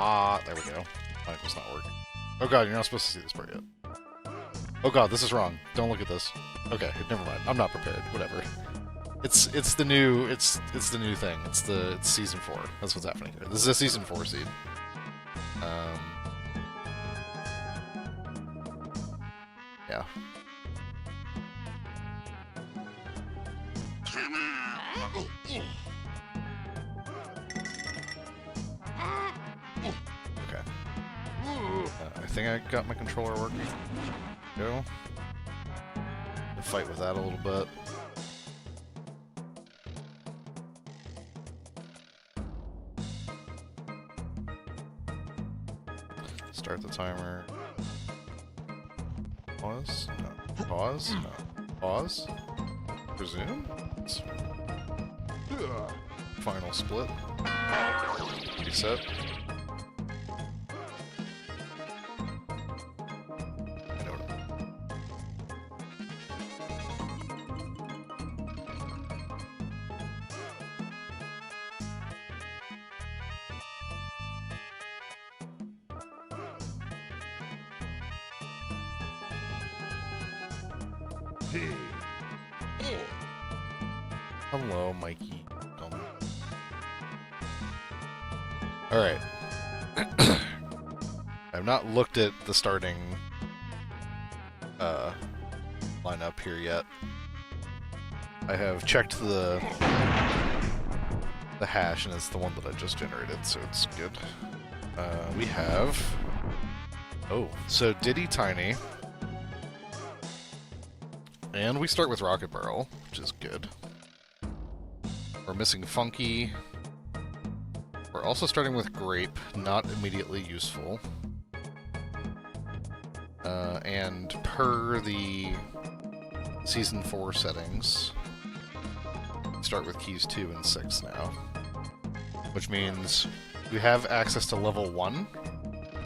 Ah, there we go. Mine was not working. Oh god, you're not supposed to see this part yet. Oh god, this is wrong. Don't look at this. Okay, never mind. I'm not prepared. Whatever. It's the new thing. It's season 4. That's what's happening here. This is a season 4 seed. Yeah. Okay. I think I got my controller working. Go. Fight with that a little bit. Start the timer. Pause? No. Pause? No. Pause? Resume? Final split. Reset. Hello, Mikey. Alright. I've not looked at the starting lineup here yet. I have checked the hash, and it's the one that I just generated, so it's good. We have... Oh, so Diddy Tiny. And we start with Rocket Barrel, which is good. We're missing Funky. We're also starting with Grape, not immediately useful. And per the Season 4 settings, start with keys 2 and 6 now. Which means we have access to level 1,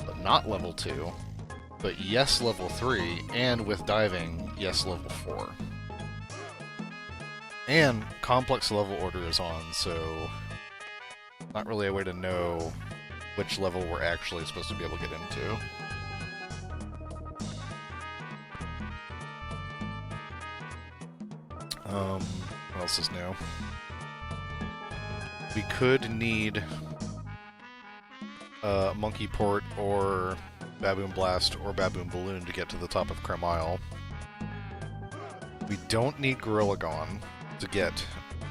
but not level 2. But yes, level 3, and with diving, yes, level 4. And complex level order is on, so not really a way to know which level we're actually supposed to be able to get into. What else is new? We could need Monkey Port or Baboon Blast or Baboon Balloon to get to the top of Creme Isle. We don't need Gorilla Gone to get,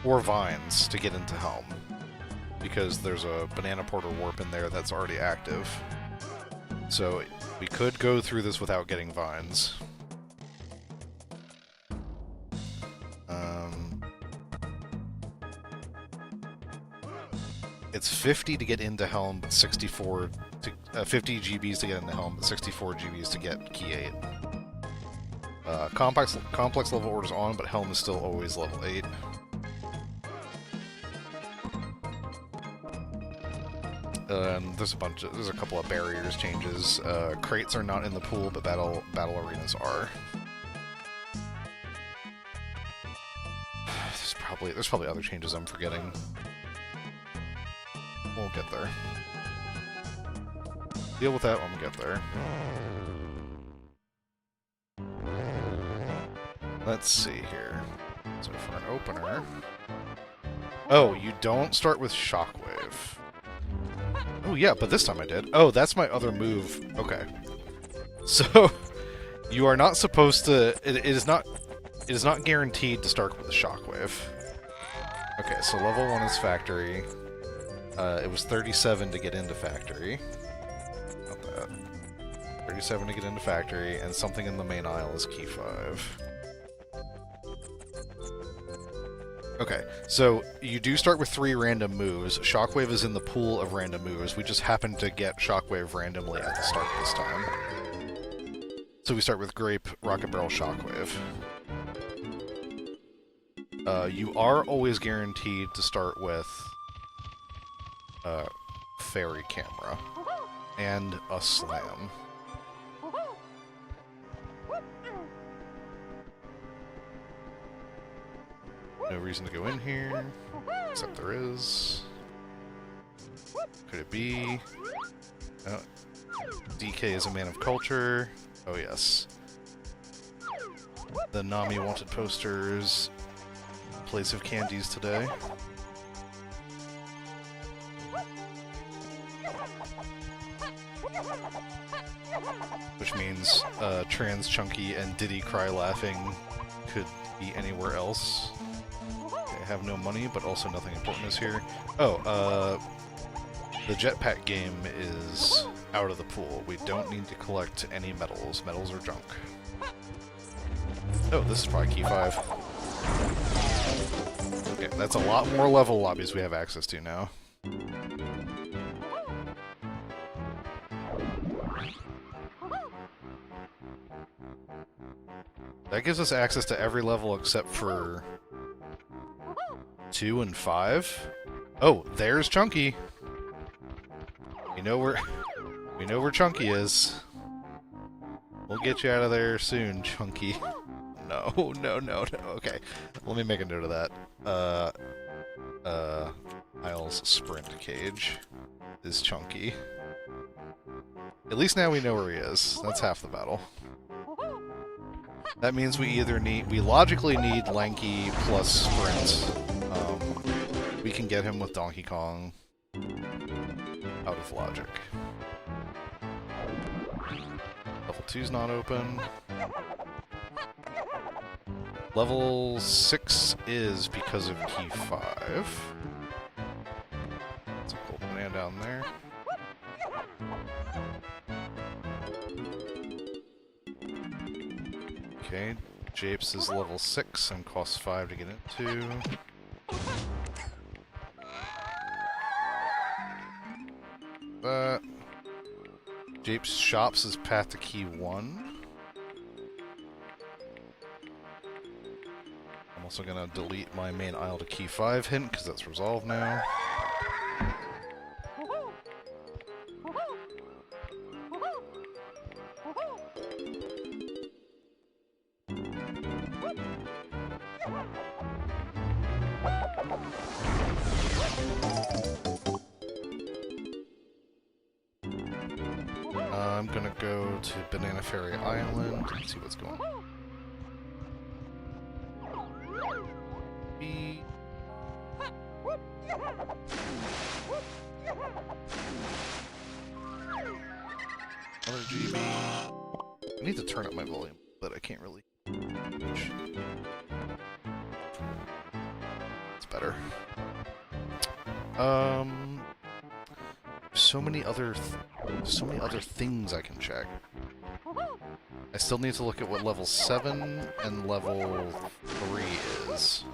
or Vines to get into Helm, because there's a Banana Port or Warp in there that's already active. So we could go through this without getting Vines. It's 50 to get into Helm, but 64 to 50 GBs to get into Helm, but 64 GBs to get Key 8. Complex level order's on, but Helm is still always level 8. There's a couple of barriers changes. Crates are not in the pool, but battle arenas are. There's probably other changes I'm forgetting. We'll get there. Deal with that when we get there. Let's see here. So for an opener... Oh, you don't start with Shockwave. Oh yeah, but this time I did. Oh, that's my other move. Okay. So, you are not supposed to... It is not guaranteed to start with a Shockwave. Okay, so level 1 is Factory. It was 37 to get into Factory. Not that. 37 to get into Factory, and something in the main aisle is Key 5. Okay, so you do start with 3 random moves. Shockwave is in the pool of random moves. We just happened to get Shockwave randomly at the start this time. So we start with Grape, Rocket Barrel, Shockwave. You are always guaranteed to start with Fairy Camera and a Slam. No reason to go in here, except there is. Could it be? DK is a man of culture. Oh yes. The Nami wanted posters. Place of candies today. Which means Trans Chunky and Diddy Cry Laughing could be anywhere else. They have no money, but also nothing important is here. Oh, the jetpack game is out of the pool. We don't need to collect any medals. Medals are junk. Oh, this is probably key 5. Okay, that's a lot more level lobbies we have access to now. That gives us access to every level except for 2 and 5. Oh, there's Chunky. We know where Chunky is. We'll get you out of there soon, Chunky. No. Okay, let me make a note of that. Isles Sprint Cage is Chunky. At least now we know where he is. That's half the battle. That means we logically need Lanky plus Sprint. We can get him with Donkey Kong out of logic. Level 2's not open. Level 6 is because of key 5. That's a cool banana down there. Okay, Japes is level 6 and costs 5 to get into. Japes Shops is path to key 1. I'm also gonna delete my main aisle to key 5 hint, because that's resolved now. I'm gonna go to Banana Ferry Island and see what's going on. Another GB. I need to turn up my volume, but I can't really. It's better. So many other things I can check. I still need to look at what level 7 and level 3 is.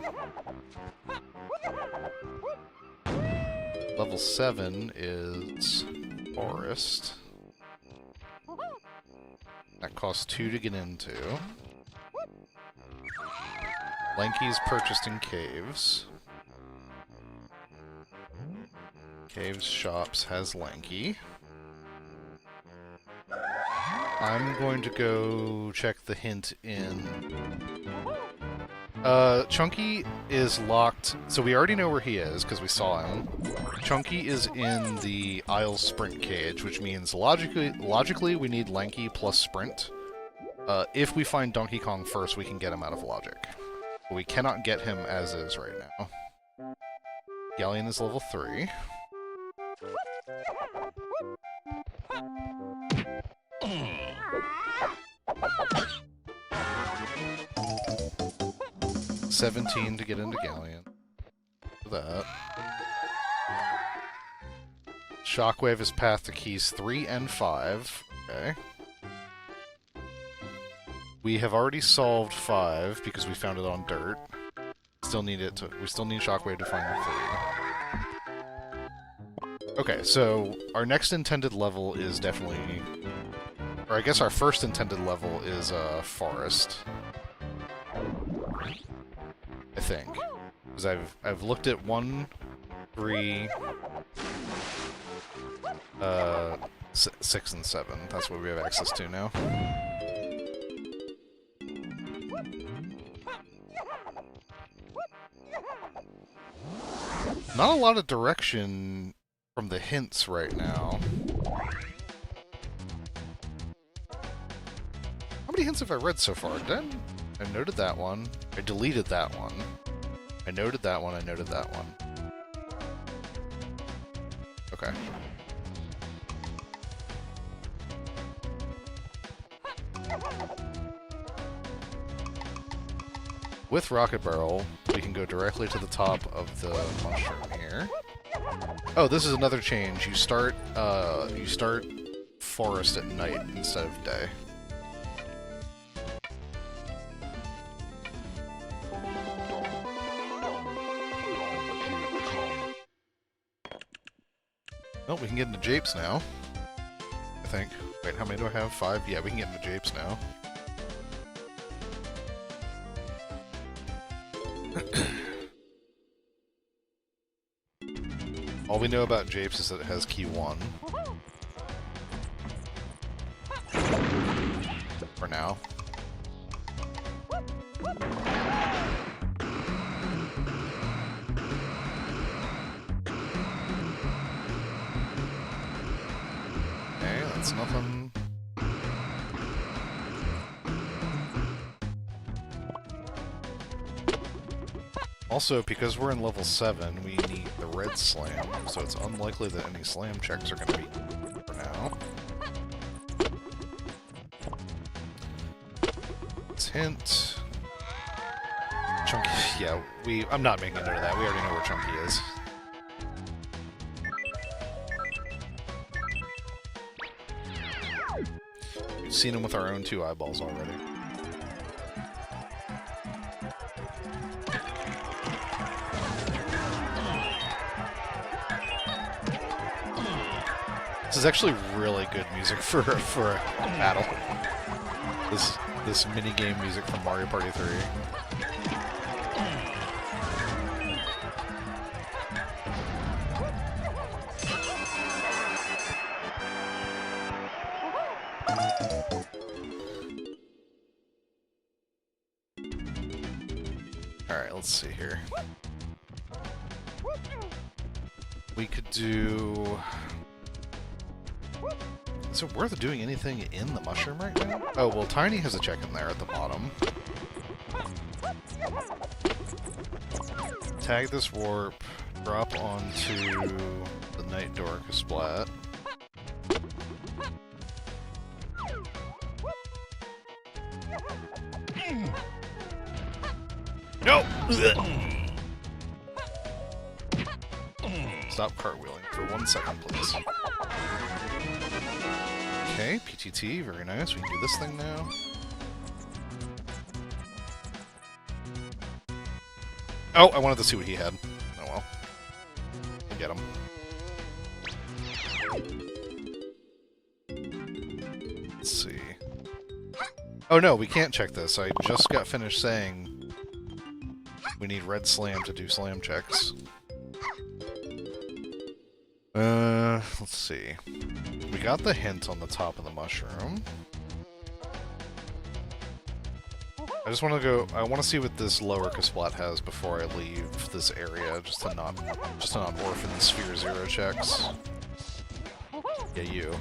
Level 7 is Forest. That costs 2 to get into. Lanky's purchased in Caves. Caves Shops has Lanky. I'm going to go check the hint in... Chunky is locked, so we already know where he is, because we saw him. Chunky is in the Isles Sprint Cage, which means logically we need Lanky plus Sprint. If we find Donkey Kong first, we can get him out of logic. But we cannot get him as is right now. Galleon is level 3. $17 to get into Galleon. For that. Shockwave is path to keys 3 and 5. Okay. We have already solved 5 because we found it on dirt. Still need it to. We still need Shockwave to find the 3. Okay, so our next intended level is definitely, or I guess our first intended level is Forest. I think, because I've looked at 1, 3, 6, and 7. That's what we have access to now. Not a lot of direction from the hints right now. many hints have I read so far? I noted that one. I deleted that one. I noted that one. I noted that one. Okay. With Rocket Barrel, we can go directly to the top of the mushroom here. Oh, this is another change. You start forest at night instead of day. Oh, we can get into Japes now. I think. Wait, how many do I have? 5? Yeah, we can get into Japes now. All we know about Japes is that it has key 1. For now. Okay, that's nothing. Also, because we're in level 7, we need the red slam, so it's unlikely that any slam checks are going to be for now. Let's hint. Chunky, yeah, I'm not making a note of that. We already know where Chunky is. We've seen him with our own 2 eyeballs already. This is actually really good music for a battle. This minigame music from Mario Party 3. Alright, let's see here. We could do... Is it worth doing anything in the mushroom right now? Oh, well, Tiny has a check in there at the bottom. Tag this warp, drop onto the Night Door Splat. No! Stop cartwheeling for 1 second, please. Okay, PTT, very nice. We can do this thing now. Oh, I wanted to see what he had. Oh well. We'll get him. Let's see. Oh no, we can't check this. I just got finished saying we need red slam to do slam checks. Let's see. We got the hint on the top of the mushroom. I just want to go... I want to see what this lower Kasplat has before I leave this area, just to not orphan Sphere 0 checks. Yeah, you.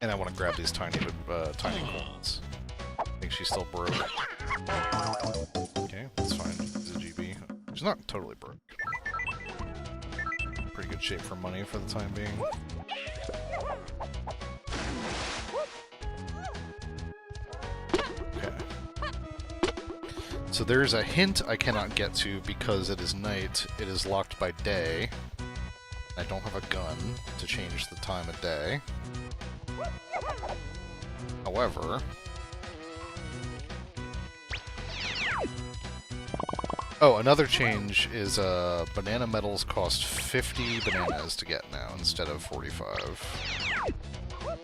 And I want to grab these tiny coins. I think she's still broke. Okay, that's fine. She's a GB. She's not totally broke. Pretty good shape for money for the time being. Okay. So there's a hint I cannot get to because it is night. It is locked by day. I don't have a gun to change the time of day. However... Oh, another change is banana medals cost 50 bananas to get now instead of 45. I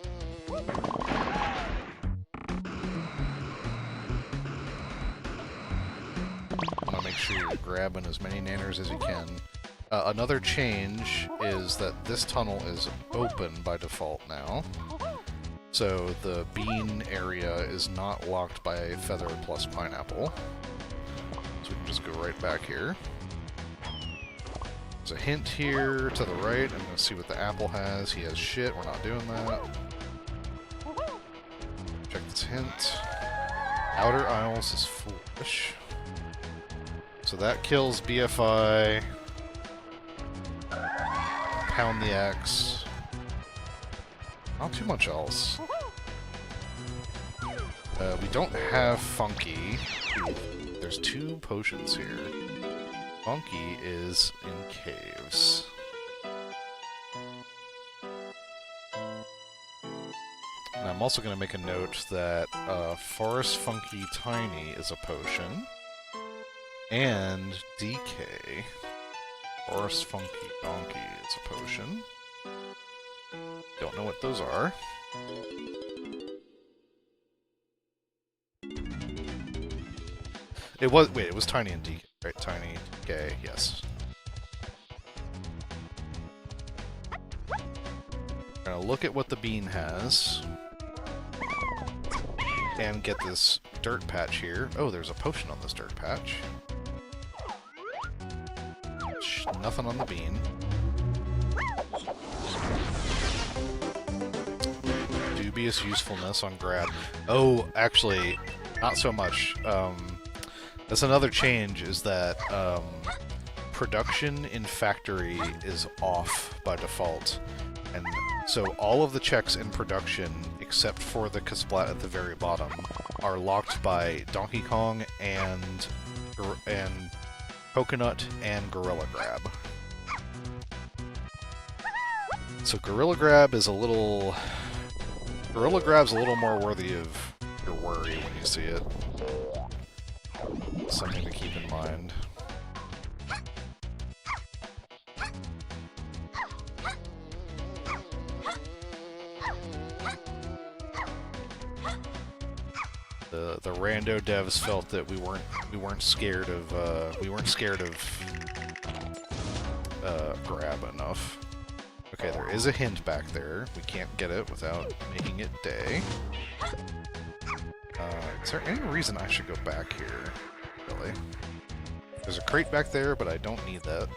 want to make sure you're grabbing as many nanners as you can. Another change is that this tunnel is open by default now. So the bean area is not locked by feather plus pineapple. So we can just go right back here. There's a hint here to the right. I'm going to see what the apple has. He has shit. We're not doing that. Check this hint. Outer Isles is foolish. So that kills BFI. Pound the X. Not too much else. We don't have Funky. There's 2 potions here. Funky is in caves. And I'm also going to make a note that Forest Funky Tiny is a potion. And DK, Forest Funky Donkey, is a potion. Don't know what those are. It was, wait, it was Tiny and DK, right? Tiny, DK, yes. I'm gonna look at what the bean has. And get this dirt patch here. Oh, there's a potion on this dirt patch. Nothing on the bean. Dubious usefulness on grab. Oh, actually, not so much. That's another change, is that production in factory is off by default. And so all of the checks in production, except for the Kasplat at the very bottom, are locked by Donkey Kong and Coconut and Gorilla Grab. So Gorilla Grab's a little more worthy of your worry when you see it. Something to keep in mind. The rando devs felt that we weren't scared of grab enough. Okay, there is a hint back there. We can't get it without making it day. Is there any reason I should go back here? Really? There's a crate back there, but I don't need that.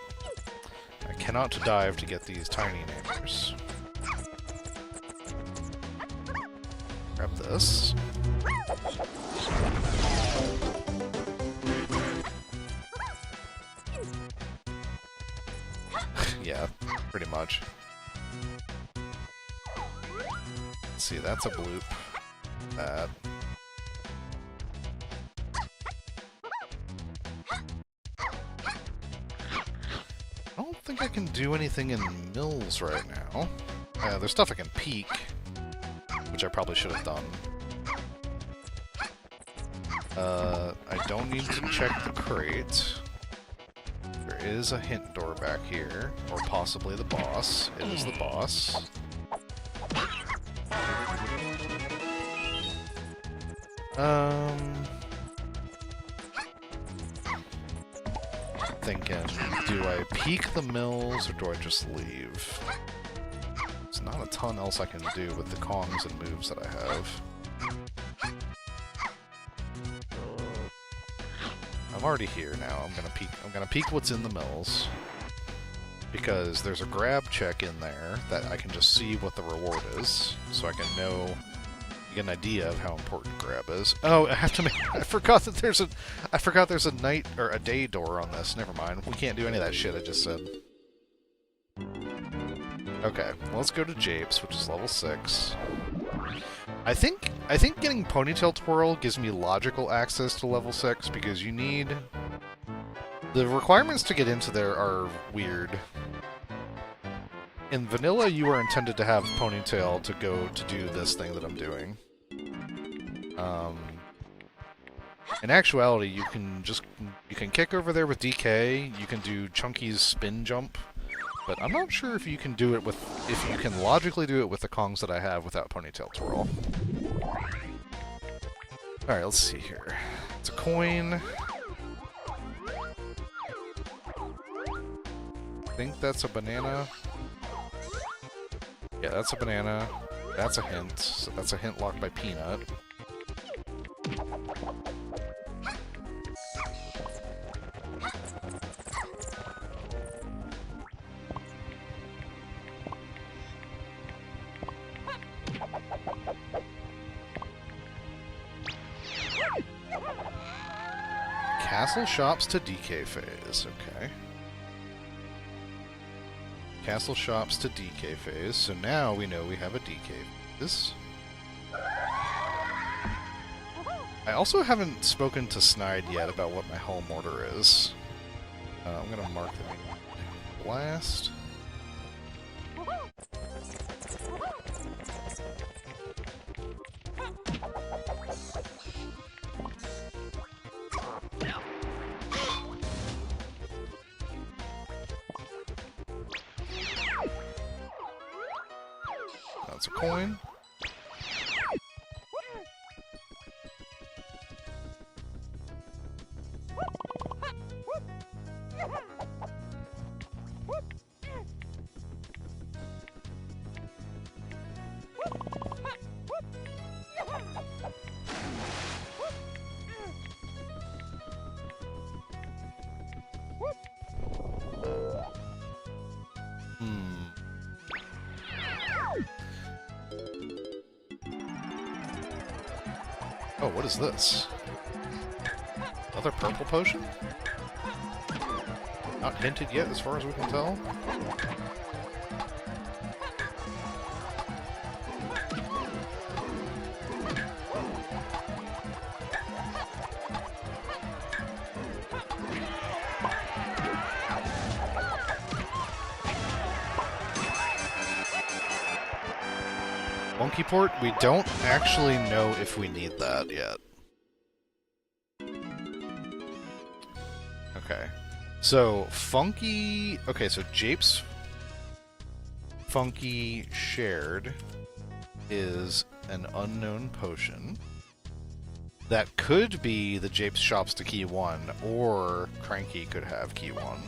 I cannot dive to get these tiny neighbors. Grab this. Yeah, pretty much. Let's see, that's a bloop. That. I don't think I can do anything in Mills right now. There's stuff I can peek, which I probably should have done. I don't need to check the crate. There is a hint door back here, or possibly the boss. It is the boss. Thinking, do I peek the mills or do I just leave? There's not a ton else I can do with the Kongs and moves that I have. I'm already here now. I'm gonna peek what's in the mills. Because there's a grab check in there that I can just see what the reward is, so I can get an idea of how important grab is. Oh, I have to make. I forgot there's a night or a day door on this. Never mind. We can't do any of that shit I just said. Okay, well, let's go to Japes, which is level 6. I think getting Ponytail Twirl gives me logical access to level 6 because you need. The requirements to get into there are weird. In vanilla, you are intended to have Ponytail to go to do this thing that I'm doing. In actuality, you can kick over there with DK. You can do Chunky's spin jump, but I'm not sure if you can logically do it with the Kongs that I have without Ponytail Twirl. All right, let's see here. It's a coin. I think that's a banana. Yeah, that's a banana. that's a hint. So that's a hint locked by Peanut. Castle shops to DK phase, okay. Castle shops to DK phase, so now we know we have a DK phase. I also haven't spoken to Snide yet about what my home order is. I'm gonna mark the blast. That's a coin. Oh, what is this? Another purple potion? Not hinted yet, as far as we can tell. Monkey port, we don't actually know if we need that yet. Okay. So, Funky... Okay, so Jape's Funky shared is an unknown potion. That could be the Jape's shops to key 1, or Cranky could have key 1.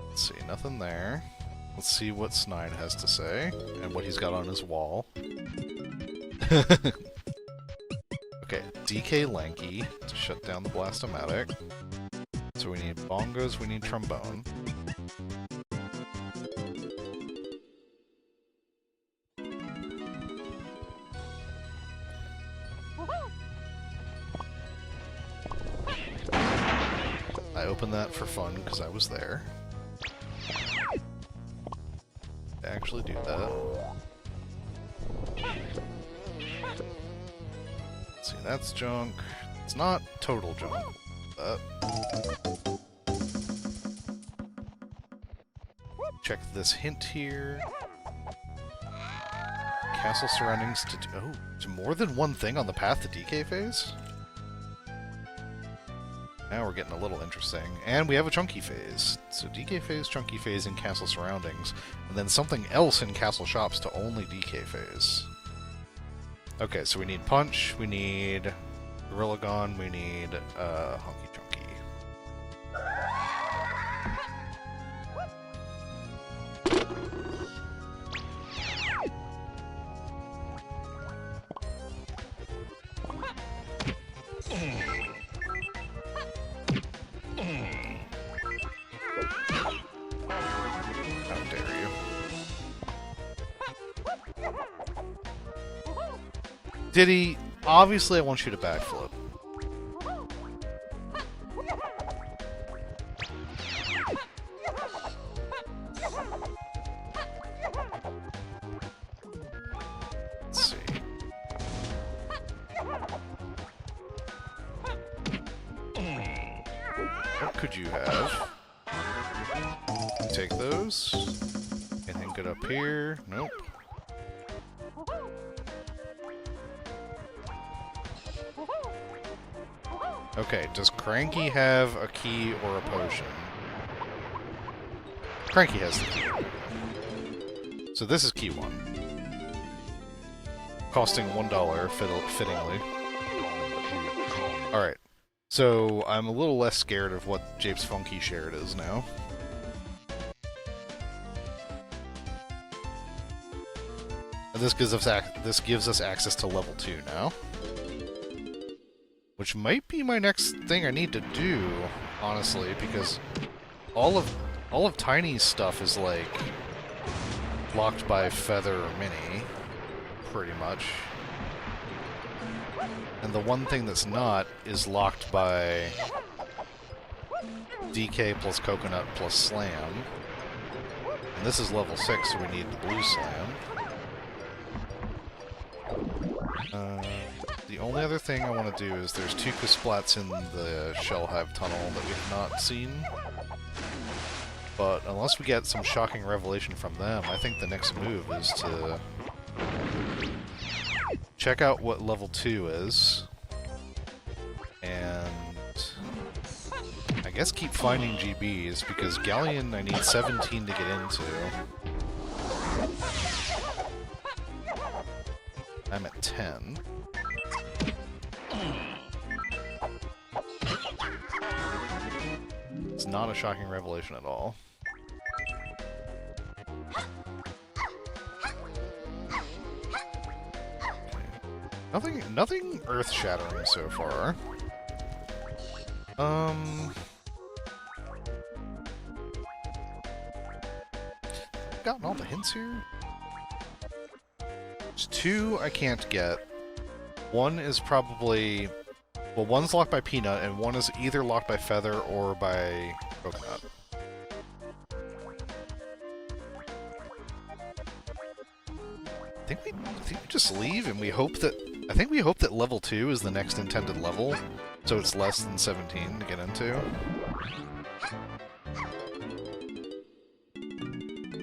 Let's see, nothing there. Let's see what Snide has to say, and what he's got on his wall. Okay, DK Lanky to shut down the Blastomatic. So we need bongos, we need trombone. I opened that for fun because I was there. Actually do that. Let's see, that's junk. It's not total junk. Check this hint here. Castle surroundings to do... Oh, there's more than one thing on the path to DK phase? Now we're getting a little interesting. And we have a chunky phase. So DK phase, chunky phase, and castle surroundings. And then something else in castle shops to only DK phase. Okay, so we need punch, we need Gorilla Gon, we need Honky Chunky. How dare you. Diddy, obviously I want you to backflip. Let's see. What could you have? Take those. Anything good up here? Nope. Okay, does Cranky have a key or a potion? Cranky has the key. So this is key 1. Costing $1 fittingly. Alright. So I'm a little less scared of what Jape's Funky shared is now. And this gives us access to level 2 now. Which might be my next thing I need to do, honestly, because all of Tiny's stuff is like blocked by Feather or Mini, pretty much. And the one thing that's not is locked by DK plus Coconut plus Slam. And this is level 6, so we need the blue Slam. The only other thing I want to do is there's 2 Kusplats in the Shell Hive tunnel that we've not seen. But unless we get some shocking revelation from them, I think the next move is to check out what level 2 is. And I guess keep finding GBs, because Galleon I need 17 to get into. I'm at 10. It's not a shocking revelation at all. Nothing earth-shattering so far. Gotten all the hints here? There's 2 I can't get. One is probably... Well, one's locked by Peanut, and one is either locked by Feather or by Coconut. I think we just leave, and we hope that... I think we hope that level 2 is the next intended level, so it's less than 17 to get into.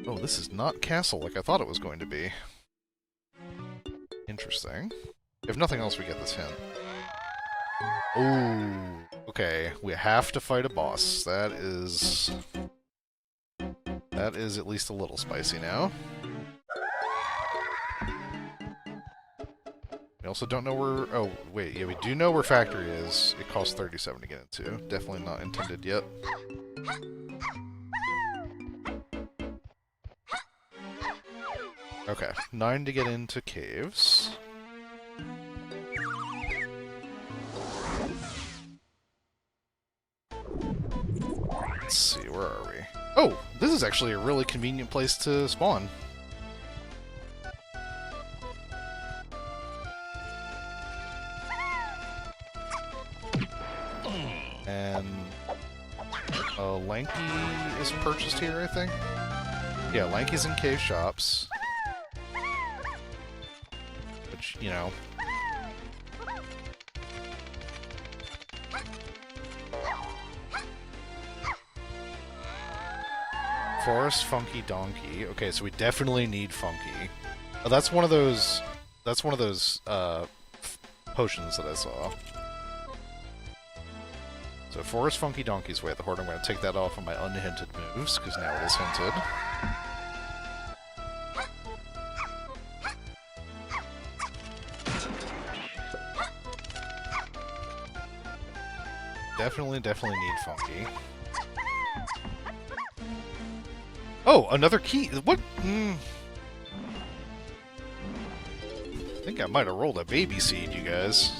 Oh, this is not Castle like I thought it was going to be. Interesting. If nothing else, we get this hint. Ooh, okay. We have to fight a boss. That is at least a little spicy now. We also don't know where... Oh, wait, yeah, we do know where Factory is. It costs 37 to get into. Definitely not intended yet. Okay, 9 to get into caves. Let's see, where are we? Oh, this is actually a really convenient place to spawn. And Lanky is purchased here, I think. Yeah, Lanky's in cave shops. Which, you know... Forest Funky Donkey. Okay, so we definitely need Funky. Oh, that's one of those... That's one of those, potions that I saw. So Forest Funky Donkey's way of the Horde. I'm going to take that off of my unhinted moves, because now it is hinted. Definitely need Funky. Oh, another key! What? I think I might have rolled a baby seed, you guys.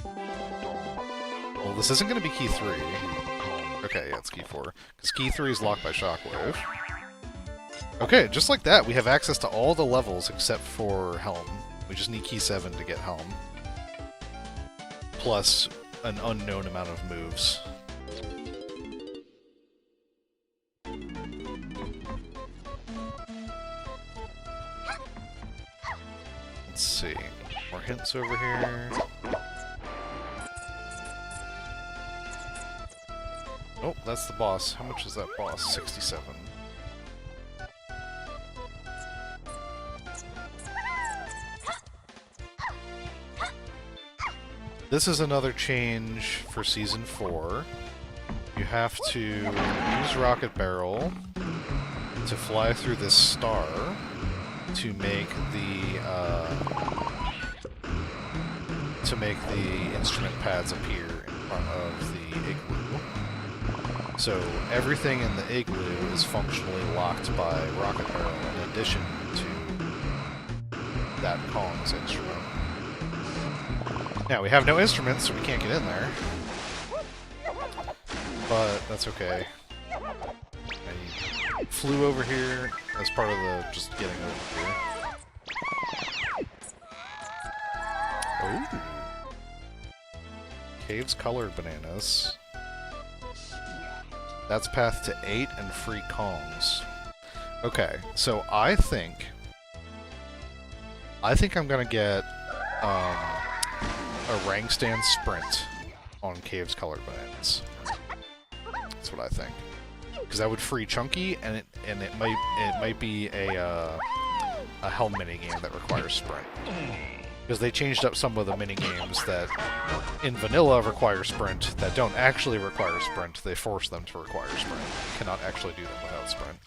Well, this isn't going to be key 3. Okay, yeah, it's key 4. Because key 3 is locked by Shockwave. Okay, just like that, we have access to all the levels except for Helm. We just need key 7 to get Helm. Plus an unknown amount of moves. Let's see. More hints over here. Oh, that's the boss. How much is that boss? 67. This is another change for Season 4. You have to use Rocket Barrel to fly through this star to make the instrument pads appear in front of the igloo. So everything in the igloo is functionally locked by Rocket Barrel in addition to that Kong's instrument. Now, we have no instruments, so we can't get in there. But that's okay. I flew over here as part of the just getting over here. Oh. Caves colored bananas. That's path to 8 and free Kongs. Okay, so I think I'm gonna get a rank stand sprint on Caves colored bananas. That's what I think. Because that would free Chunky, and it might be a hell minigame that requires sprint. Because they changed up some of the minigames that in vanilla require sprint that don't actually require sprint. They force them to require sprint. You cannot actually do them without sprint.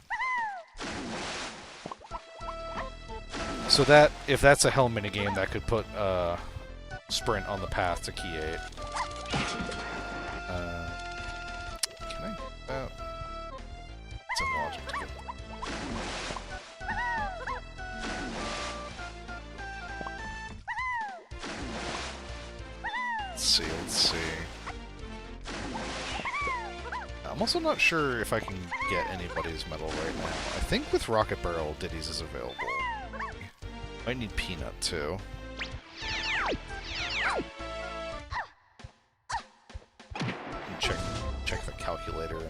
So that, if that's a hell minigame, that could put sprint on the path to key 8. Can I get that? It's in logic to get. Let's see. I'm also not sure if I can get anybody's medal right now. I think with Rocket Barrel, Diddy's is available. Might need Peanut, too. Check the calculator.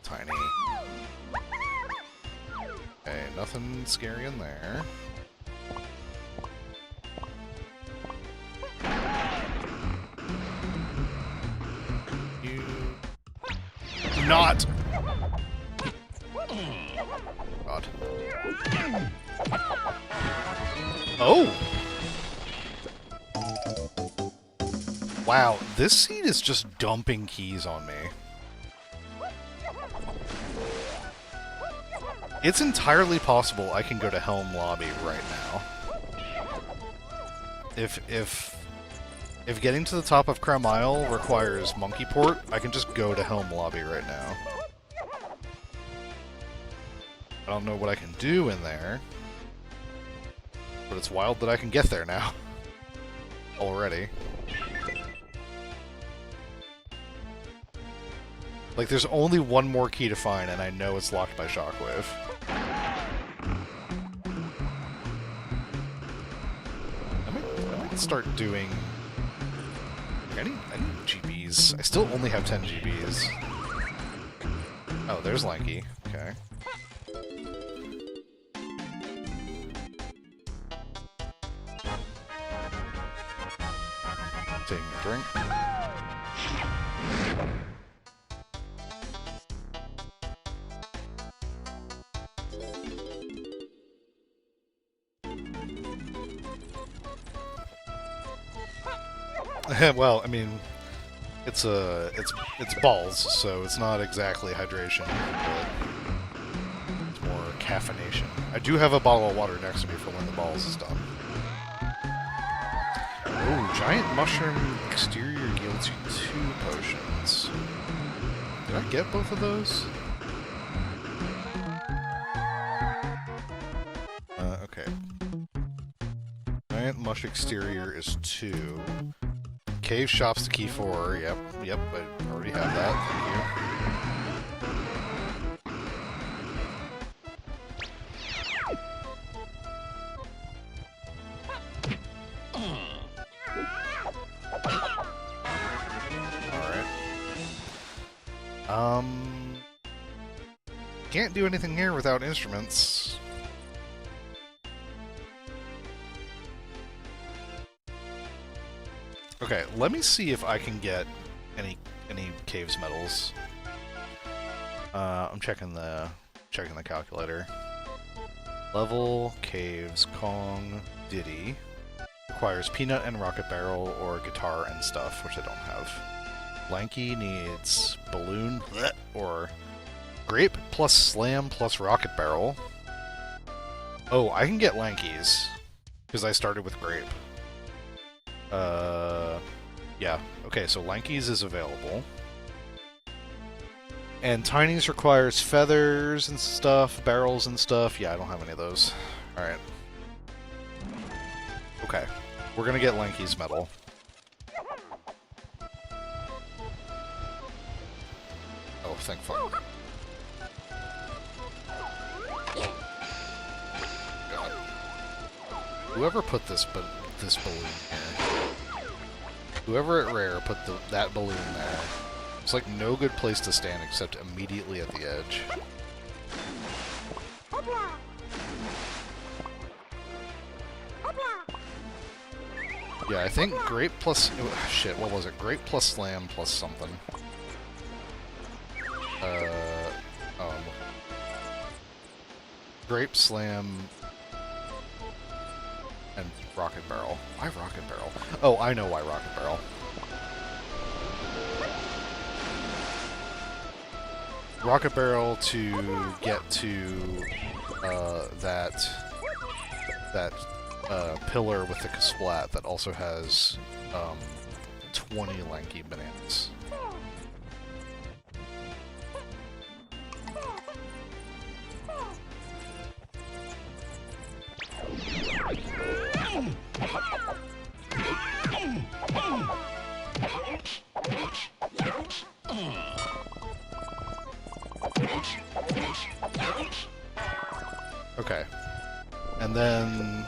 Tiny. Okay, nothing scary in there. Not! God. Oh! Wow, this seed is just dumping keys on me. It's entirely possible I can go to Helm Lobby right now. If getting to the top of Crown Isle requires Monkey Port, I can just go to Helm Lobby right now. I don't know what I can do in there, but it's wild that I can get there now. Already. Like, there's only one more key to find, and I know it's locked by Shockwave. I might start doing... I need GBs. I still only have 10 GBs. Oh, there's Lanky. Okay. Taking a drink. Well, I mean, it's balls, so it's not exactly hydration, but it's more caffeination. I do have a bottle of water next to me for when the balls is done. Oh, giant mushroom exterior yields you 2 potions. Did I get both of those? Okay. Giant mush exterior is 2. Cave shops to key 4. Yep, I already have that. Thank you. Alright. Can't do anything here without instruments. Okay, let me see if I can get any caves medals. I'm checking the calculator. Level, caves, Kong, Diddy. Requires Peanut and Rocket Barrel or Guitar and Stuff, which I don't have. Lanky needs Balloon or Grape plus Slam plus Rocket Barrel. Oh, I can get Lankies. Because I started with Grape. Yeah. Okay, so Lankies is available. And Tinies requires feathers and stuff, barrels and stuff. Yeah, I don't have any of those. Alright. Okay. We're gonna get Lankies medal. Oh, thank fuck. God. Whoever put this balloon here. Whoever at Rare put that balloon there. It's like no good place to stand except immediately at the edge. Yeah, I think Grape plus... shit, what was it? Grape plus Slam plus something. Grape, Slam, and Rocket Barrel. Why Rocket Barrel? Oh, I know why Rocket Barrel. Rocket Barrel to get to that pillar with the Kasplat that also has 20 lanky bananas. Okay. And then...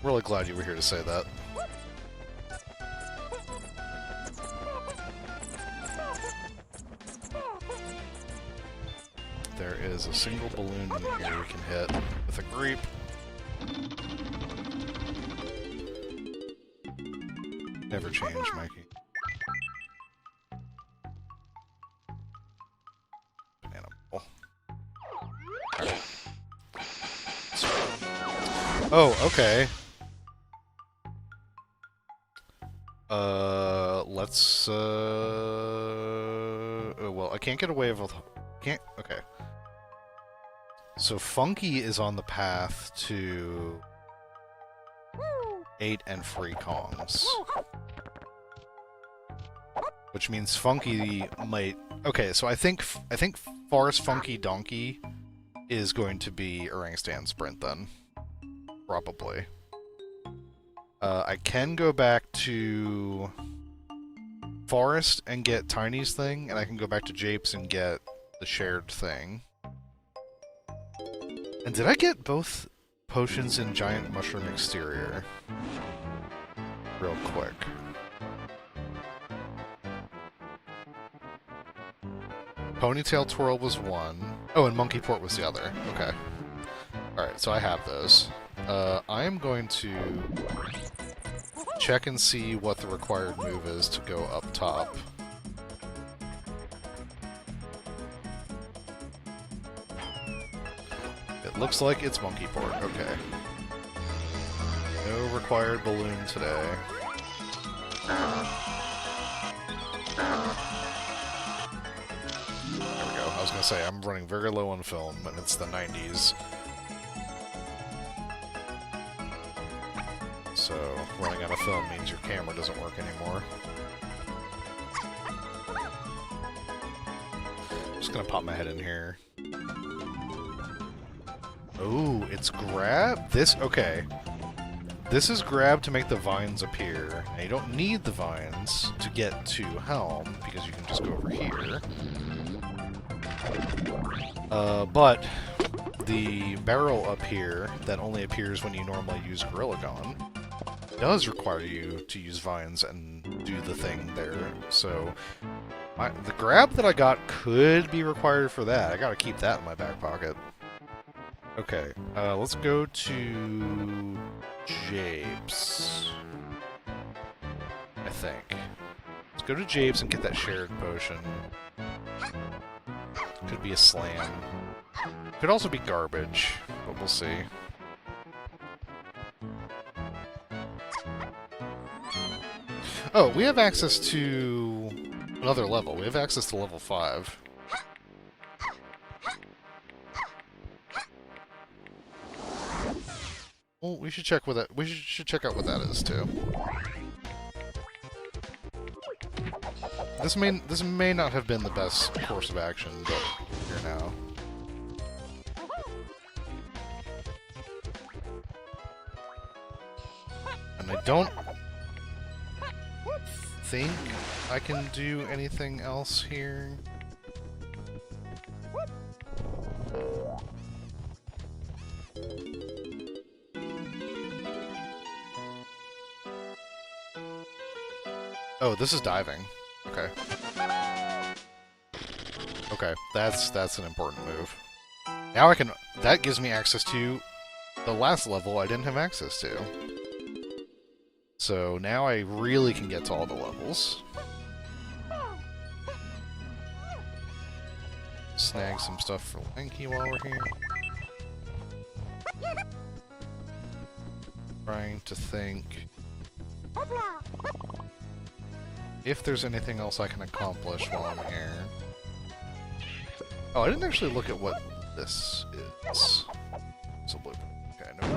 really glad you were here to say that. There is a single balloon in here we can hit with a Grape. Never change, Mikey. Banana ball. Right. Oh, okay. Let's, oh, well, I can't get away with... Can't... Okay. So Funky is on the path to 8 and free Kongs. Which means Funky might... Okay, so I think Forest Funky Donkey is going to be Orangutan Sprint then. Probably. I can go back to Forest and get Tiny's thing, and I can go back to Japes and get the shared thing. And did I get both potions in Giant Mushroom Exterior? Real quick. Ponytail Twirl was one. Oh, and Monkey Port was the other. Okay. Alright, so I have those. I am going to check and see what the required move is to go up top. It looks like it's Monkey Port. Okay. No required balloon today. There we go. I was gonna say, I'm running very low on film, and it's the 90s. So, running out of film means your camera doesn't work anymore. I'm just gonna pop my head in here. Oh, it's grab? This? Okay. This is grab to make the vines appear. Now, you don't need the vines to get to Helm, because you can just go over here. But the barrel up here, that only appears when you normally use Gorilla Gun, does require you to use vines and do the thing there. So, the grab that I got could be required for that. I gotta keep that in my back pocket. Okay, let's go to Japes. I think. Let's go to Japes and get that shared potion. Could be a slam. Could also be garbage, but we'll see. Oh, we have access to another level. We have access to level 5. Well, we should check what that. We should check out what that is too. This may not have been the best course of action, but here now. And I don't think I can do anything else here. Oh, this is diving. Okay. Okay, that's an important move. Now I can... That gives me access to the last level I didn't have access to. So now I really can get to all the levels. Snag some stuff for Lanky while we're here. Trying to think if there's anything else I can accomplish while I'm here. Oh, I didn't actually look at what this is. It's a loop. Okay, no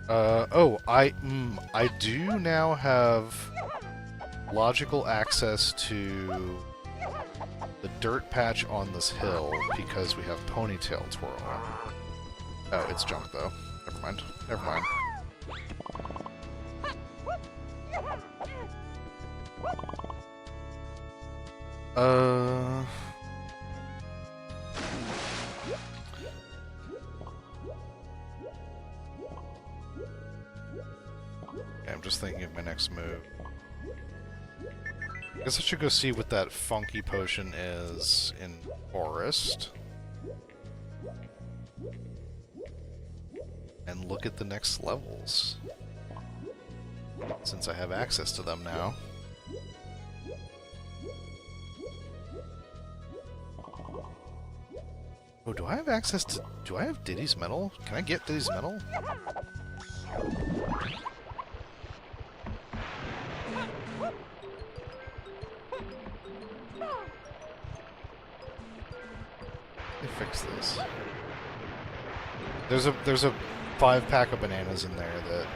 problem. Oh, I do now have logical access to the dirt patch on this hill because we have Ponytail Twirl. Oh, it's junk though. Never mind. Never mind. Yeah, I'm just thinking of my next move. I guess I should go see what that funky potion is in Forest. And look at the next levels. Since I have access to them now. Oh, do I have access to... Do I have Diddy's Medal? Can I get Diddy's Medal? Let me fix this. There's a 5-pack of bananas in there that,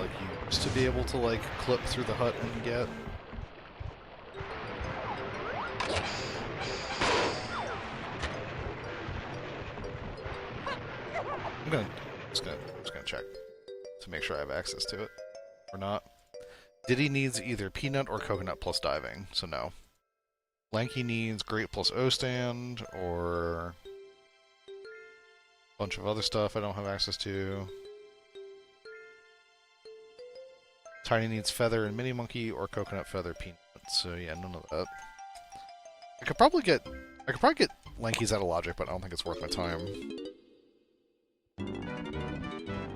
like, you used to be able to, like, clip through the hut and get. I'm just gonna check to make sure I have access to it or not. Diddy needs either peanut or coconut plus diving, so no. Lanky needs great plus O stand or a bunch of other stuff I don't have access to. Tiny needs feather and mini monkey or coconut feather peanut. So yeah, none of that. I could probably get Lanky's out of logic, but I don't think it's worth my time.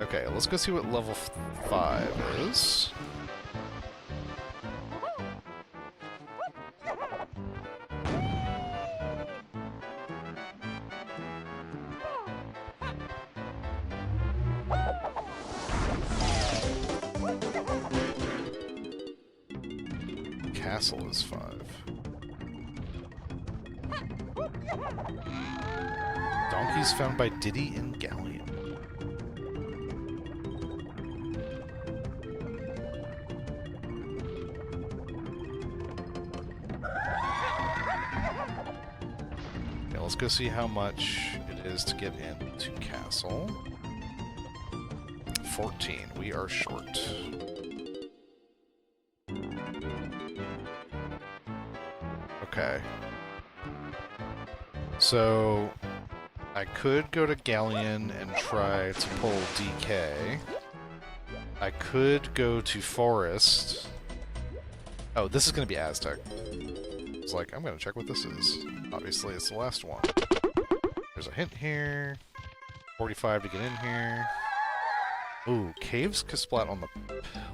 Okay, let's go see what level 5 is. Castle is 5. Donkeys found by Diddy in Galleon. Okay, let's go see how much it is to get into Castle. 14. We are short. Okay. So, I could go to Galleon and try to pull DK. I could go to Forest. Oh, this is going to be Aztec. It's like, I'm going to check what this is. Obviously, it's the last one. There's a hint here. 45 to get in here. Ooh, Caves Kasplat on the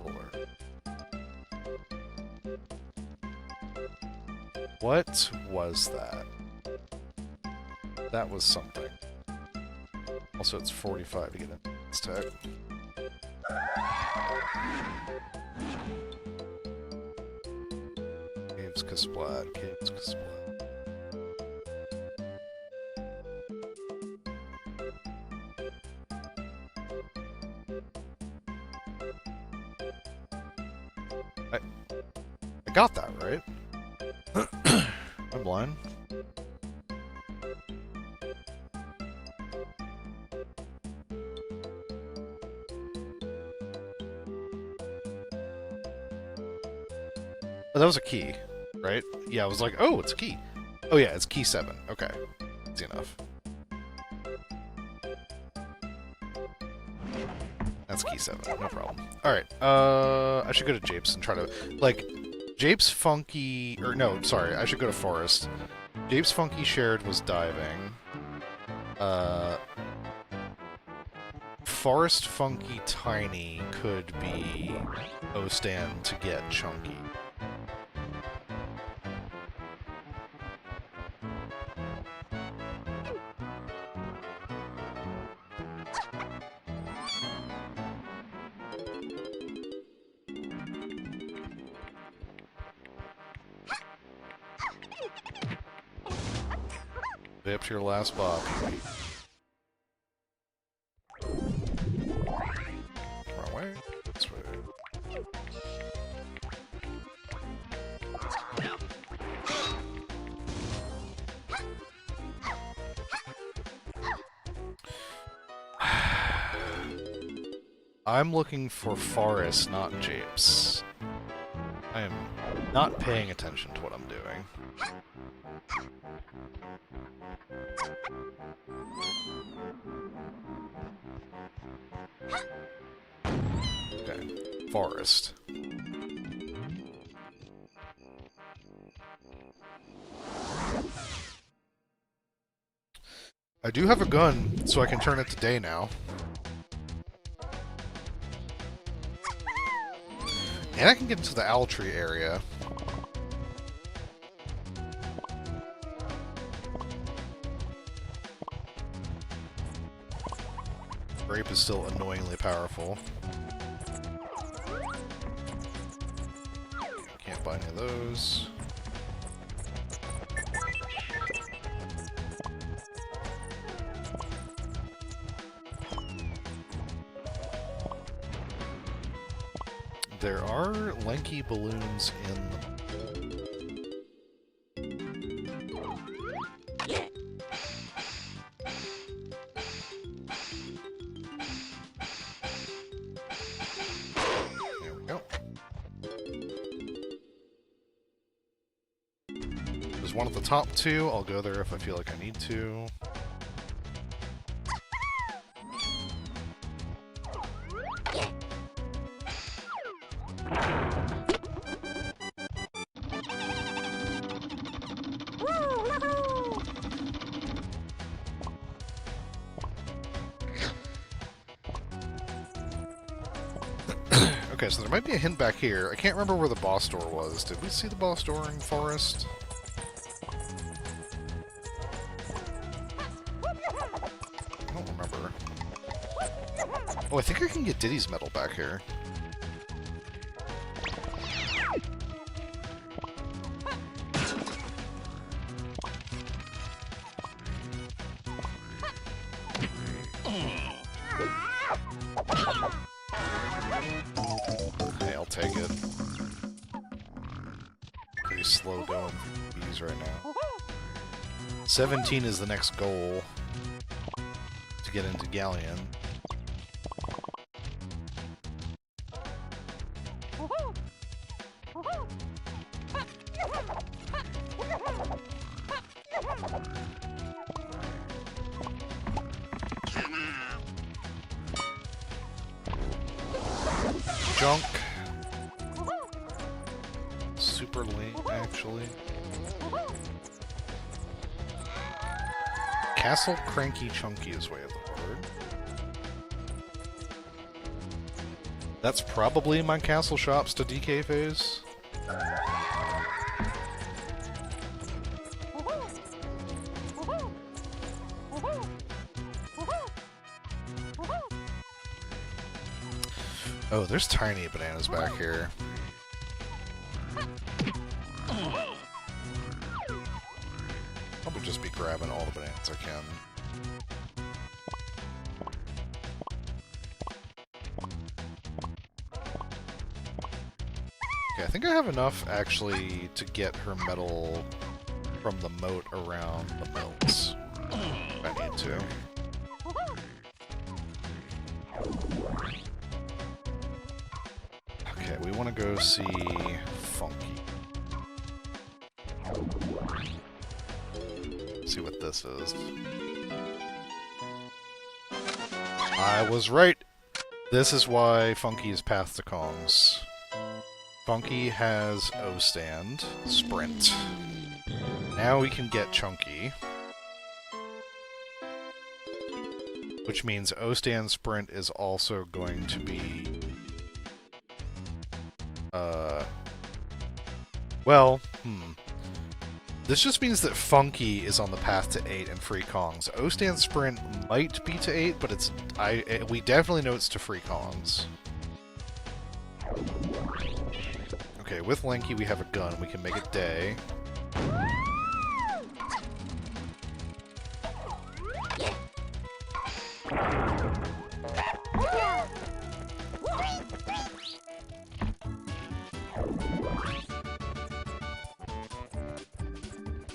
pillar. What was that? That was something. Also, it's 45 to get in. Let's tech. Caves Kasplat, Caves Kasplat. got that, right? I'm blind. Oh, that was a key, right? Yeah, I was like, oh, it's a key. Oh yeah, it's key 7. Okay. Easy enough. That's key 7, no problem. Alright, I should go to Japes and try to, like, Japes Funky, or no, sorry, I should go to Forest. Japes Funky Shared was diving. Forest Funky Tiny could be O-Stand to get Chunky. Way up to your last bob. Wrong way. This way. I'm looking for Forest, not Japes. I am not paying attention to what I'm doing. Okay, Forest. I do have a gun, so I can turn it to day now. And I can get into the owl tree area. Grape is still annoyingly powerful. Can't buy any of those. There are lanky balloons in the... There we go. There's one at the top too. I'll go there if I feel like I need to. Okay, so there might be a hint back here. I can't remember where the boss door was. Did we see the boss door in Forest? I don't remember. Oh, I think I can get Diddy's medal back here. Okay, I'll take it. Pretty slow going for these right now. 17 is the next goal to get into Galleon. Junk. Super late, actually. Castle Cranky Chunky is way of the word. That's probably my castle shops to DK phase. Oh, there's tiny bananas back here. Probably just be grabbing all the bananas I can. Okay, I think I have enough, actually, to get her medal from the moat around the moats. If I need to. Okay, we want to go see Funky. See what this is. I was right! This is why Funky is Path to Kongs. Funky has O-Stand, Sprint. Now we can get Chunky. Which means O-Stand Sprint is also going to be... This just means that Funky is on the path to 8 and free Kongs. O-Stand Sprint might be to 8, but it's... we definitely know it's to free Kongs. Okay, with Lanky we have a gun. We can make it day.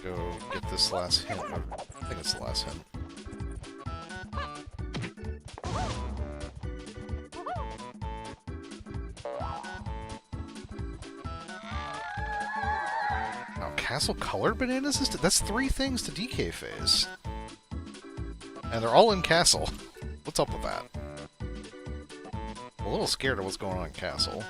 Go get this last hint. I think it's the last hint. Now, Castle Colored Bananas is... That's 3 things to DK phase. And they're all in Castle. What's up with that? I'm a little scared of what's going on in Castle.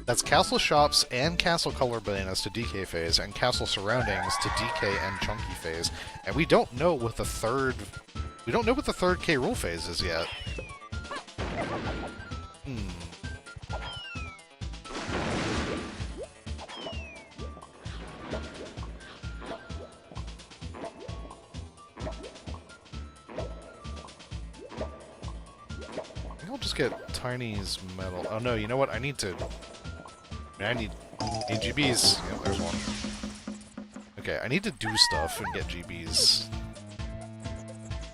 That's Castle Shops and Castle Color Bananas to DK phase, and Castle Surroundings to DK and Chunky phase. And we don't know what the third... We don't know what the third K Rool phase is yet. I think I'll just get Tiny's medal. Oh no, you know what? I need to... I need GBs. Yep, there's one. Okay, I need to do stuff and get GBs.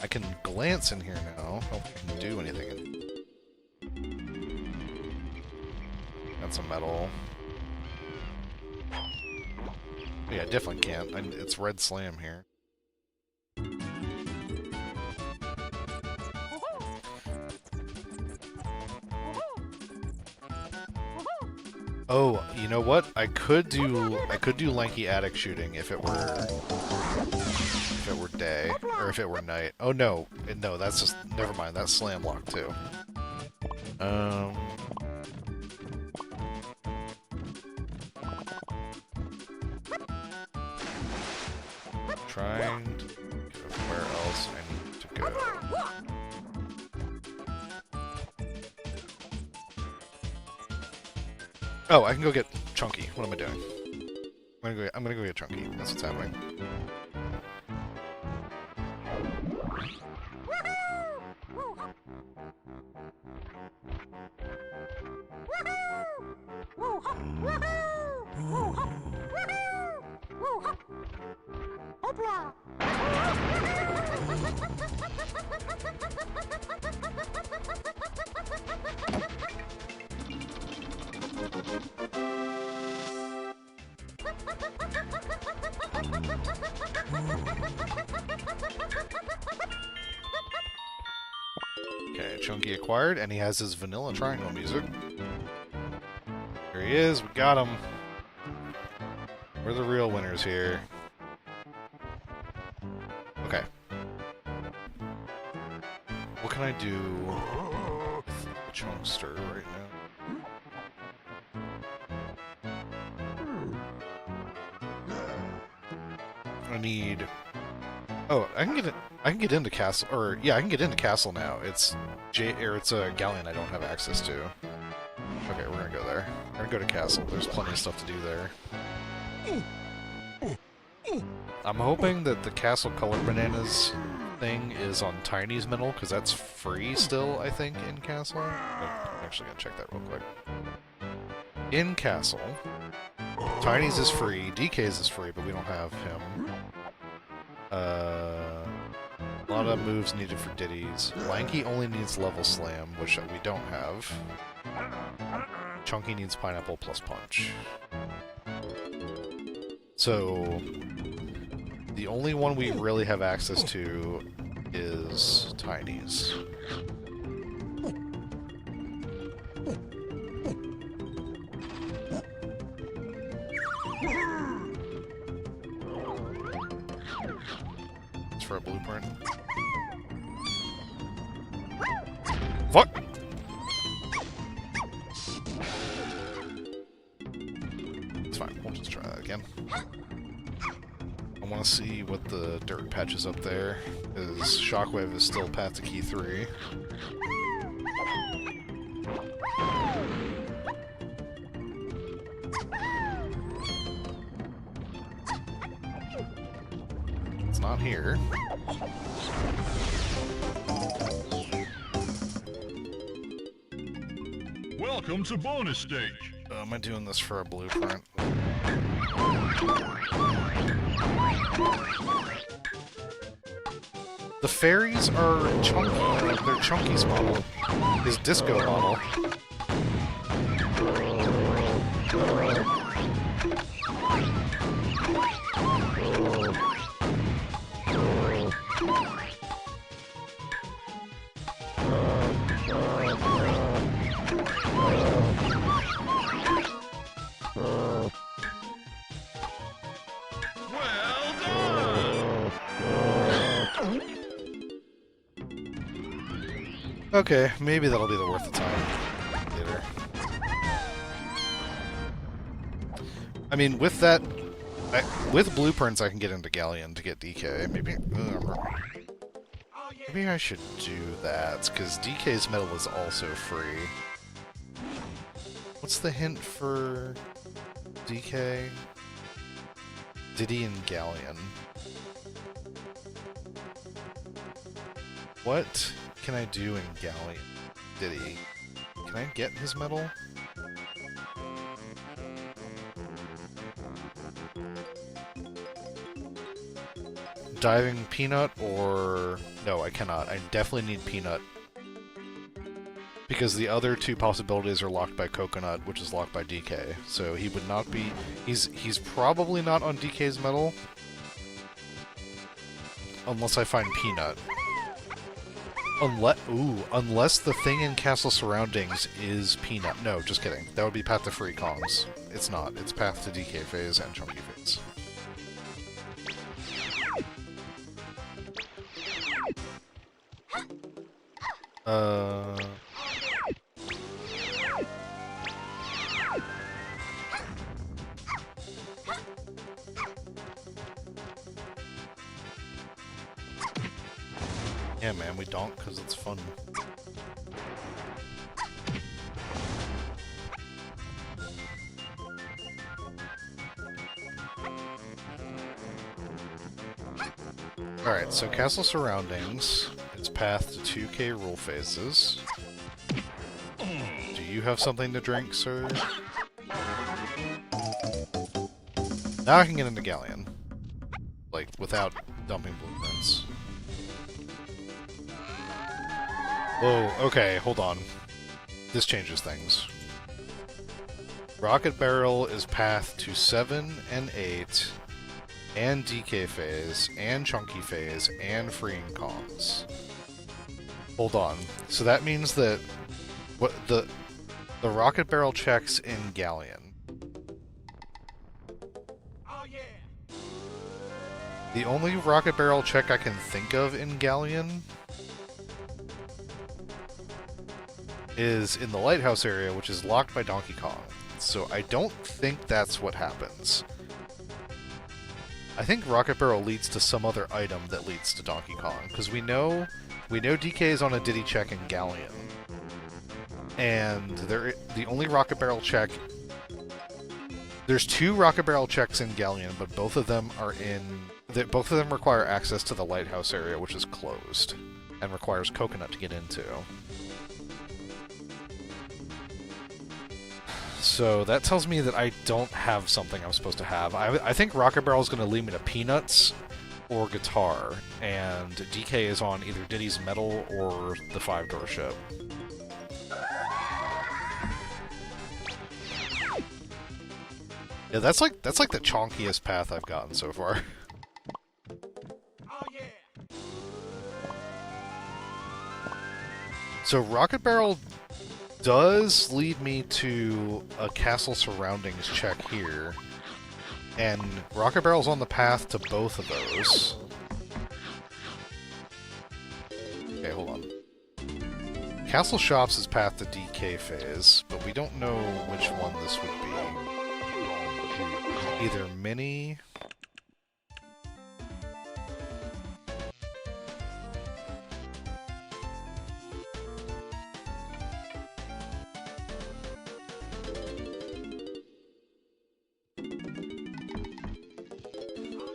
I can glance in here now. I don't think I can do anything. That's a medal. Yeah, definitely can't. It's Red Slam here. Oh, you know what? I could do Lanky Attic Shooting if it were day or if it were night. Oh no, no, that's just never mind. That's Slam Lock too. Trying to go where else I need to go. Oh, I can go get Chunky. What am I doing? I'm gonna go get Chunky. That's what's happening. Okay, Chunky acquired, and he has his vanilla triangle music. Here he is, we got him. We're the real winners here. Okay. What can I do with the Chunkster right now? I need... Oh, I can get into Castle, or yeah, I can get into Castle now. It's a Galleon I don't have access to. Okay, we're gonna go there. We're gonna go to Castle. There's plenty of stuff to do there. I'm hoping that the Castle Color Bananas thing is on Tiny's medal, because that's free still, I think, in Castle. I'm actually gonna check that real quick. In Castle, Tiny's is free, DK's is free, but we don't have him. A lot of moves needed for Diddy's. Lanky only needs level slam, which we don't have. Chunky needs pineapple plus punch. So the only one we really have access to is Tiny's. It's for a blueprint. Fuck! It's fine, we'll just try that again. I want to see what the dirt patch is up there, because Shockwave is still path to key 3. It's not here. Welcome to bonus stage. Am I doing this for a blueprint? The fairies are chunky. They're Chunky's model. His disco model. Okay, maybe that'll be the worth the time later. I mean, with that, with blueprints, I can get into Galleon to get DK. Maybe I should do that, because DK's medal is also free. What's the hint for DK? Diddy and Galleon. What can I do in Galleon? Diddy. Can I get his medal? Diving Peanut or... No, I cannot. I definitely need Peanut. Because the other two possibilities are locked by Coconut, which is locked by DK. So he would not be... He's probably not on DK's medal. Unless I find Peanut. Unless the thing in Castle Surroundings is Peanut. No, just kidding. That would be path to Free Kongs. It's not. It's path to DK phase and Chunky phase. Yeah, man, we donk because it's fun. Alright, so Castle Surroundings, its path to 2k rule phases. Do you have something to drink, sir? Now I can get into Galleon. Like, without dumping blueprints. Whoa, okay, hold on. This changes things. Rocket Barrel is path to 7 and 8, and DK phase, and Chunky phase, and Freeing Kongs. Hold on. So that means that what the Rocket Barrel checks in Galleon. Oh yeah. The only Rocket Barrel check I can think of in Galleon is in the lighthouse area, which is locked by Donkey Kong. So I don't think that's what happens. I think Rocket Barrel leads to some other item that leads to Donkey Kong, because we know DK is on a Diddy check in Galleon. And the only Rocket Barrel check... There's 2 Rocket Barrel checks in Galleon, but both of them are in... Both of them require access to the lighthouse area, which is closed, and requires Coconut to get into. So that tells me that I don't have something I'm supposed to have. I think Rocket Barrel is going to lead me to Peanuts or Guitar, and DK is on either Diddy's Medal or the 5-door ship. Yeah, that's like the chonkiest path I've gotten so far. So Rocket Barrel does lead me to a castle surroundings check here. And Rocket Barrel's on the path to both of those. Okay, hold on. Castle Shops is path to DK phase, but we don't know which one this would be. Either Mini...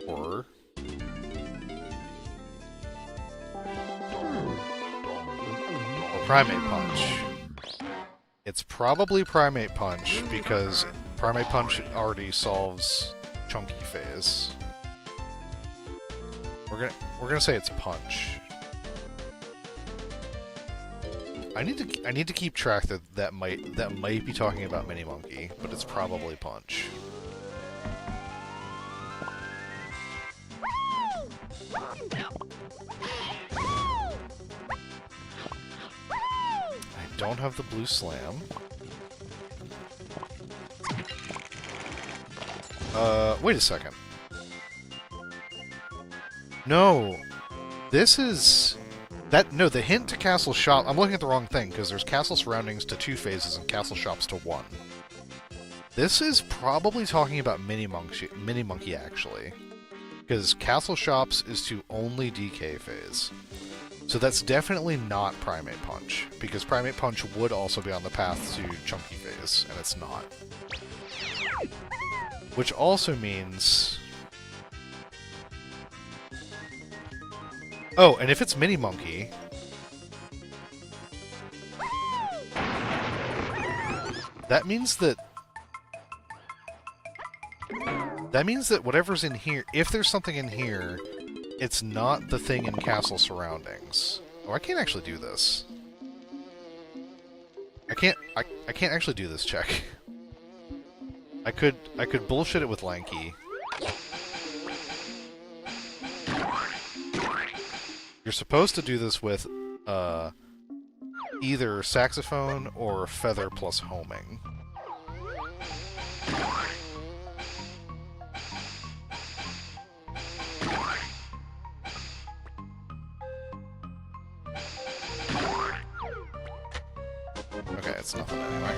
or Primate Punch. It's probably Primate Punch, because Primate Punch already solves Chunky Phase. We're gonna say it's Punch. I need to keep track that might be talking about Mini Monkey, but it's probably Punch. I don't have the blue slam. Wait a second. No! This is... No, the hint to Castle Shop... I'm looking at the wrong thing, because there's Castle Surroundings to 2 phases and Castle Shops to 1. This is probably talking about Mini Monkey, actually. Because Castle Shops is to only DK phase. So that's definitely not Primate Punch, because Primate Punch would also be on the path to Chunky phase, and it's not. Which also means... Oh, and if it's Mini Monkey... That means that whatever's in here, if there's something in here, it's not the thing in Castle Surroundings. Oh, I can't actually do this. I can't actually do this check. I could bullshit it with Lanky. You're supposed to do this with either Saxophone or Feather plus Homing. Okay, it's nothing anyway.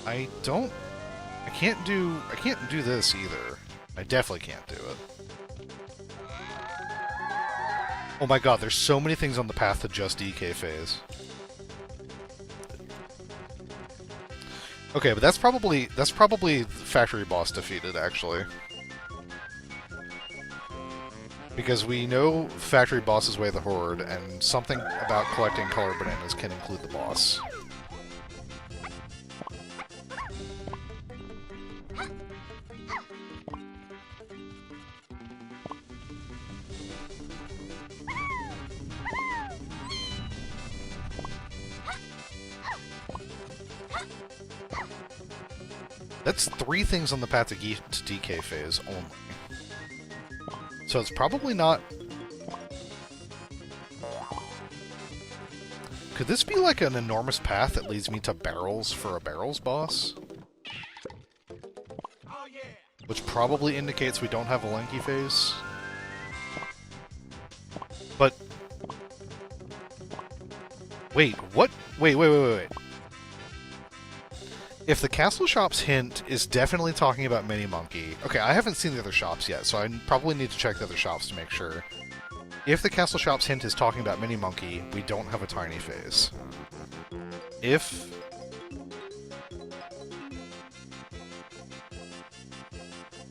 I can't do this either. I definitely can't do it. Oh my god, there's so many things on the path to just DK phase. Okay, but that's probably Factory Boss defeated, actually. Because we know Factory Boss is Way of the Horde, and something about collecting colored bananas can include the boss. That's 3 things on the path to DK phase only. So it's probably not... Could this be like an enormous path that leads me to Barrels for a Barrels boss? Which probably indicates we don't have a Lanky phase. But... Wait, what? Wait. If the Castle Shops hint is definitely talking about Mini Monkey... Okay, I haven't seen the other shops yet, so I probably need to check the other shops to make sure. If the Castle Shops hint is talking about Mini Monkey, we don't have a Tiny phase. If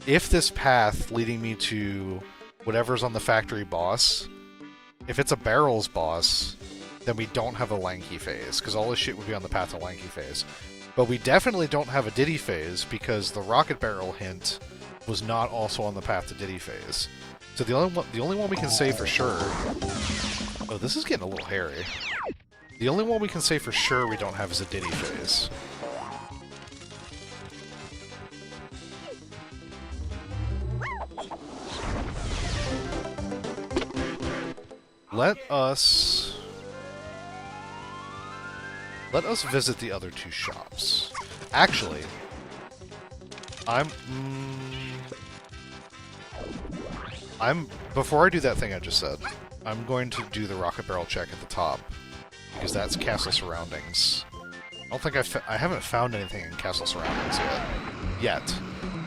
this path leading me to whatever's on the Factory Boss, if it's a Barrels boss, then we don't have a Lanky phase, because all this shit would be on the path to Lanky phase. But we definitely don't have a Diddy phase, because the Rocket Barrel hint was not also on the path to Diddy phase. So the only one we can say for sure... Oh, this is getting a little hairy. The only one we can say for sure we don't have is a Diddy phase. Let us visit the other two shops. Actually, before I do that thing I just said, I'm going to do the rocket barrel check at the top, because that's castle surroundings. I don't think I haven't found anything in castle surroundings yet.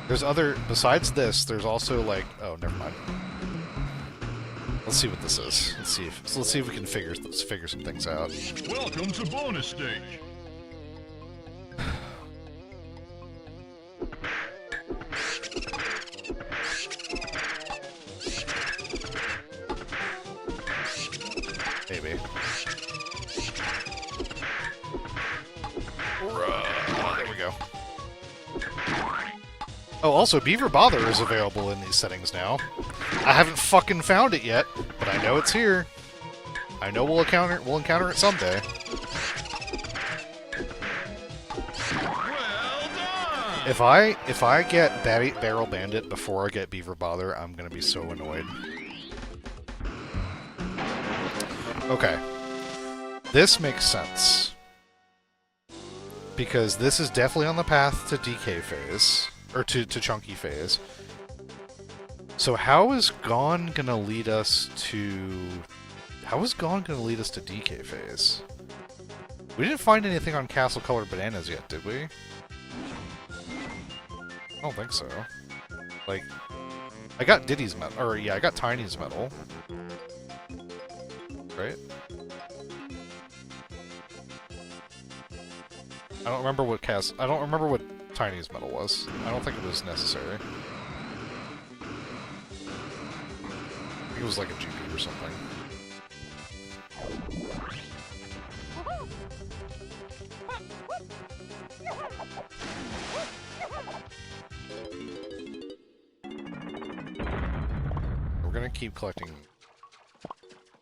There's other, besides this, there's also like, oh, never mind. Let's see what this is. Let's see if we can figure some things out. Welcome to bonus stage. Maybe. There we go. Oh, also, Beaver Bother is available in these settings now. I haven't fucking found it yet, but I know it's here. I know we'll encounter it someday. Well done! If I get Barrel Bandit before I get Beaver Bother, I'm gonna be so annoyed. Okay. This makes sense. Because this is definitely on the path to DK phase. Or to Chunky phase. So how is Gone gonna lead us to... How is Gone gonna lead us to DK phase? We didn't find anything on Castle Colored Bananas yet, did we? I don't think so. Like... I got Diddy's medal. Or, yeah, I got Tiny's medal. Right? I don't remember what Tiny's medal was. I don't think it was necessary. I think it was like a GP or something. We're gonna keep collecting...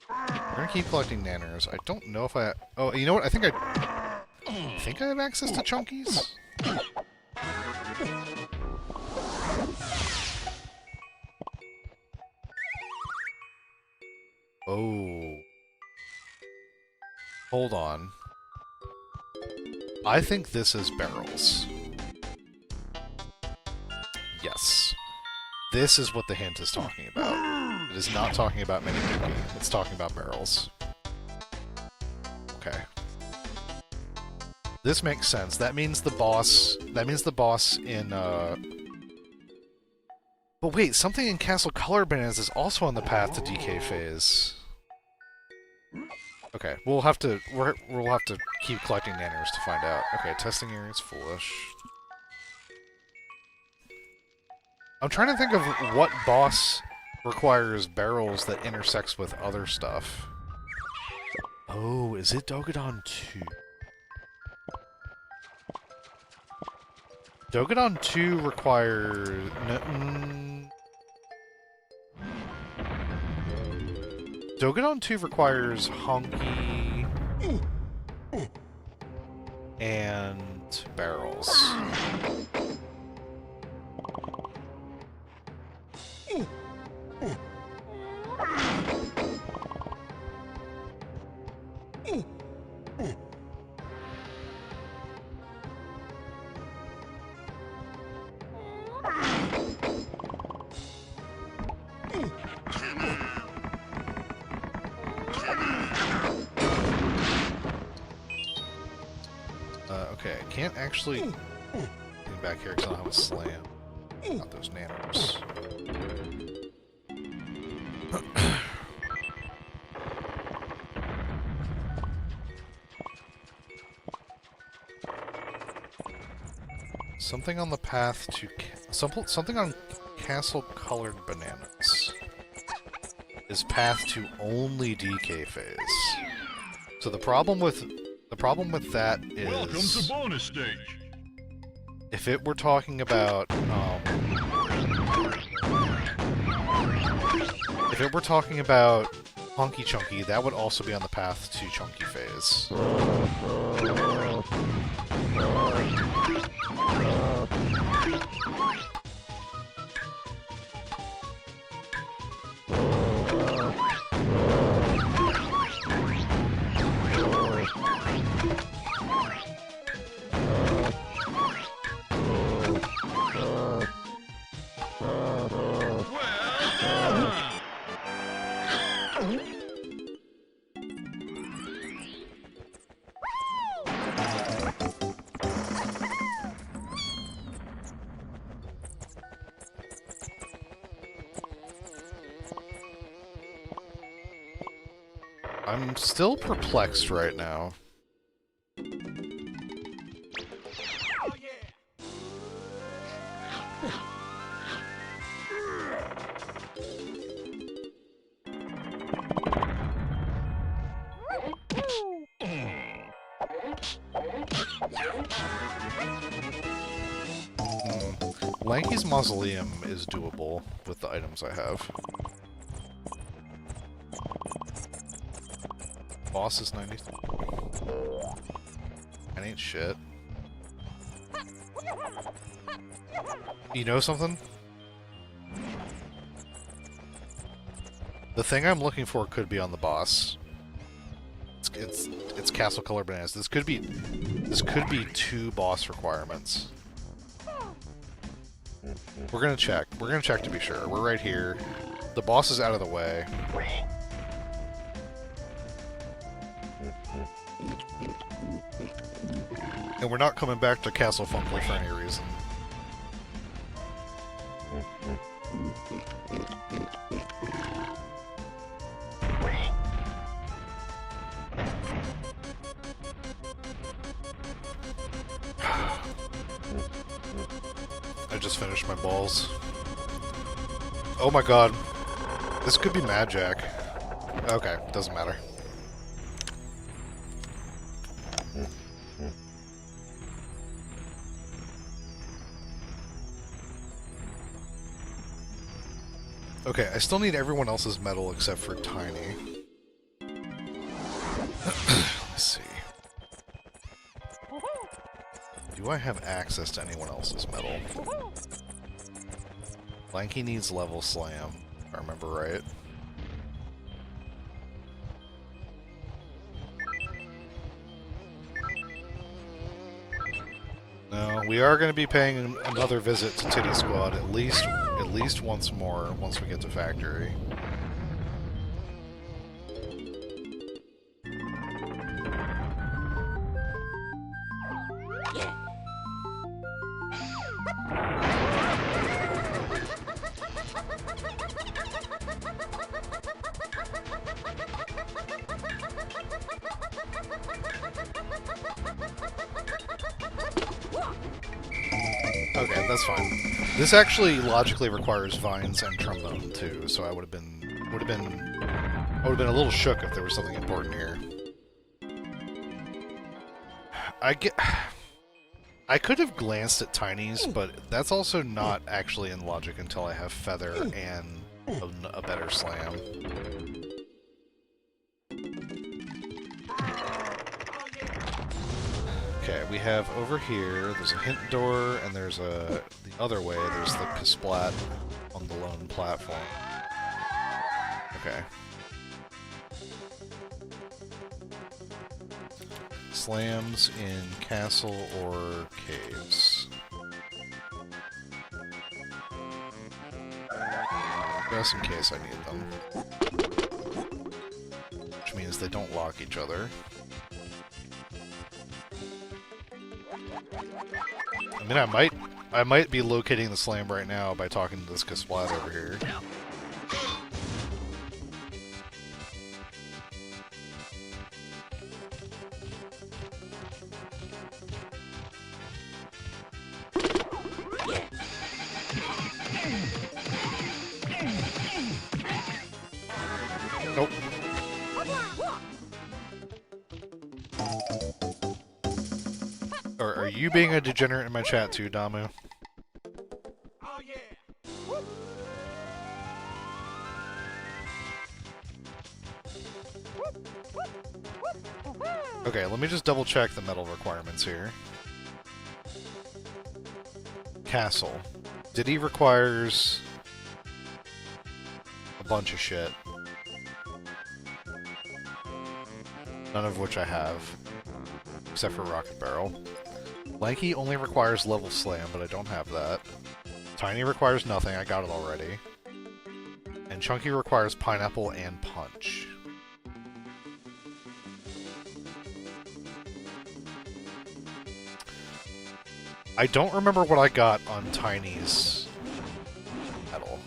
We're gonna keep collecting nanners. I don't know if I... Oh, you know what? I think I have access to Chunkies? Oh. Hold on. I think this is barrels. Yes. This is what the hint is talking about. It is not talking about mini Dookie. It's talking about barrels. Okay. This makes sense. That means the boss in, But wait, something in Castle Colored Bananas is also on the path to DK phase. Okay, we'll have to keep collecting nanners to find out. Okay, testing area is foolish. I'm trying to think of what boss requires barrels that intersects with other stuff. Oh, is it Dogadon 2? Dogadon 2 requires... Dogadon 2 requires Honky and barrels. Okay, I can't actually get back here because I don't have a slam. Not those nanners. Something on the path to... Something on Castle Colored Bananas is path to only DK phase. So the problem with that is... Welcome to bonus stage. If it were talking about, if it were talking about Honky Chunky, that would also be on the path to Chunky Phase. I'm still perplexed right now. Lanky's Mausoleum is doable with the items I have. Boss is 93. That ain't shit. You know something? The thing I'm looking for could be on the boss. It's Castle Color Bananas. This could be 2 boss requirements. We're gonna check. We're gonna check to be sure. We're right here. The boss is out of the way. And we're not coming back to Castle Funkly for any reason. I just finished my balls. Oh my god. This could be Mad Jack. Okay, doesn't matter. Okay, I still need everyone else's metal except for Tiny. Let's see. Do I have access to anyone else's metal? Lanky needs level slam, if I remember right. No, we are going to be paying another visit to Titty Squad at least once more once we get to factory. Okay, that's fine. This actually logically requires vines and trombone too, so I would have been a little shook if there was something important here. I could have glanced at Tiny's, but that's also not actually in logic until I have Feather and a better slam. Okay, we have over here, there's a hint door, and there's the other way, there's the Kasplat on the lone platform. Okay. Slams in castle or caves. Just in case I need them. Which means they don't lock each other. I mean, I might be locating the slam right now by talking to this Kasplat over here. Nope. Or are you being a degenerate in my chat too, Damu? Oh yeah. Okay, let me just double check the metal requirements here. Castle. Diddy requires a bunch of shit. None of which I have. Except for Rocket Barrel. Lanky only requires level slam, but I don't have that. Tiny requires nothing, I got it already. And Chunky requires pineapple and punch. I don't remember what I got on Tiny's medal.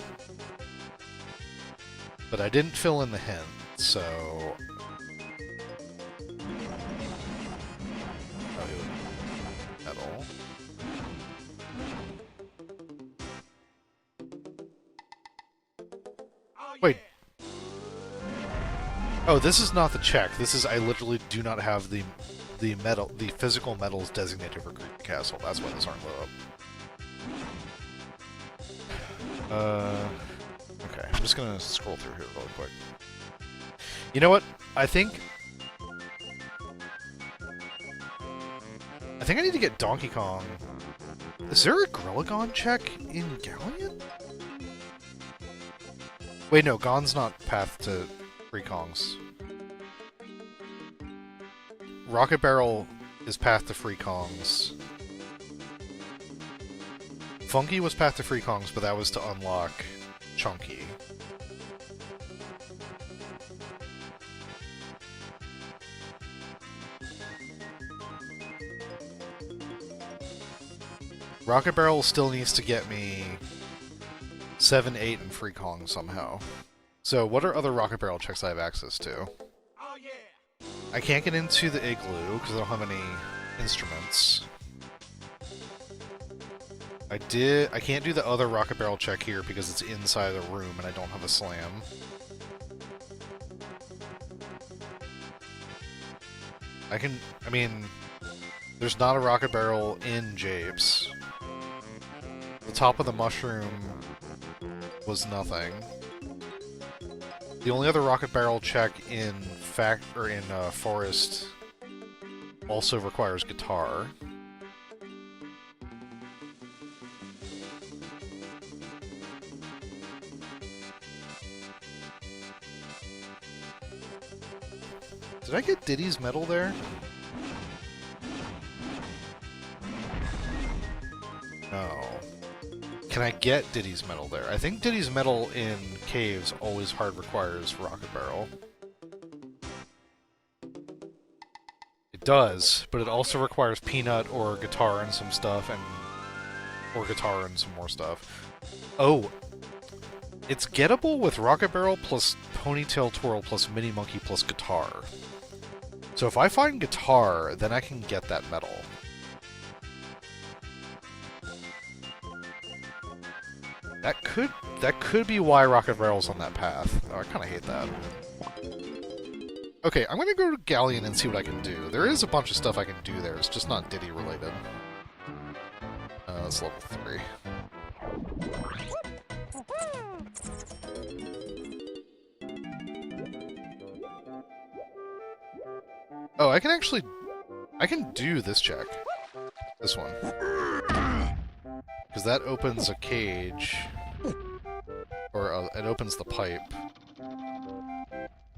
But I didn't fill in the hint, so... Medal. Wait. Oh, this is not the check. This is, I literally do not have the physical medals designated for Creepy Castle. That's why those aren't lit up. Okay, I'm just gonna scroll through here really quick. You know what? I think I need to get Donkey Kong. Is there a Grilligon check in Galleon? Wait, no, Gon's not path to Free Kongs. Rocket Barrel is path to Free Kongs. Funky was path to Free Kongs, but that was to unlock Chunky. Rocket Barrel still needs to get me 7, 8, and Free Kong somehow. So, what are other Rocket Barrel checks I have access to? I can't get into the Igloo because I don't have any instruments. I can't do the other Rocket Barrel check here because it's inside the room and I don't have a slam. I mean, there's not a Rocket Barrel in Japes. The top of the mushroom was nothing. The only other Rocket Barrel check in Forest also requires guitar. Did I get Diddy's medal there? No. Can I get Diddy's medal there? I think Diddy's medal in caves always hard requires Rocket Barrel. It does, but it also requires Peanut or guitar and some stuff, or guitar and some more stuff. Oh, it's gettable with Rocket Barrel plus Ponytail Twirl plus Mini Monkey plus guitar. So if I find guitar, then I can get that medal. That could be why Rocket Barrel's on that path. Oh, I kind of hate that. Okay, I'm gonna go to Galleon and see what I can do. There is a bunch of stuff I can do there, it's just not Diddy related. That's level 3. Oh, I can do this check. This one. Because that opens a cage. Or it opens the pipe.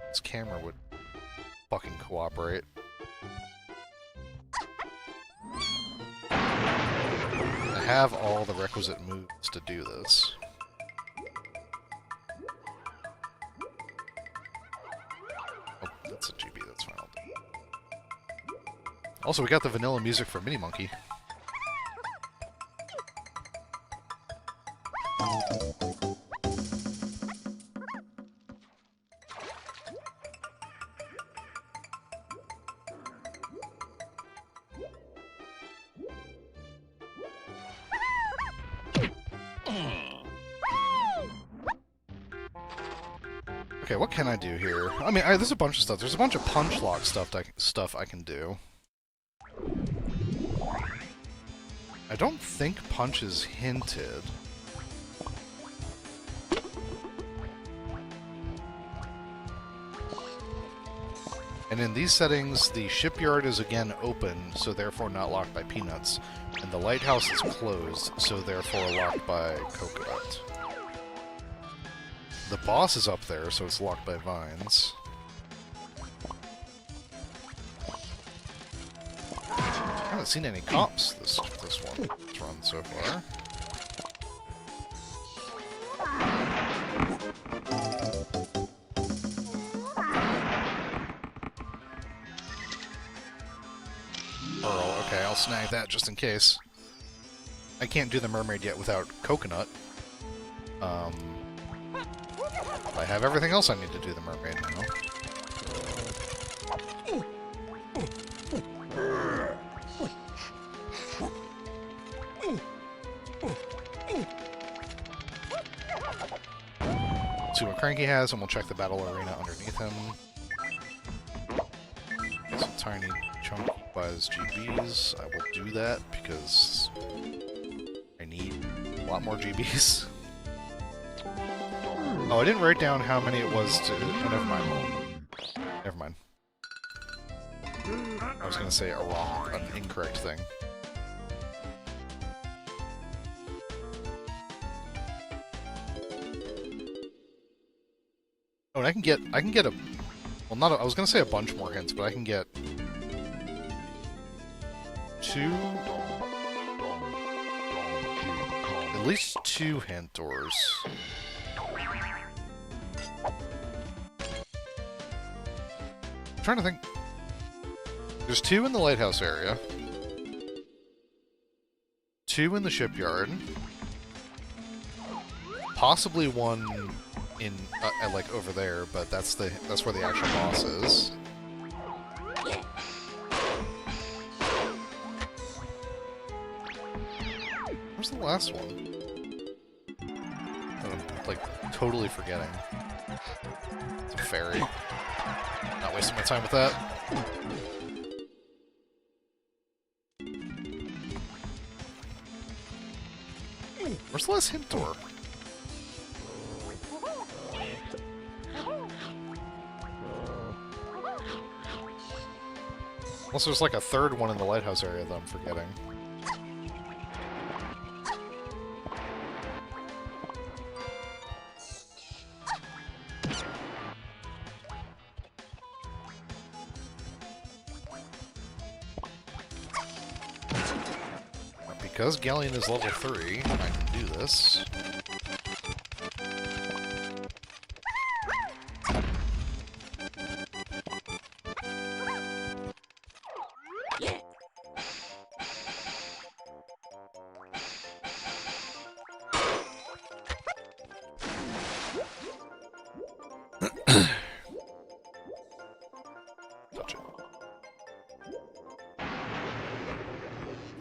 This camera would fucking cooperate. I have all the requisite moves to do this. Oh, that's a GB, that's fine. I'll do it. Also, we got the vanilla music for Mini Monkey. Okay, what can I do here? I mean, there's a bunch of stuff. There's a bunch of punch lock stuff I can do. I don't think punch is hinted. And in these settings, the shipyard is again open, so therefore not locked by peanuts. And the lighthouse is closed, so therefore locked by coconut. The boss is up there, so it's locked by vines. I haven't seen any cops this run so far. Pearl, okay, I'll snag that just in case. I can't do the mermaid yet without coconut. I have everything else I need to do the mermaid now. See what Cranky has, and we'll check the battle arena underneath him. It's a tiny chunky buys GBs. I will do that because I need a lot more GBs. Oh, I didn't write down how many it was to... Oh, never mind. Never mind. I was gonna say an incorrect thing. Oh, and I can get a... Well, not a, I was gonna say a bunch more hints, but I can get... 2... At least 2 hint doors. I'm trying to think... There's 2 in the lighthouse area. 2 in the shipyard. Possibly 1... in like over there, but that's where the actual boss is. Where's the last one? Oh, I'm like totally forgetting. It's a ferry. Not wasting my time with that. Where's the last hint door? Unless there's like a third one in the lighthouse area that I'm forgetting. Because Galleon is level 3, I can do this.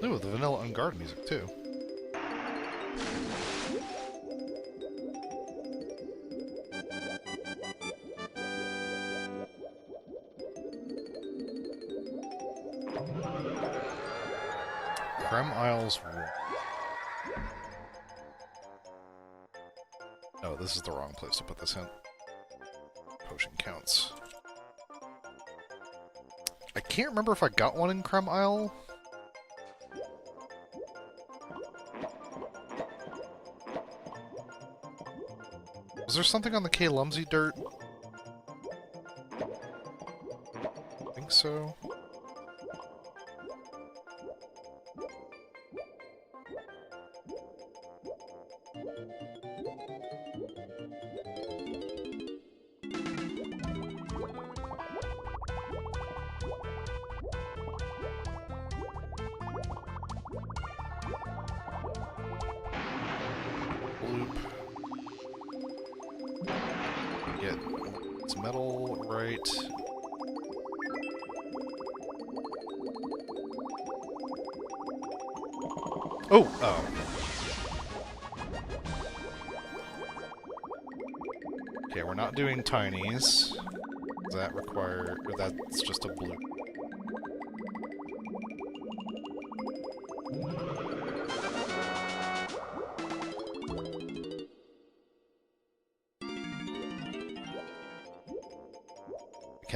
Ooh, the vanilla unguard music too. Creme Isles. Oh, this is the wrong place to put this hint. Potion counts. I can't remember if I got one in Creme Isle. Was there something on the K. Lumsey dirt? I think so. Get its metal right. Oh. Okay, we're not doing tinies. Does that require... or that's just a blue.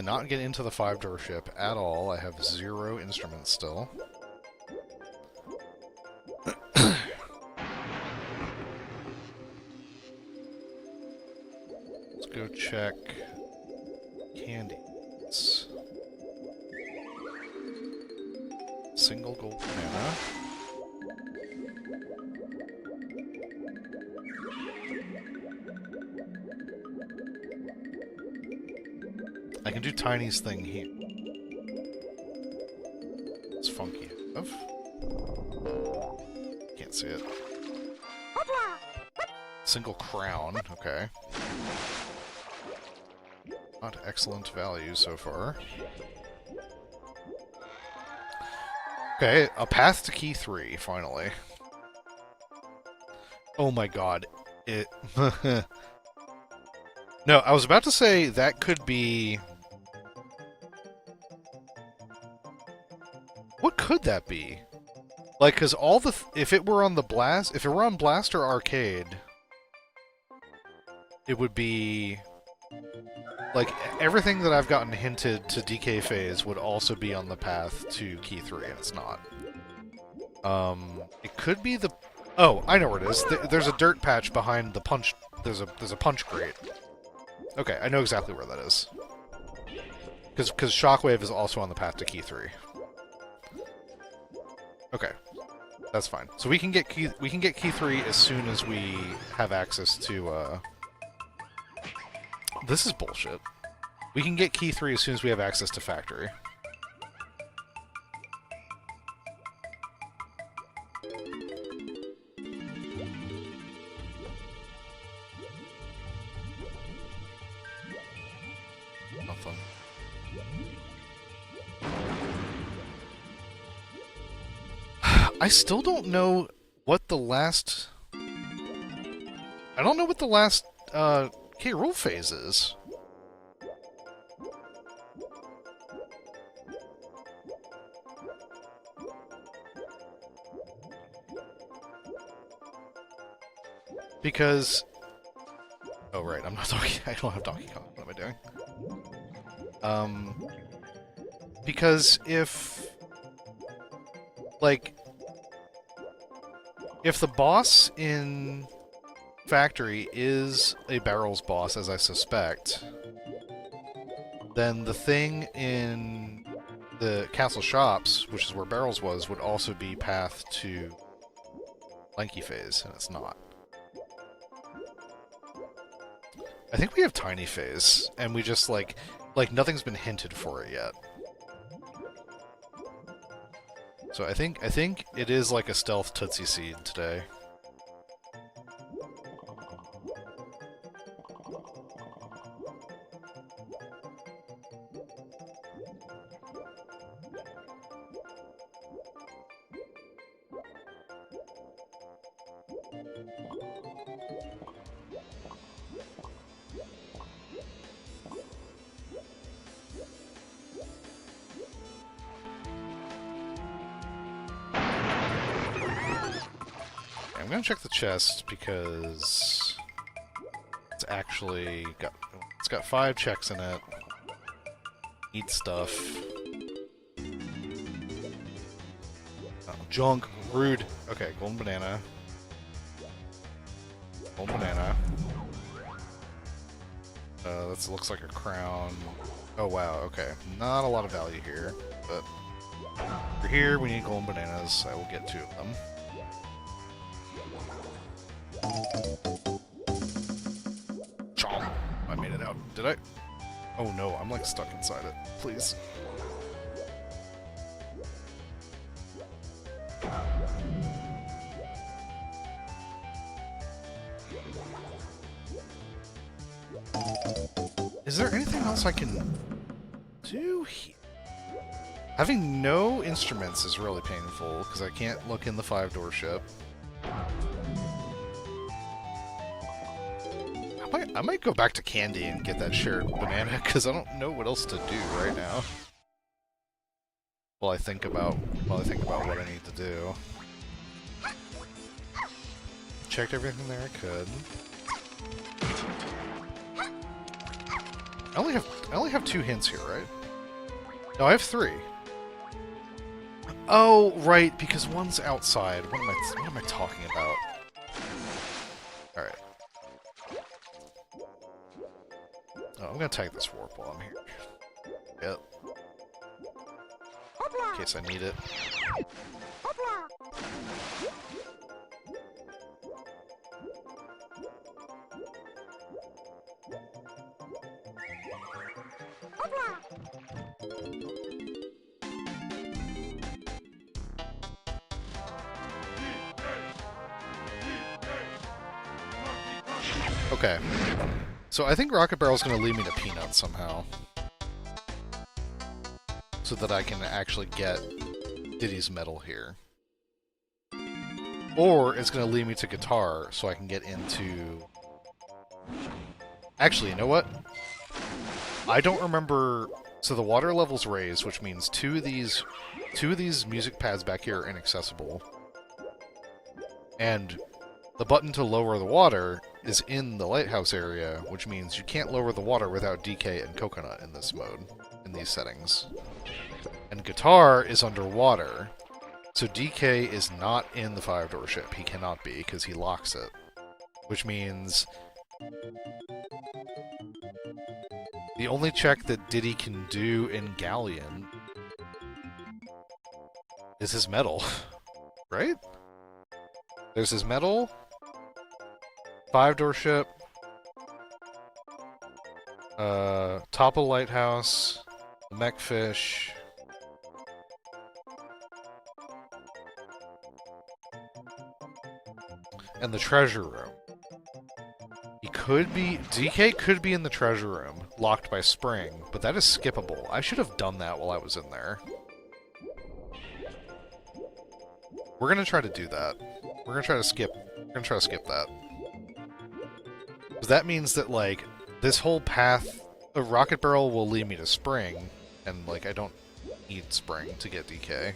cannot get into the 5-door ship at all. I have 0 instruments still. Let's go check candies. Single gold banana. I can do Tiny's thing here. It's funky enough. Can't see it. Single crown, okay. Not excellent value so far. Okay, a path to key 3, finally. Oh my god. It... No, I was about to say that could be... What could that be? Like, cause all the... if it were on the Blast... If it were on Blaster Arcade... It would be... Like, everything that I've gotten hinted to DK Phase would also be on the path to Key 3, and it's not. It could be the... Oh, I know where it is. There's a dirt patch behind the punch... There's a punch grate. Okay, I know exactly where that is. Because Shockwave is also on the path to Key 3. Okay. That's fine. So we can get Key 3 as soon as we have access to, This is bullshit. We can get Key 3 as soon as we have access to Factory. Nothing. I still don't know what the last... I don't know what the last, K-Rool phase is. Because... Oh, right, I'm not Donkey... I don't have Donkey Kong. What am I doing? Because if... Like... If the boss in Factory is a Barrels boss, as I suspect, then the thing in the Castle Shops, which is where Barrels was, would also be path to Lanky Phase, and it's not. I think we have Tiny Phase, and we just, like nothing's been hinted for it yet. So I think it is like a stealth Tootsie Seed today. I'm gonna check the chest because it's actually got 5 checks in it. Need stuff. Oh, junk, rude. Okay, golden banana. Golden banana. That looks like a crown. Oh wow, okay. Not a lot of value here, but for here we need golden bananas. I will get 2 of them. Chomp. I made it out. Did I? Oh no, I'm like stuck inside it. Please. Is there anything else I can do here? Having no instruments is really painful because I can't look in the 5-door ship. I might go back to Candy and get that shared banana, because I don't know what else to do right now. While I think about what I need to do. Checked everything there I could. I only have 2 hints here, right? No, I have 3. Oh, right, because one's outside. What am I talking about? All right. Oh, I'm gonna tag this warp while I'm here. Yep. In case I need it. Okay. So I think Rocket Barrel's gonna lead me to Peanut somehow. So that I can actually get Diddy's medal here. Or it's gonna lead me to Guitar so I can get into... Actually, you know what? I don't remember... So the water level's raised, which means two of these music pads back here are inaccessible. And the button to lower the water is in the lighthouse area, which means you can't lower the water without DK and Coconut in this mode, in these settings. And Guitar is underwater, so DK is not in the 5-door ship. He cannot be, because he locks it. Which means... the only check that Diddy can do in Galleon is his medal, right? There's his medal, 5-door ship, top of lighthouse, the mechfish, and the treasure room. He could be... DK could be in the treasure room, locked by Spring, but that is skippable. I should have done that while I was in there. We're gonna try to do that. We're gonna try to skip that. Because that means that, like, this whole path of Rocket Barrel will lead me to Spring, and, like, I don't need Spring to get DK.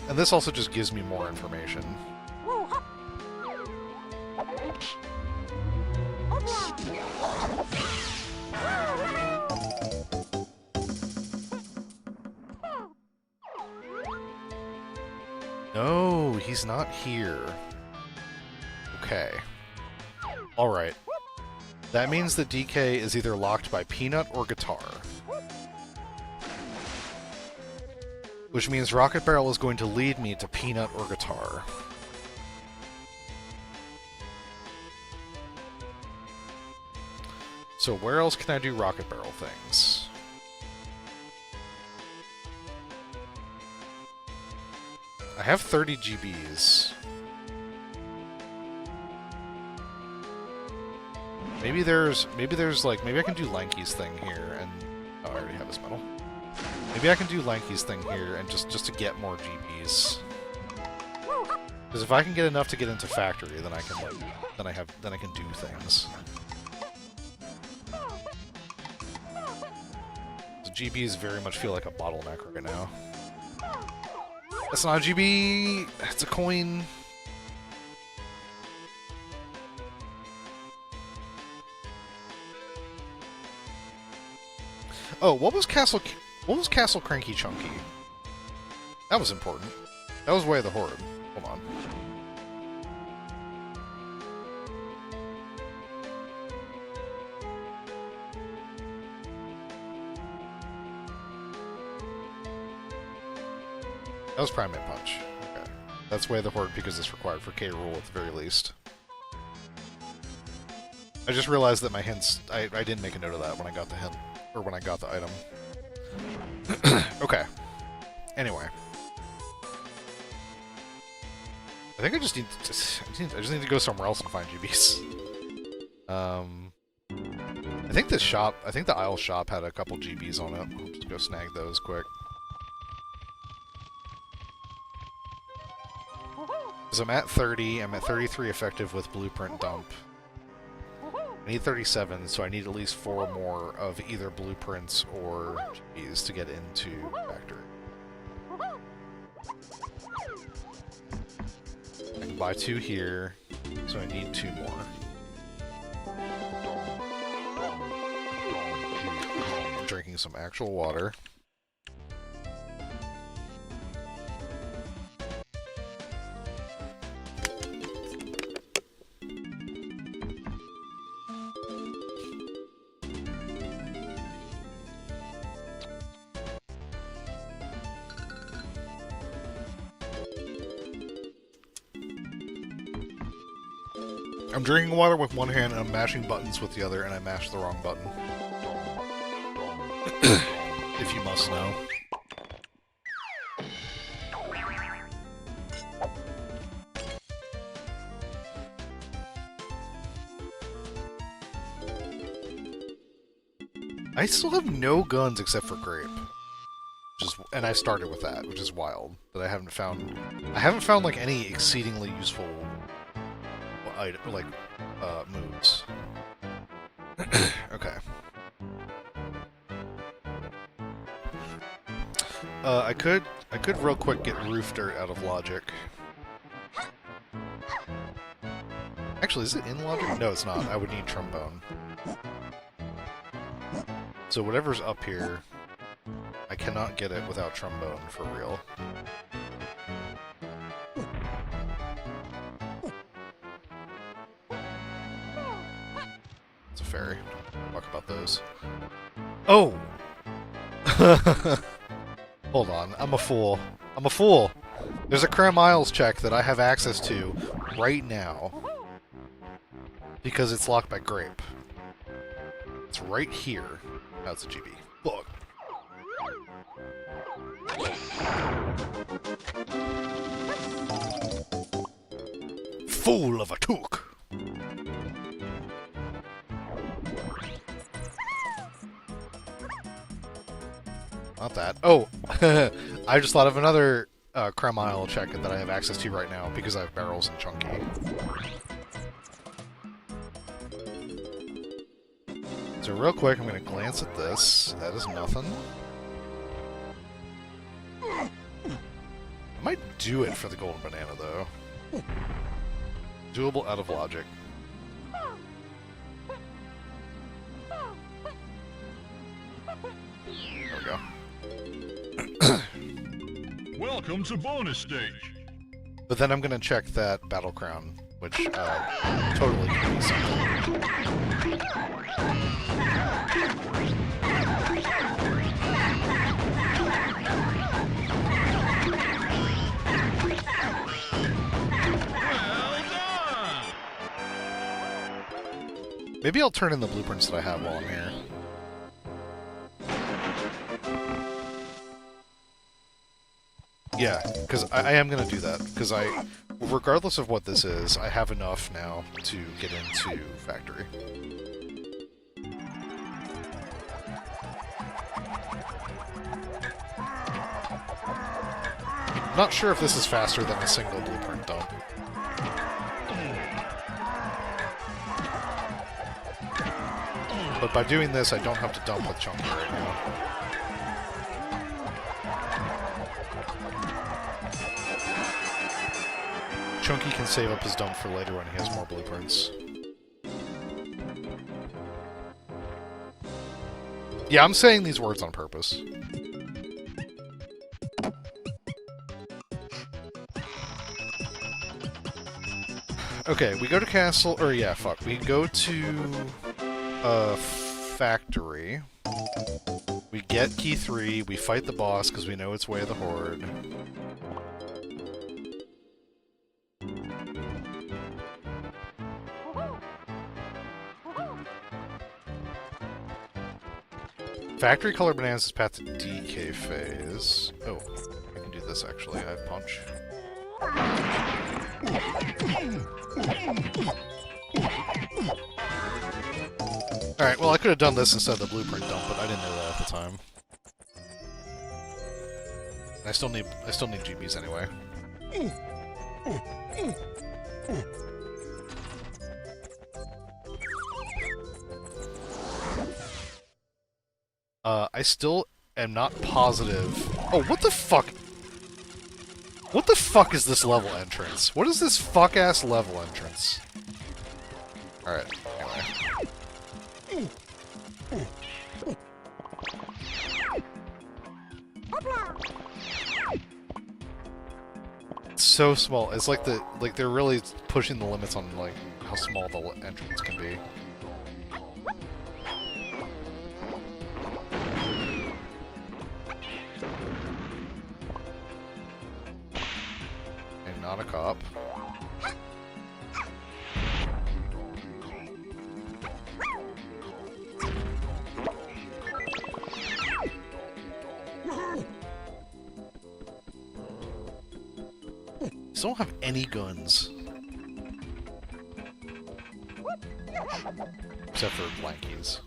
And this also just gives me more information. No, he's not here. Okay. Alright. That means that DK is either locked by Peanut or Guitar. Which means Rocket Barrel is going to lead me to Peanut or Guitar. So where else can I do Rocket Barrel things? I have 30 GBs. Maybe there's like, maybe I can do Lanky's thing here and... Oh, I already have his medal. Maybe I can do Lanky's thing here and just to get more GBs. Because if I can get enough to get into Factory, then I can like, then I can do things. The GBs very much feel like a bottleneck right now. That's not a GB! It's a coin! Oh, what was Castle Cranky Chunky? That was important. That was Way of the Horde. Hold on. That was Primate Punch. Okay. That's Way of the Horde because it's required for K. Rool at the very least. I just realized that my hints... I didn't make a note of that when I got the hint. Or when I got the item. Okay. Anyway. I think I just need to go somewhere else and find GBs. I think this shop... I think the Isle shop had a couple GBs on it. I'll just go snag those quick. Because I'm at 30, I'm at 33 effective with Blueprint Dump. I need 37, so I need at least 4 more of either Blueprints or GBs to get into Factory. I can buy 2 here, so I need 2 more. some actual water. I'm drinking water with one hand and I'm mashing buttons with the other, and I mashed the wrong button. If you must know. I still have no guns except for grape. And I started with that, which is wild. That I haven't found like any exceedingly useful moves. Okay. I could real quick get roof dirt out of logic. Actually, is it in logic? No, it's not. I would need trombone. So whatever's up here, I cannot get it without trombone, for real. It's a fairy. Talk about those. Oh! Hold on, I'm a fool. I'm a fool! There's a Cram Isles check that I have access to right now. Because it's locked by grape. It's right here. That's a GB. Fuck. Fool of a took! Not that. Oh! I just thought of another Cram Isle check that I have access to right now because I have barrels and chunky. So real quick, I'm going to glance at this. That is nothing. I might do it for the golden banana, though. Doable out of logic. There we go. Welcome to bonus stage. But then I'm going to check that Battle Crown, which totally can be something. Maybe I'll turn in the blueprints that I have while I'm here. Yeah, because I am going to do that, because regardless of what this is, I have enough now to get into Factory. I'm not sure if this is faster than a single blueprint dump. But by doing this, I don't have to dump with Chunky right now. Chunky can save up his dump for later when he has more blueprints. Yeah, I'm saying these words on purpose. Okay, we go to Castle, or yeah, fuck. We go to Factory. We get Key 3, we fight the boss because we know it's Way of the Horde. Factory Color Bananas is path to DK phase. Oh, I can do this actually. I have punch. Alright, well I could have done this instead of the blueprint dump, but I didn't know that at the time. I still need GBs anyway. I still am not positive. Oh, what the fuck? What the fuck is this level entrance? What is this fuck-ass level entrance? Alright, anyway. It's so small. It's like they're really pushing the limits on like how small the entrance can be. And not a cop. Still don't have any guns. Except for blankies.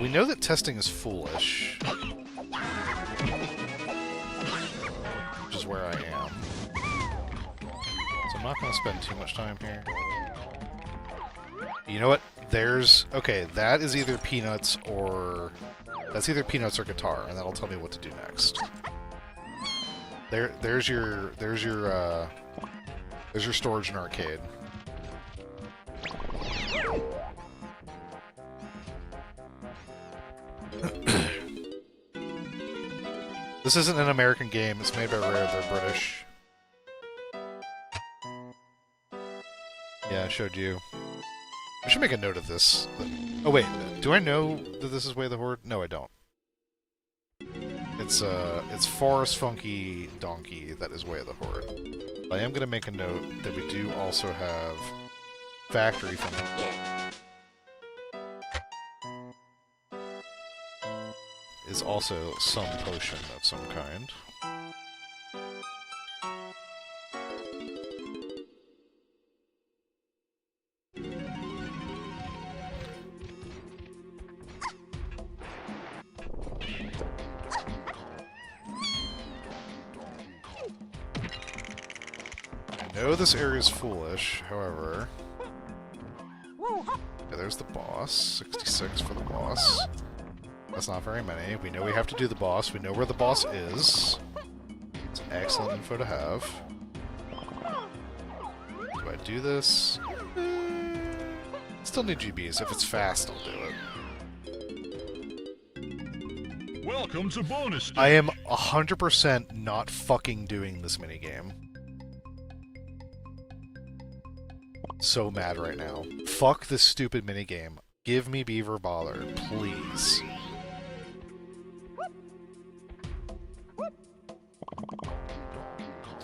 We know that testing is foolish. Which is where I am. So I'm not going to spend too much time here. You know what? There's... Okay, that is either peanuts or... That's either peanuts or guitar, and that'll tell me what to do next. There's your storage and arcade. This isn't an American game, it's made by Rare, they're British. Yeah, I showed you. I should make a note of this. Oh wait, do I know that this is Way of the Horde? No, I don't. It's Forest Funky Donkey that is Way of the Horde. I am gonna make a note that we do also have Factory Funky. Is also some potion of some kind. I know this area is foolish, however... Yeah, there's the boss. 66 for the boss. That's not very many. We know we have to do the boss. We know where the boss is. It's excellent info to have. Do I do this? Still need GBs. If it's fast, I'll do it. Welcome to bonus stage. I am 100% not fucking doing this minigame. So mad right now. Fuck this stupid minigame. Give me Beaver Bother, please.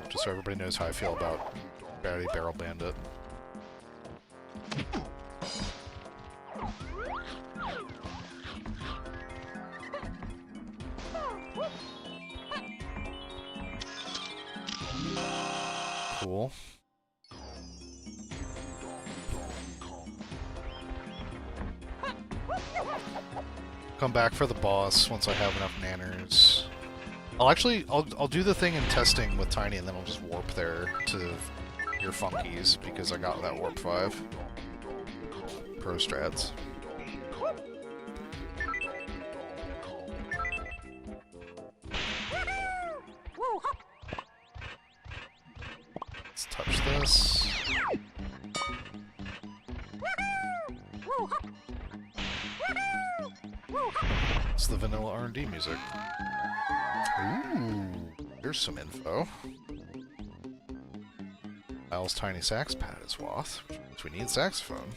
Just so everybody knows how I feel about Barrel Bandit. Cool. Come back for the boss once I have enough nanners. I'll do the thing in testing with Tiny, and then I'll just warp there to your funkies because I got that warp 5. Pro strats. Let's touch this. It's the vanilla R&D music. Ooh, here's some info. Al's tiny sax pad is Wath, which means we need saxophone.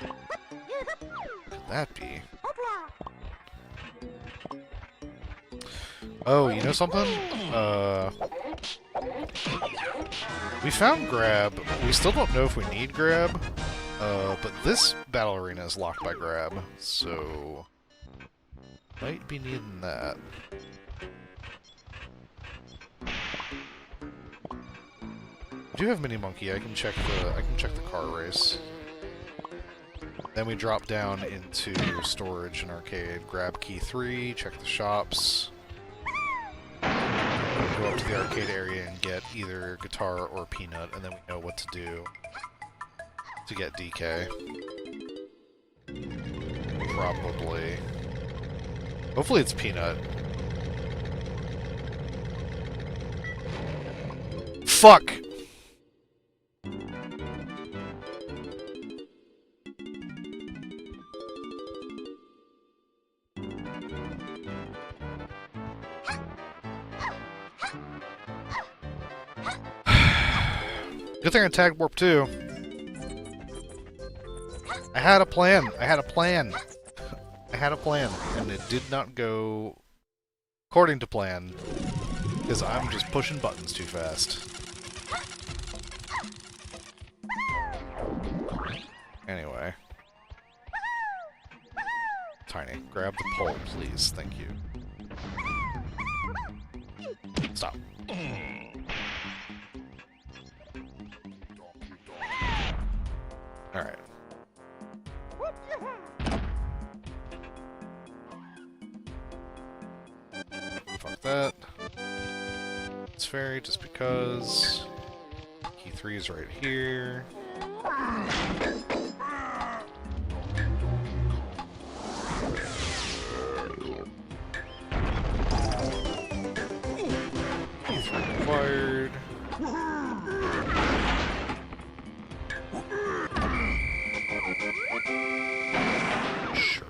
What could that be? Oh, you know something? We found Grab. We still don't know if we need Grab. But this battle arena is locked by Grab, so... might be needing that. I do have Mini Monkey. I can check the car race. Then we drop down into storage and arcade. Grab key 3. Check the shops. Go up to the arcade area and get either guitar or peanut, and then we know what to do to get DK. Probably. Hopefully it's peanut. Fuck! Good thing I tagged warp 2. I had a plan. I had a plan. I had a plan, and it did not go according to plan, because I'm just pushing buttons too fast. Anyway. Tiny, grab the pole, please. Thank you. Stop. Alright. Fuck that. It's fairy just because. Key 3 is right here. Key 3 required. Sure.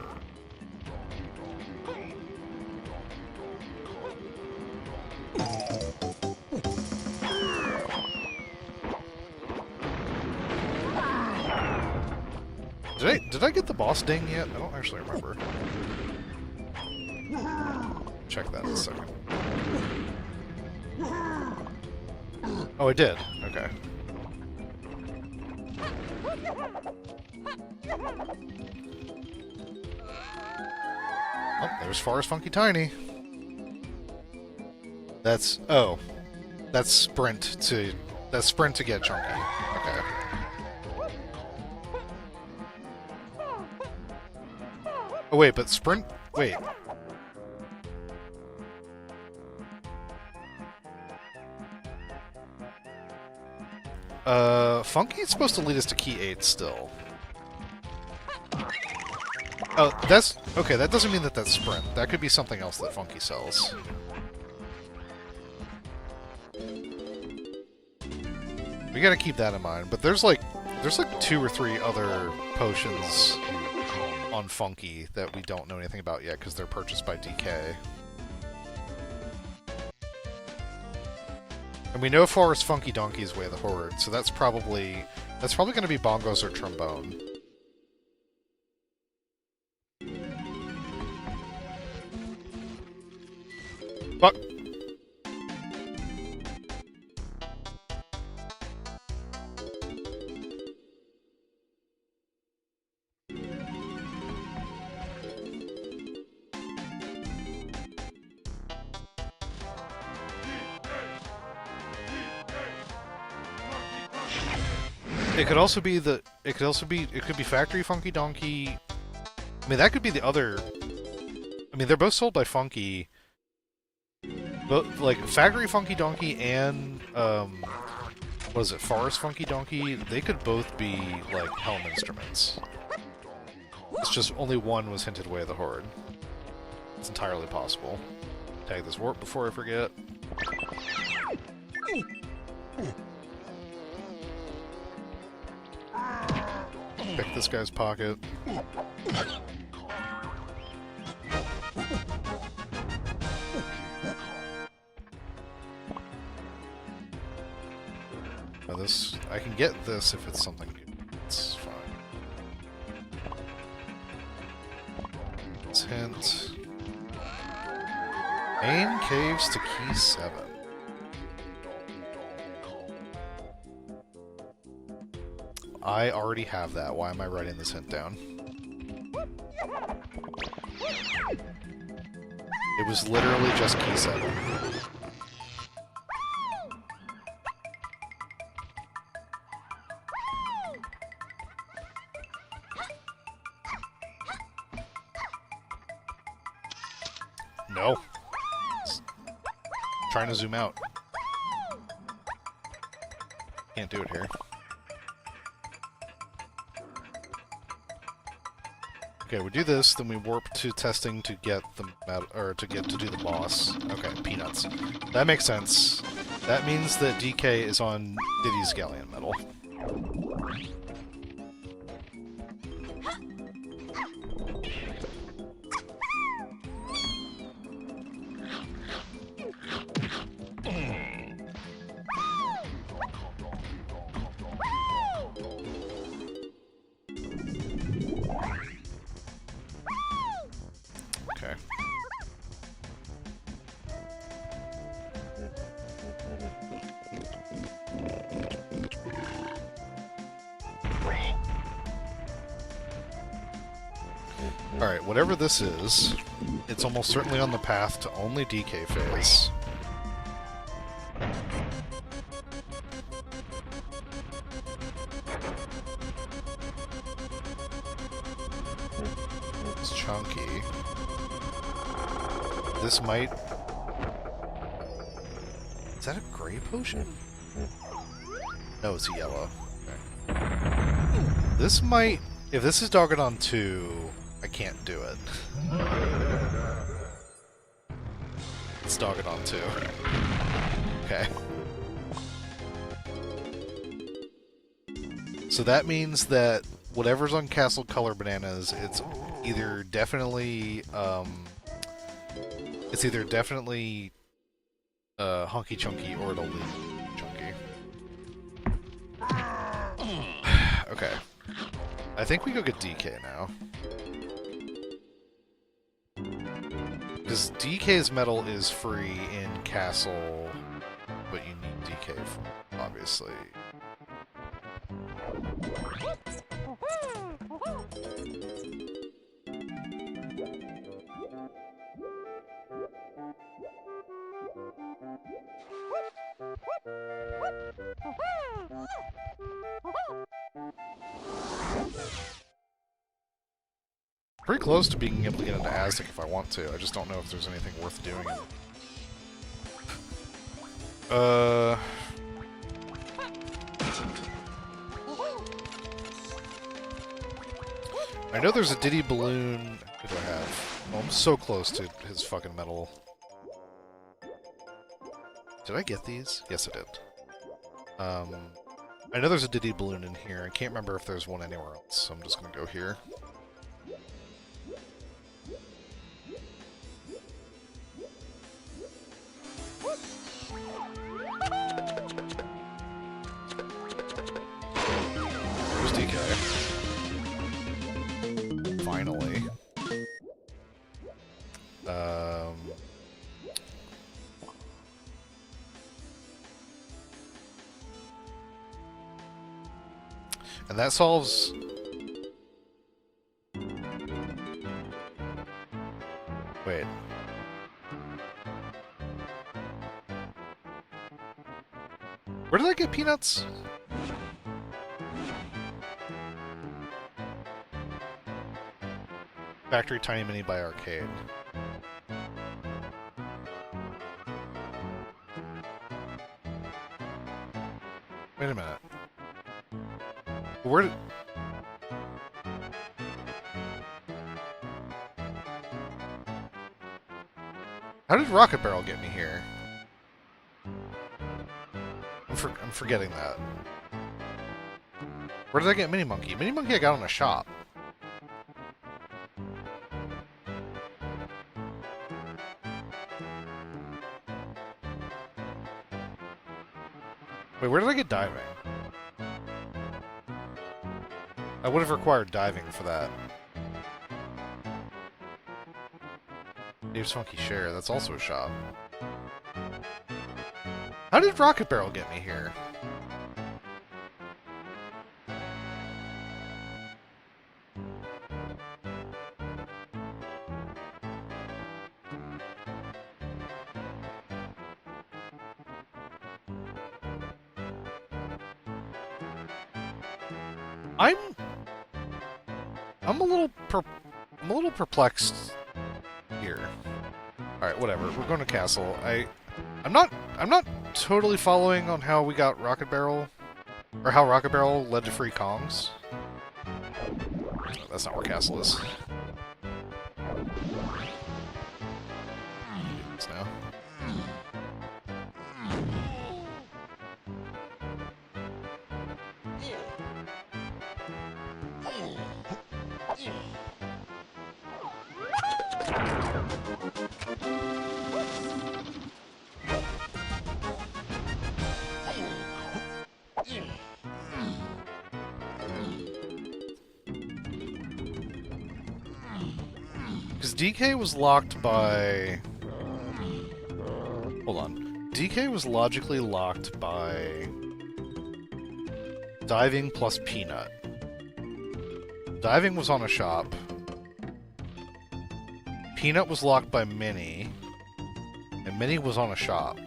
Did I get the boss ding yet? I don't actually remember. Check that in a second. Oh, I did. Okay. Oh, there's Forest Funky Tiny. That's sprint to get Chunky. Okay. Oh wait, but sprint. Wait. Funky is supposed to lead us to key 8 still. Oh, that's okay. That doesn't mean that that's sprint. That could be something else that Funky sells. We gotta keep that in mind. But there's like 2 or 3 other potions on Funky that we don't know anything about yet because they're purchased by DK. And we know Forest Funky Donkey is Way of the Horde, so that's probably going to be Bongos or Trombone. Fuck. It could be Factory Funky Donkey. I mean, that could be the other. I mean, they're both sold by Funky. But like Factory Funky Donkey and what is it, Forest Funky Donkey? They could both be like Helm instruments. It's just only one was hinted Way of the Horde. It's entirely possible. Tag this warp before I forget. Pick this guy's pocket. Now this, I can get this if it's something good. It's fine. Let's hint. Main caves to key 7. I already have that. Why am I writing this hint down? It was literally just key 7. No. Trying to zoom out. Can't do it here. Okay, we do this, then we warp to testing to get the to do the boss. Okay, peanuts. That makes sense. That means that DK is on Diddy's Galleon Medal. Alright, whatever this is, it's almost certainly on the path to only DK phase. It's chunky. This might... Is that a gray potion? No, it's a yellow. Okay. This might... If this is Dogadon 2, I can't do it. It's Dogadon 2. Okay. So that means that whatever's on Castle Color Bananas, it's either definitely, Honky Chunky or it'll be Chunky. Okay. I think we go get DK now. Because DK's metal is free in Castle, but you need DK for, obviously. Pretty close to being able to get into Aztec if I want to. I just don't know if there's anything worth doing. I know there's a Diddy Balloon. What do I have? Oh, I'm so close to his fucking metal. Did I get these? Yes, I did. I know there's a Diddy Balloon in here. I can't remember if there's one anywhere else, so I'm just gonna go here. There's DK. Finally. And that solves... Wait. Where did I get peanuts? Factory Tiny Mini by Arcade. Wait a minute. Where did... How did Rocket Barrel get me here? I'm forgetting that. Where did I get Mini Monkey? Mini Monkey I got in a shop. Wait, where did I get diving? I would have required diving for that. Dave's Funky Share, that's also a shop. How did Rocket Barrel get me here? I'm a little perplexed here. Alright, whatever. We're going to Castle. I'm not totally following on how we got Rocket Barrel, or how Rocket Barrel led to free Kongs. That's not where Castle is. It's now. Because DK was locked by... Hold on. DK was logically locked by... Diving plus Peanut. Diving was on a shop. Peanut was locked by Minnie, and Minnie was on a shop.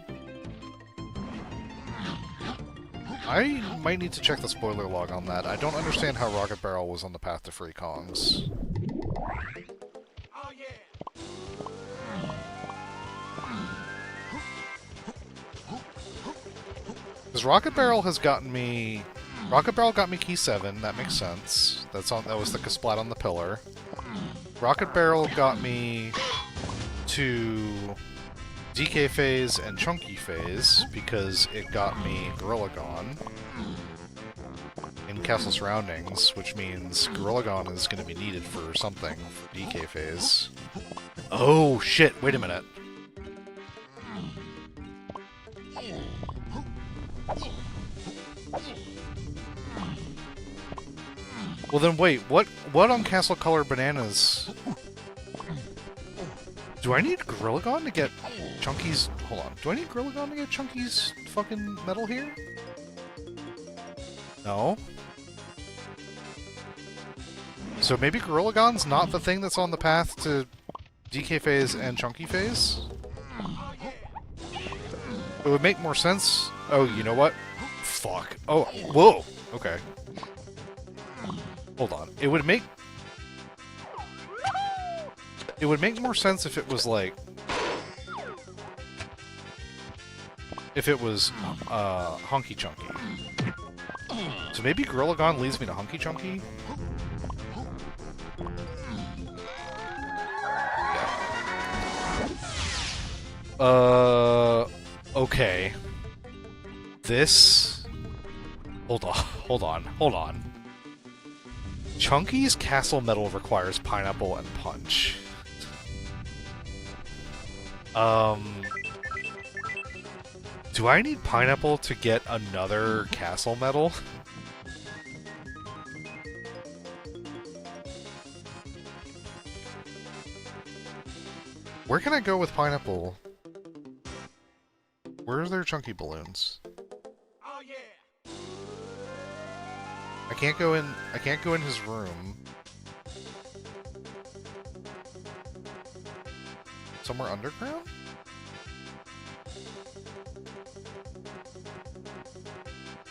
I might need to check the spoiler log on that. I don't understand how Rocket Barrel was on the path to Free Kongs. Oh yeah. Because Rocket Barrel has gotten me... Rocket Barrel got me Key 7, that makes sense. That was the Kasplat on the pillar. Rocket Barrel got me to DK phase and Chunky phase, because it got me Gorilla Gone in Castle Surroundings, which means Gorilla Gone is going to be needed for something for DK phase. Oh shit, wait a minute. Well then wait, what on Castle Color Bananas? Do I need Gorilla Gone to get Chunky's... Hold on. Do I need Gorilla Gone to get Chunky's fucking medal here? No. So maybe Gorilla Gone's not the thing that's on the path to DK phase and Chunky phase? It would make more sense... Oh, you know what? Fuck. Oh, whoa! Okay. Hold on. It would make more sense if it was like... If it was, Hunky Chunky. So maybe Gorilla Gone leads me to Hunky Chunky? Yeah. Okay. This... Hold on. Chunky's Castle Medal requires Pineapple and Punch. Do I need Pineapple to get another Castle Medal? Where can I go with Pineapple? Where are their Chunky balloons? Oh yeah. I can't go in his room. Somewhere underground?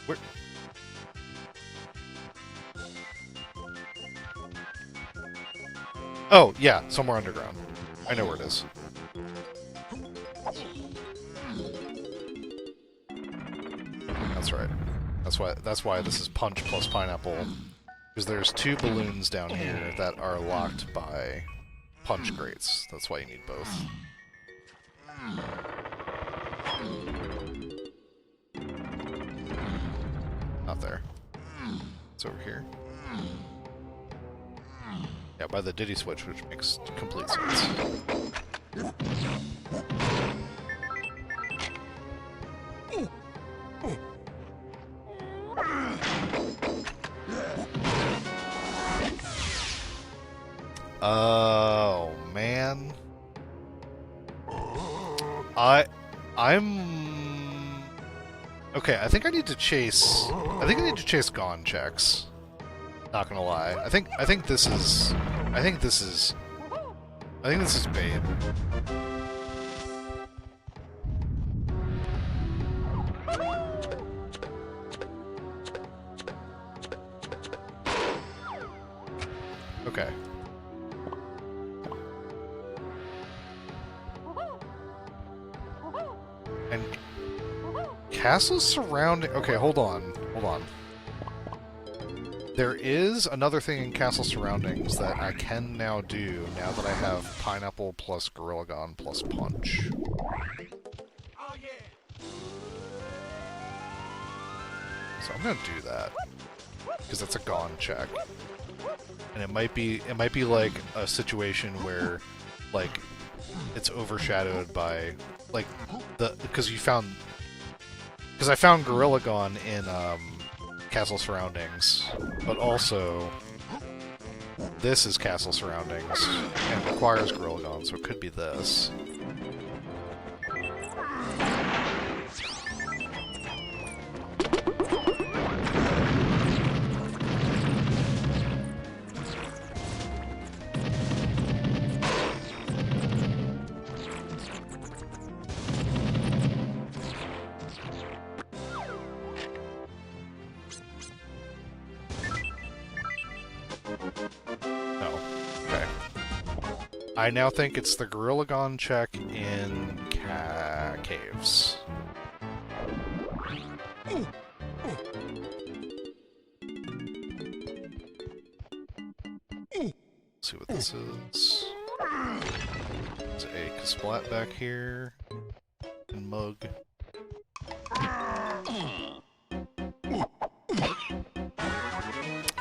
Where? Oh, yeah, somewhere underground. I know where it is. That's right. That's why this is Punch plus Pineapple. Because there's 2 balloons down here that are locked by punch grates. That's why you need both. Not there. It's over here. Yeah, by the Diddy switch, which makes complete sense. Oh, man. I'm... Okay, I think I need to chase Gone checks. Not gonna lie. I think this is Babe. Okay. And castles surrounding... Okay, hold on. There is another thing in Castle Surroundings that I can now do now that I have Pineapple plus Gorilla Gone plus Punch. Oh yeah. So I'm gonna do that. Because that's a Gone check. And it might be like a situation where, like, it's overshadowed by, like, because I found Gorilla Gone in, Castle Surroundings, but also this is Castle Surroundings and requires Gorilla Gone, so it could be this. No. Okay. I now think it's the Gorilla Gon check in caves. Let's see what this is. There's a Kasplat back here. And mug.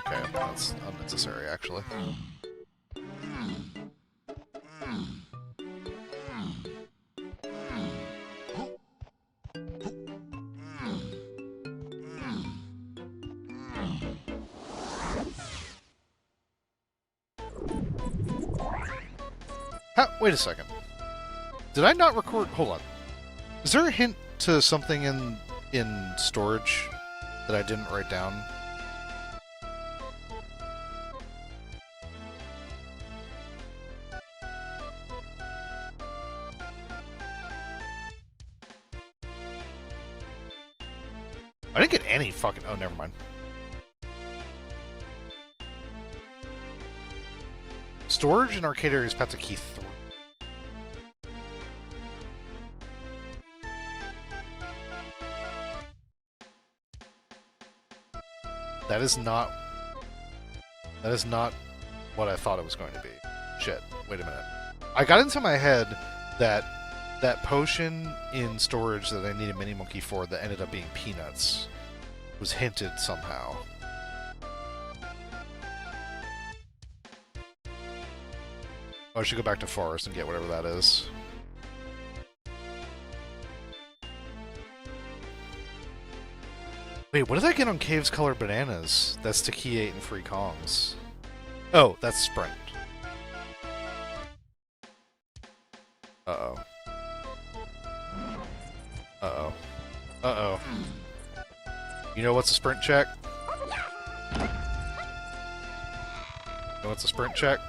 Okay, that's unnecessary actually. Wait a second. Did I not record? Hold on. Is there a hint to something in storage that I didn't write down? I didn't get any fucking... Oh, never mind. Storage in arcade areas path to key 3. That is not what I thought it was going to be. Shit. Wait a minute. I got into my head that that potion in storage that I needed Mini Monkey for that ended up being peanuts was hinted somehow. Oh, I should go back to Forest and get whatever that is. Wait, what did I get on Caves Colored Bananas? That's to key 8 and free Kongs. Oh, that's Sprint. Uh-oh. Uh-oh. Uh-oh. You know what's a Sprint check? You know what's a Sprint check?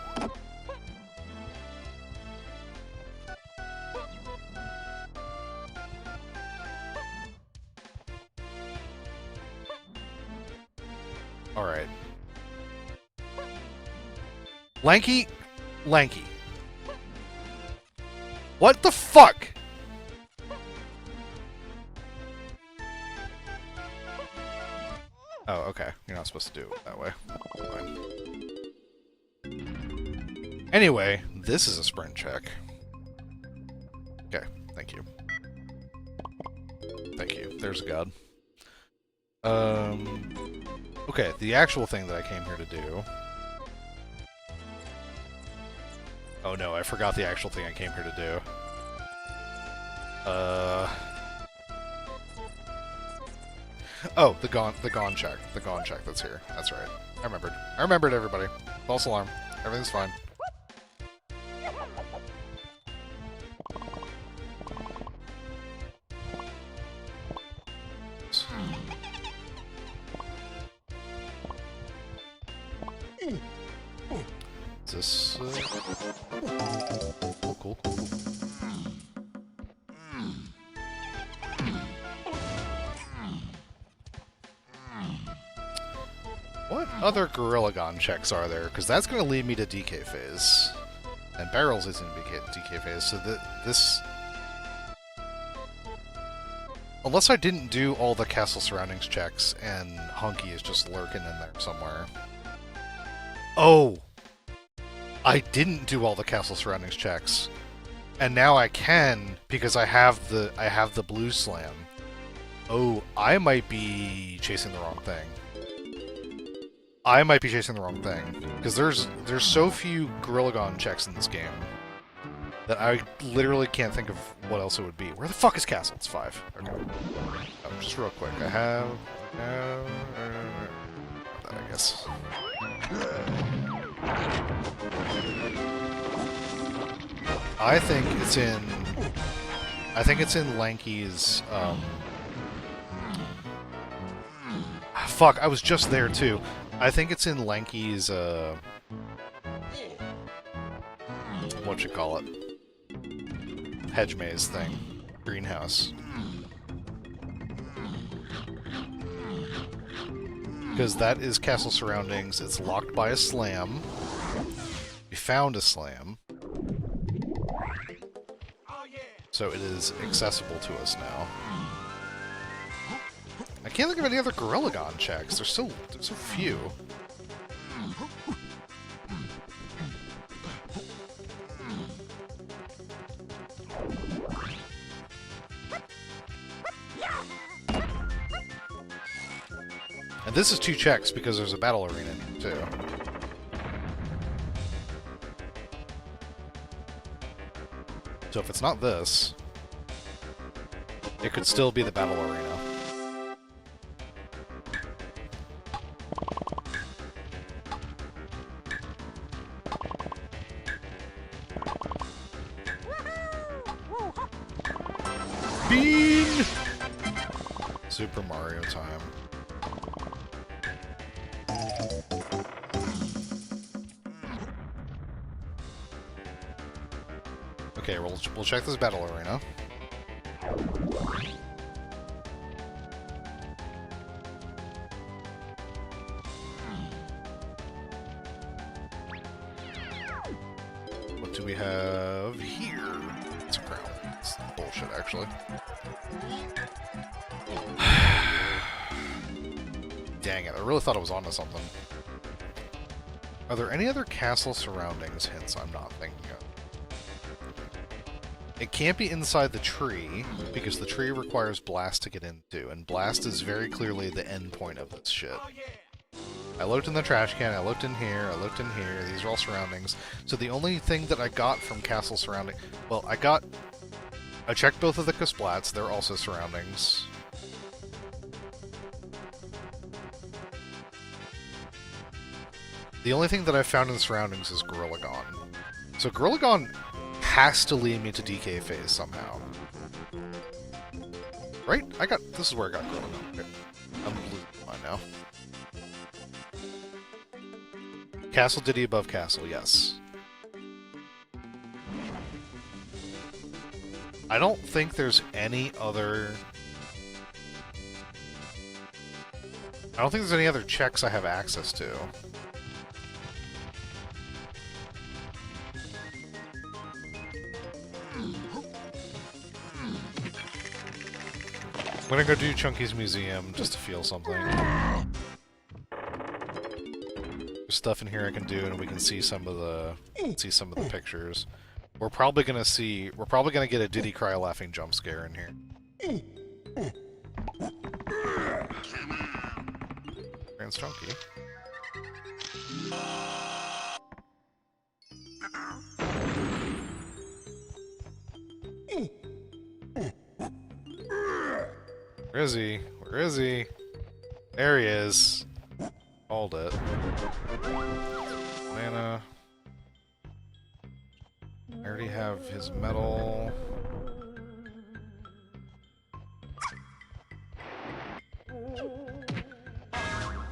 Alright. Lanky? Lanky. What the fuck? Oh, okay. You're not supposed to do it that way. Fine. Anyway, this is a sprint check. Okay, thank you. Thank you. There's a god. Okay, the actual thing that I came here to do... Oh no, I forgot the actual thing I came here to do. Oh, the Gon check. The Gon check that's here. That's right. I remembered. I remembered, everybody. False alarm. Everything's fine. Is this... Cool, cool, cool. What other Gorilla Gon checks are there? Because that's going to lead me to DK phase. And Barrels is in DK phase, so this... Unless I didn't do all the castle surroundings checks, and Hunky is just lurking in there somewhere. Oh! I didn't do all the castle surroundings checks. And now I can, because I have the blue slam. Oh, I might be chasing the wrong thing. I might be chasing the wrong thing. Because there's so few Gorilla Gon checks in this game that I literally can't think of what else it would be. Where the fuck is castle? It's 5. Okay. Oh, just real quick. I have that, I guess. I think it's in Lanky's, fuck, I was just there too. I think it's in Lanky's, whatchamacallit? Hedge maze thing. Greenhouse. Because that is castle surroundings. It's locked by a slam. We found a slam. Oh yeah. So it is accessible to us now. I can't think of any other Gorilla checks. There's so few. And this is 2 checks because there's a battle arena in here too. So if it's not this, it could still be the battle arena. Bean! Super Mario time. Okay, we'll check this battle arena. What do we have here? It's a crown. It's bullshit, actually. Dang it, I really thought I was onto something. Are there any other castle surroundings hints I'm not thinking of? It can't be inside the tree, because the tree requires Blast to get into, and Blast is very clearly the end point of this shit. Oh yeah. I looked in the trash can, I looked in here, I looked in here, these are all surroundings. So the only thing that I got from castle surrounding... Well, I checked both of the Kasplats, they're also surroundings. The only thing that I found in the surroundings is Gorilla. So Gorilla has to lead me to DK phase somehow. Right? This is where I got Gorilla. Okay. I'm losing mine now. Castle Diddy above castle, yes. I don't think there's any other... I don't think there's any other checks I have access to. I'm gonna go do Chunky's Museum just to feel something. There's stuff in here I can do, and we can see some of the pictures. We're probably gonna get a Diddy Cry laughing jump scare in here. Trans Chunky. Where is he? Where is he? There he is. Hold it. Mana. I already have his medal.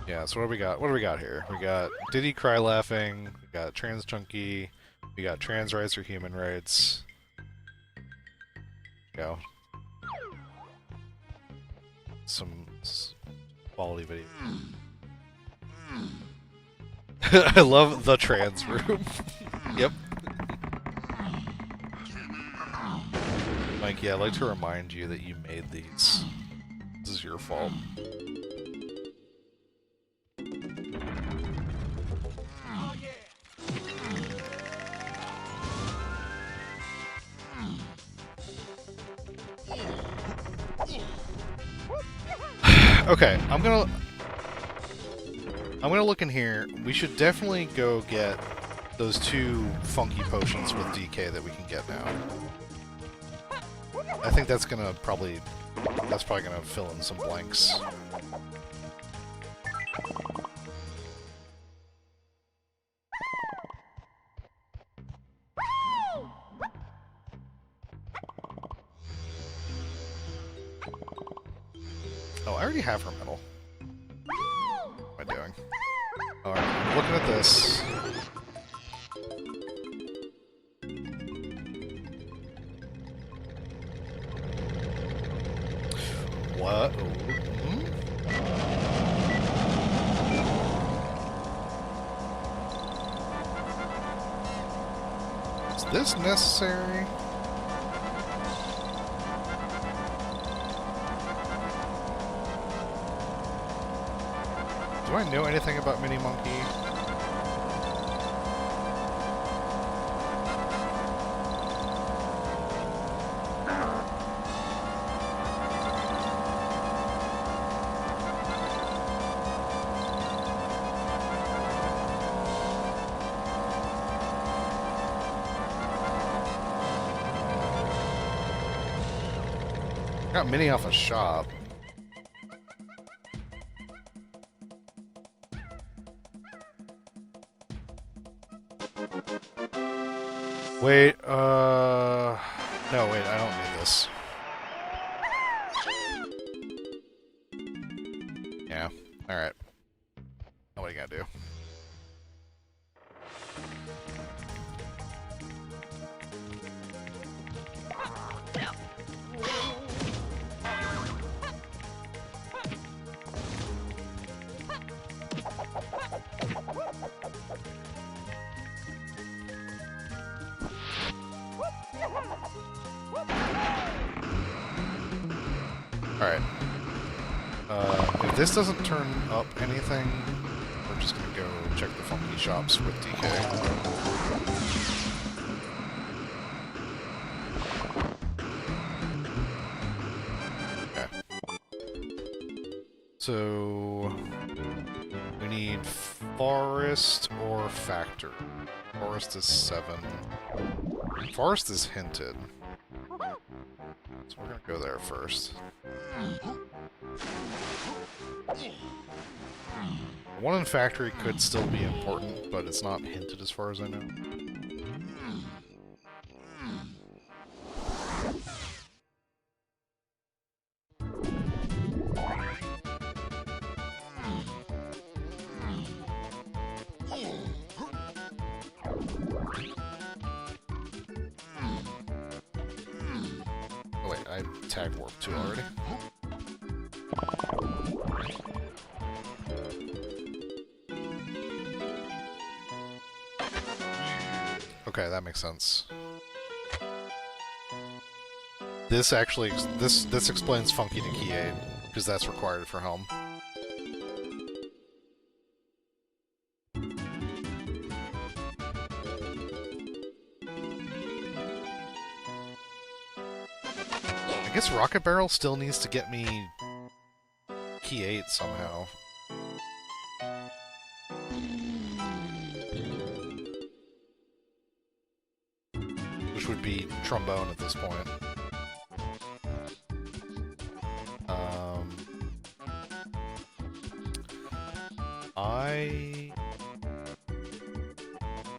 Yeah, so what do we got? What do we got here? We got Diddy Cry Laughing, we got Trans Chunky, we got Trans Rights or Human Rights. Go. Some quality video. I love the trans room. Yep. Mikey, I'd like to remind you that you made these. This is your fault. Oh yeah. Okay, I'm gonna look in here. We should definitely go get those 2 funky potions with DK that we can get now. I think that's probably gonna fill in some blanks. Oh, I already have her medal. What am I doing? Alright, I'm looking at this. What? Hmm? Is this necessary? Do I know anything about Mini Monkey? Got Mini off a shop. Wait, no, wait, I don't need this. Yeah, alright. Now what are you gonna do? Alright. If this doesn't turn up anything, we're just gonna go check the funky shops with DK. Okay. So... we need Forest or Factory. Forest is 7. Forest is hinted. So we're gonna go there first. One in Factory could still be important, but it's not hinted as far as I know. Oh wait, I tagged Warp 2 already. Okay, that makes sense. This actually, this explains Funky to Key 8, because that's required for Helm. I guess Rocket Barrel still needs to get me Key 8 somehow. Which would be Trombone at this point.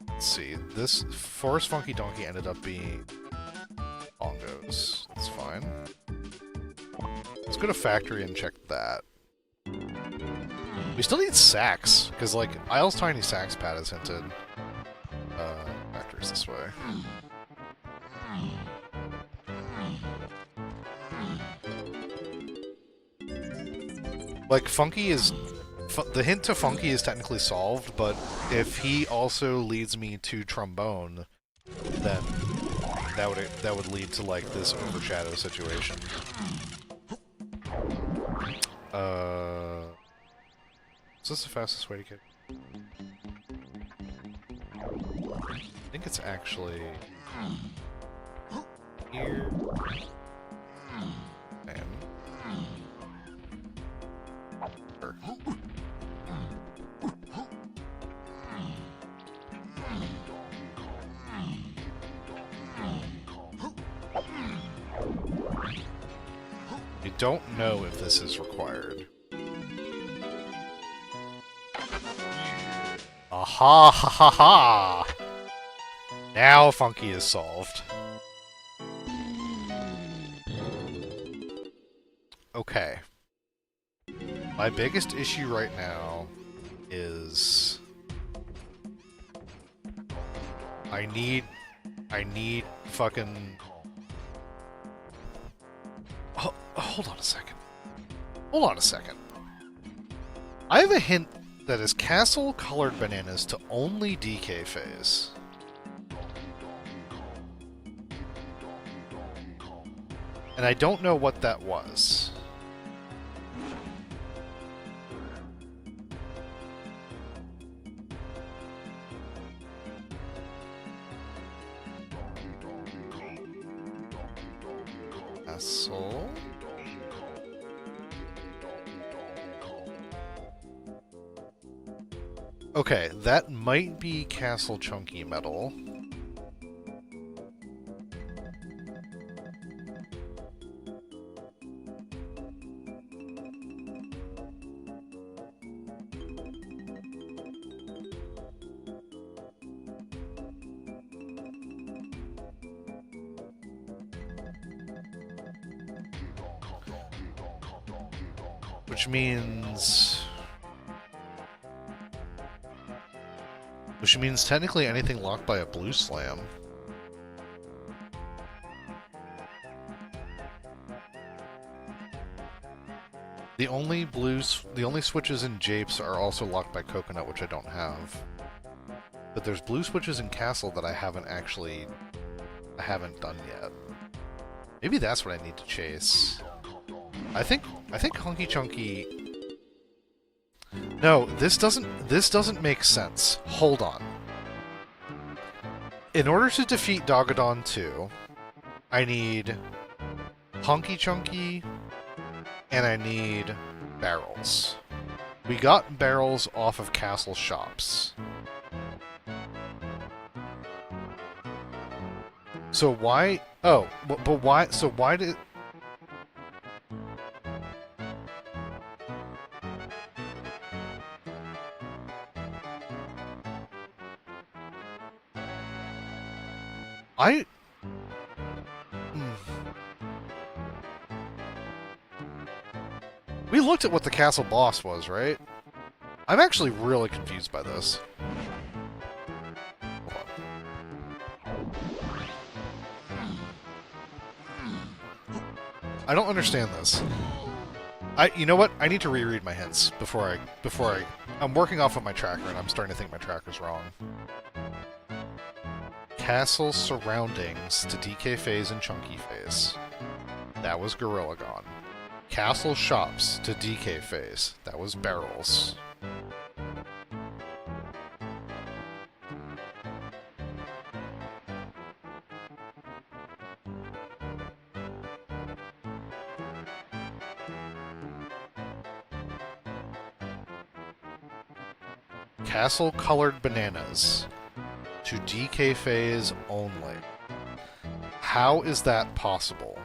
Let's see, this Forest Funky Donkey ended up being bongos. That's fine. Let's go to Factory and check that. We still need sax, because, like, Isle's Tiny Sax Pad is hinted. Factory's this way. Like, Funky is... the hint to Funky is technically solved, but if he also leads me to Trombone, then that would lead to, like, this overshadow situation. Is this the fastest way to get... I think it's actually... here... and... Or... I don't know if this is required. Aha ha ha ha! Now Funky is solved. Okay. My biggest issue right now is... I need fucking... Oh, hold on a second. Hold on a second. I have a hint that is castle-colored bananas to only DK phase. And I don't know what that was. Castle. Okay, that might be Castle Chunky Metal. Which means technically anything locked by a blue slam. The only switches in Japes are also locked by Coconut, which I don't have. But there's blue switches in Castle that I haven't done yet. Maybe that's what I need to chase. I think Hunky Chunky. No, this doesn't make sense. Hold on. In order to defeat Dogadon 2, I need Hunky Chunky and I need barrels. We got barrels off of Castle Shops. So why? Oh, but why? So why did? We looked at what the castle boss was, right? I'm actually really confused by this. I don't understand this. You know what? I need to reread my hints before I'm working off of my tracker and I'm starting to think my tracker's wrong. Castle surroundings to DK Phase and Chunky Phase. That was Gorillagon. Castle shops to DK Phase. That was barrels. Castle colored bananas to DK Phase only. How is that possible?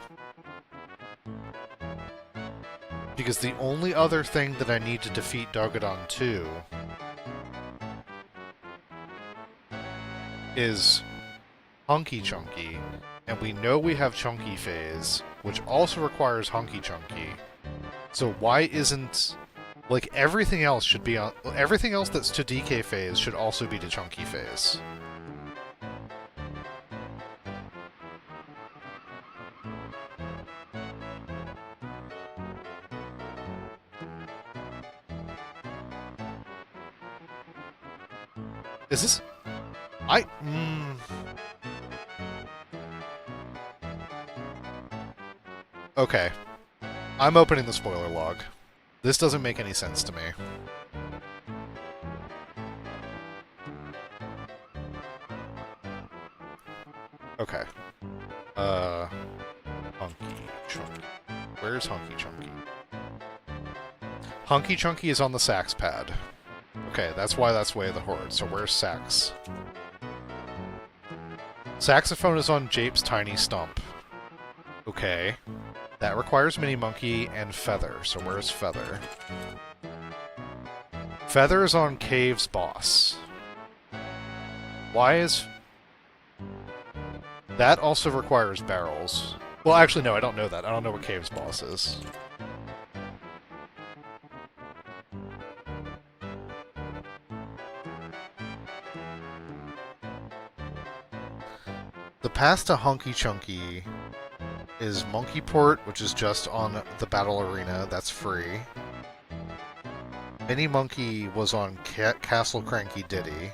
Because the only other thing that I need to defeat Dogadon 2 is Hunky Chunky, and we know we have Chunky Phase, which also requires Hunky Chunky. So why isn't... Like, everything else should be on... Everything else that's to DK Phase should also be to Chunky Phase. Is this... Okay. I'm opening the spoiler log. This doesn't make any sense to me. Okay. Hunky Chunky. Where's Hunky Chunky? Hunky Chunky is on the sax pad. Okay, that's why that's Way of the Horde. So where's sax? Saxophone is on Jape's tiny stump. Okay. That requires Mini Monkey and Feather. So where's Feather? Feather is on Cave's boss. Why is... That also requires barrels. Well, actually, no, I don't know that. I don't know what Cave's boss is. The path to Hunky Chunky is Monkey Port, which is just on the Battle Arena. That's free. Mini Monkey was on Castle Cranky Diddy.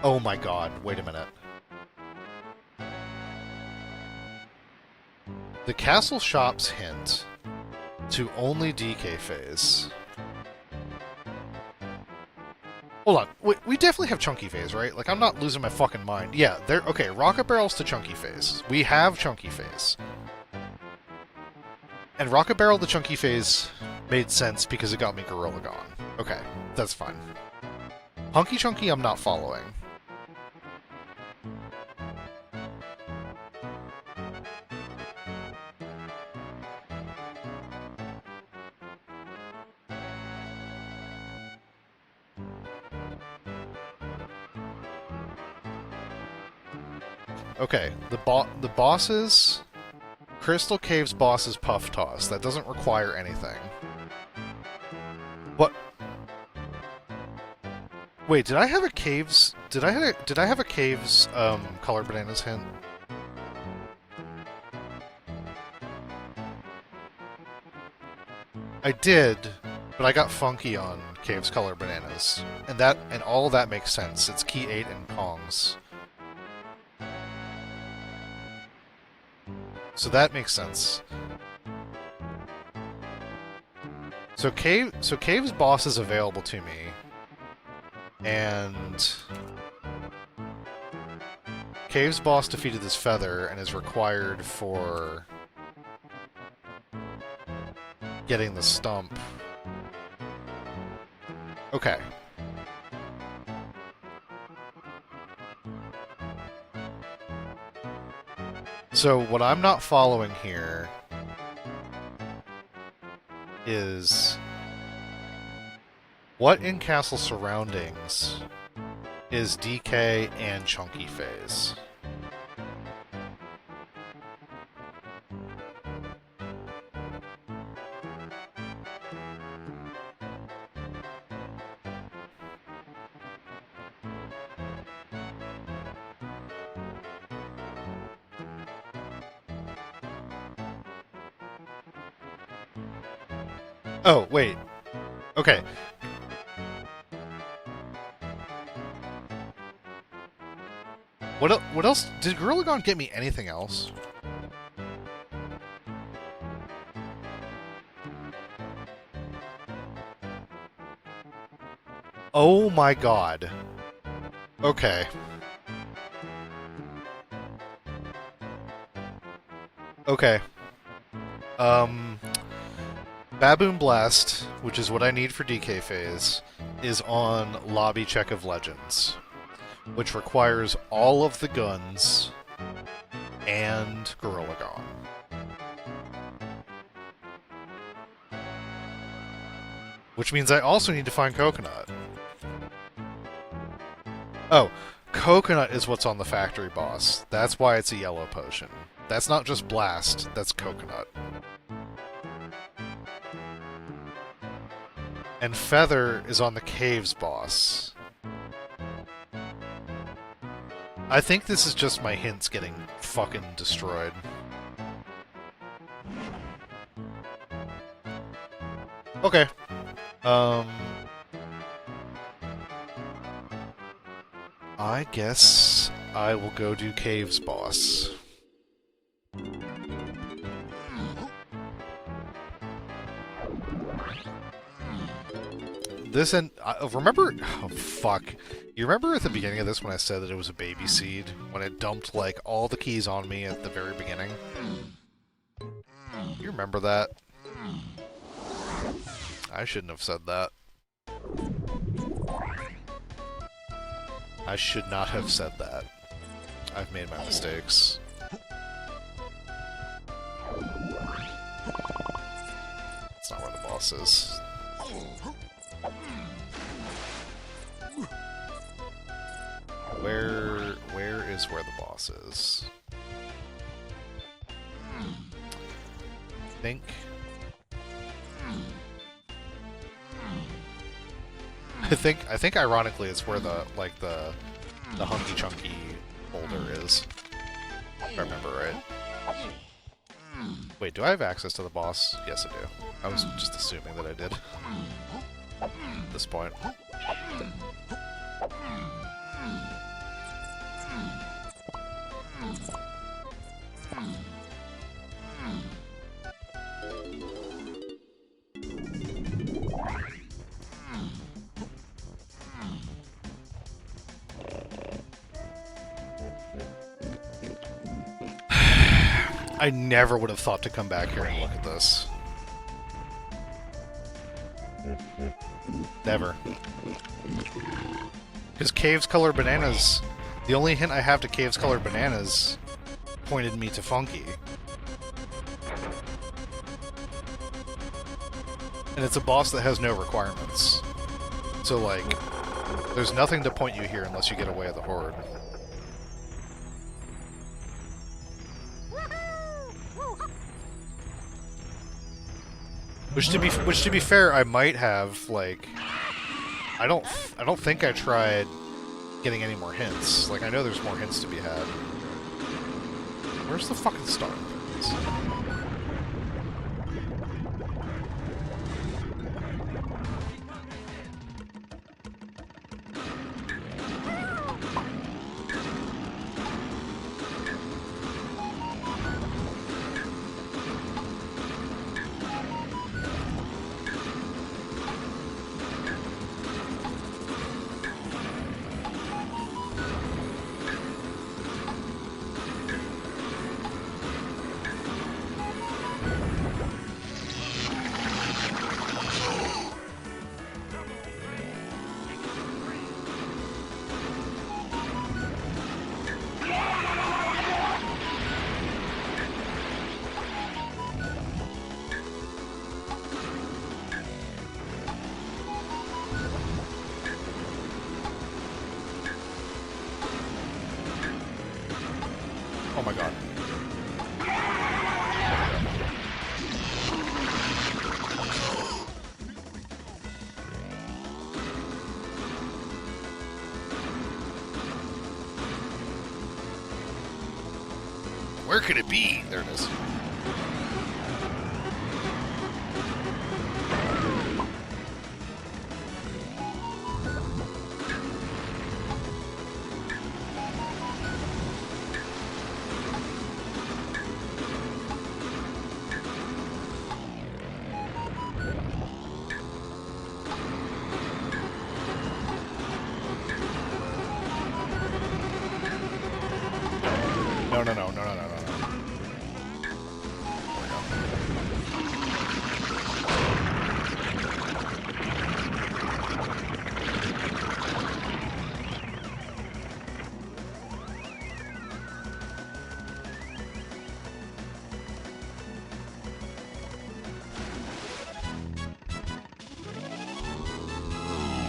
Oh my god, wait a minute. The castle shops hint to only DK phase. Hold on, we definitely have Chunky phase, right? Like, I'm not losing my fucking mind. Yeah, there. Okay, Rocket Barrels to Chunky phase. We have Chunky phase. And Rocket Barrel to Chunky phase made sense because it got me Gorilla Gone. Okay, that's fine. Hunky Chunky, I'm not following. Okay, the bosses... Crystal Cave's boss is Puff Toss. That doesn't require anything. What? Wait, did I have a Cave's... Did I have a Cave's, Color Bananas hint? I did, but I got funky on Cave's Color Bananas. And all of that makes sense. It's Key 8 and Kong's. So that makes sense. So Cave's boss is available to me. And Cave's boss defeated this feather and is required for getting the stump. Okay. So what I'm not following here is what in Castle Surroundings is DK and Chunky phase? Oh, wait. Okay. What else? Did Gorilla Gone get me anything else? Oh my god. Okay. Okay. Baboon Blast, which is what I need for DK phase, is on Lobby Check of Legends, which requires all of the guns and Gorilla Gone. Which means I also need to find Coconut. Oh, Coconut is what's on the factory boss. That's why it's a yellow potion. That's not just Blast, that's Coconut. And Feather is on the Caves boss. I think this is just my hints getting fucking destroyed. Okay. I guess I will go do Caves boss. This and remember, oh fuck, you remember at the beginning of this when I said that it was a baby seed when it dumped like all the keys on me at the very beginning? You remember that? I shouldn't have said that. I should not have said that. I've made my mistakes. That's not where the boss is. Where is where the boss is? I think ironically it's where the hunky chunky boulder is. If I remember right. Wait, do I have access to the boss? Yes, I do. I was just assuming that I did. At this point. I never would have thought to come back here and look at this. Never. Because Cave's Colored Bananas... The only hint I have to Cave's Colored Bananas pointed me to Funky. And it's a boss that has no requirements. So, like, there's nothing to point you here unless you get away with the Horde. Which to be fair, I might have, like... I don't think I tried getting any more hints. Like, I know there's more hints to be had. Where's the fucking star? Oh my god. Where could it be? There it is. No.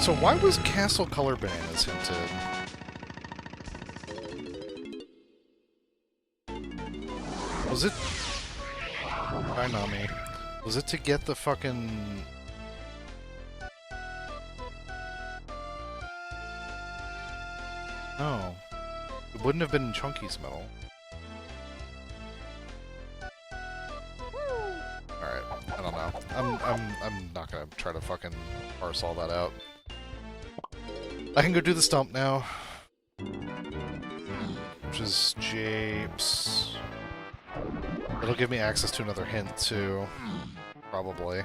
So why was Castle Color Bananas hinted? Was it... Hi, Nami. Was it to get the fucking... No. It wouldn't have been in Chunky's medal. Alright, I don't know. I'm not gonna try to fucking parse all that out. I can go do the stump now. Which is Japes. It'll give me access to another hint, too. Probably.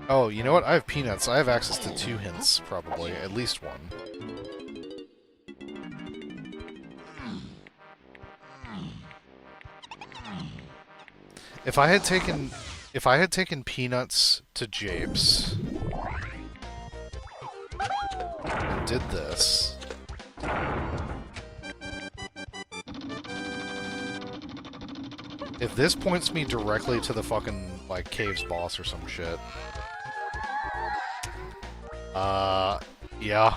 Oh, you know what? I have peanuts. I have access to 2 hints, probably. At least 1. If I had taken peanuts to Japes and did this, if this points me directly to the fucking, like, Cave's boss or some shit, yeah.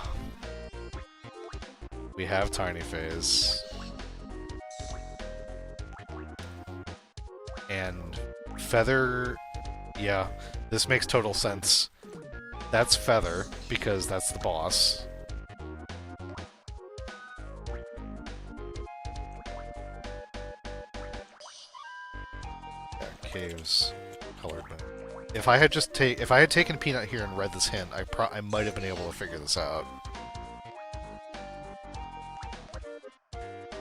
We have Tiny Phase. And Feather, yeah, this makes total sense. That's Feather, because that's the boss. Yeah, Caves, colored. If I had taken Peanut here and read this hint, I might have been able to figure this out.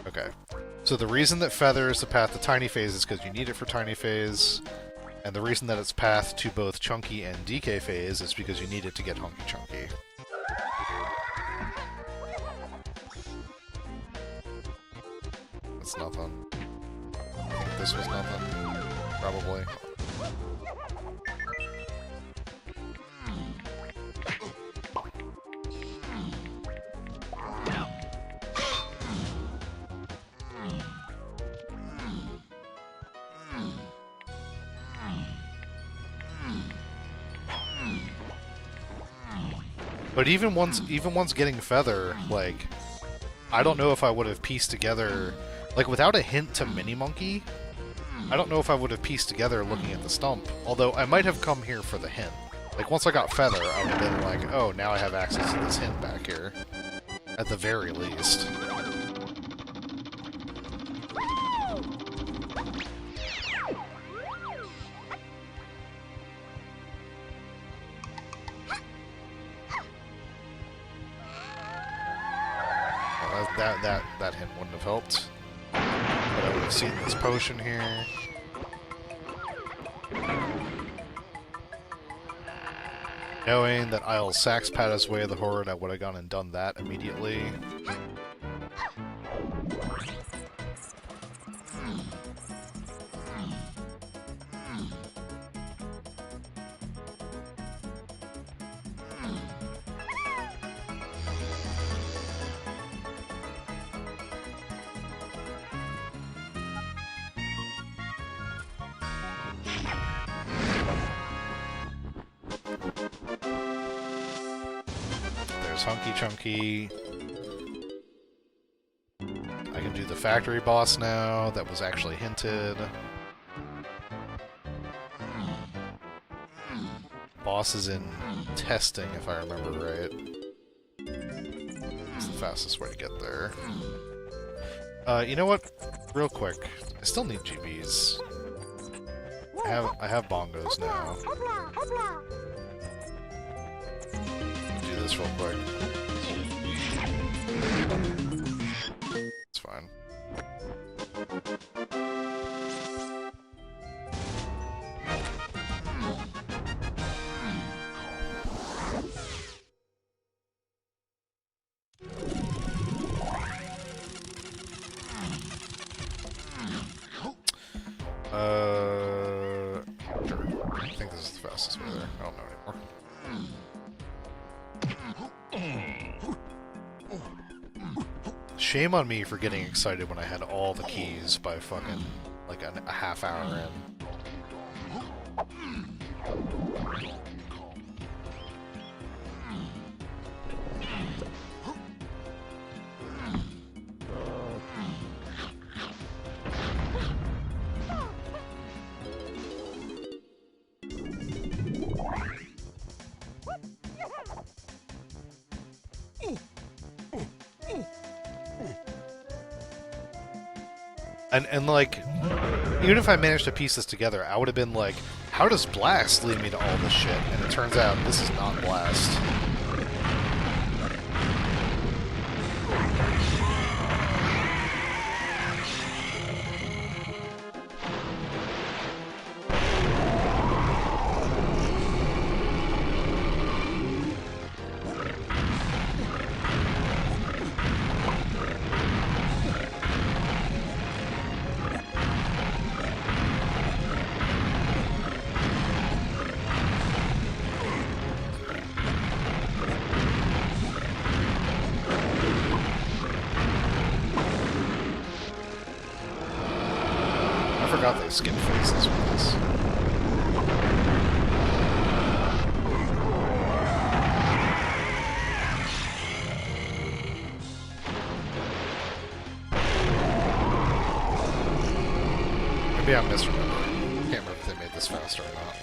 Okay. So the reason that Feather is the path to Tiny Phase is because you need it for Tiny Phase, and the reason that it's path to both Chunky and DK Phase is because you need it to get Hunky Chunky. that's nothing. I think this was nothing. Probably. But even once getting Feather, like, I don't know if I would have pieced together, like, without a hint to Mini Monkey, I don't know if I would have pieced together looking at the stump, although I might have come here for the hint. Like, once I got Feather, I would have been like, oh, now I have access to this hint back here. At the very least. That hint wouldn't have helped. But I would have seen this potion here. Knowing that I'll Sax Pad his way of the Horde, I would have gone and done that immediately. Hunky Chunky. I can do the factory boss now. That was actually hinted. Boss is in testing, if I remember right. It's the fastest way to get there. You know what? Real quick. I still need GBs. I have bongos now. Do this real quick. It's fine. Sure. I think this is the fastest way there. I don't know anymore. Shame on me for getting excited when I had all the keys by fucking, like, a half hour in. And like, even if I managed to piece this together, I would have been like, how does Blast lead me to all this shit? And it turns out this is not Blast. I forgot they skip faces with this. Maybe I'm misremembering. Can't remember if they made this faster or not.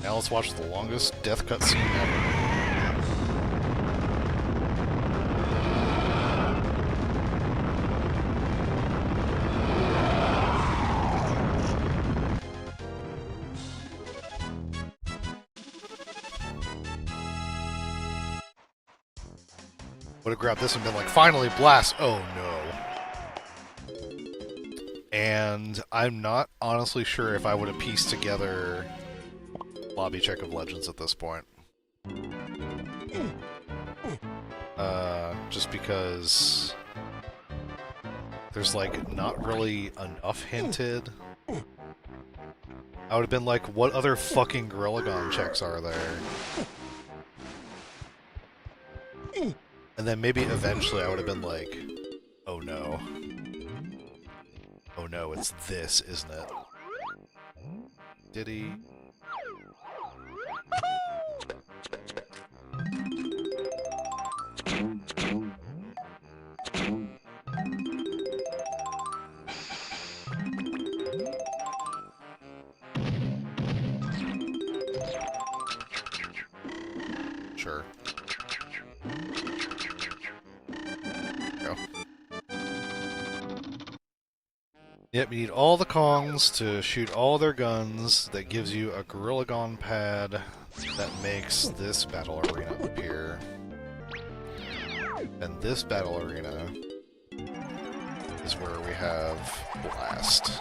Now let's watch the longest death cutscene ever. Would have grabbed this and been like, finally, blast! Oh no. And I'm not honestly sure if I would have pieced together lobby check of Legends at this point. Just because there's like not really enough hinted. I would have been like, what other fucking Gorilla checks are there? And then maybe eventually I would have been like, oh no. Oh no, it's this, isn't it? Did he? Sure. Go. Yep, you need all the Kongs to shoot all their guns. That gives you a Gorilla pad that makes this battle arena appear. And this battle arena is where we have Blast.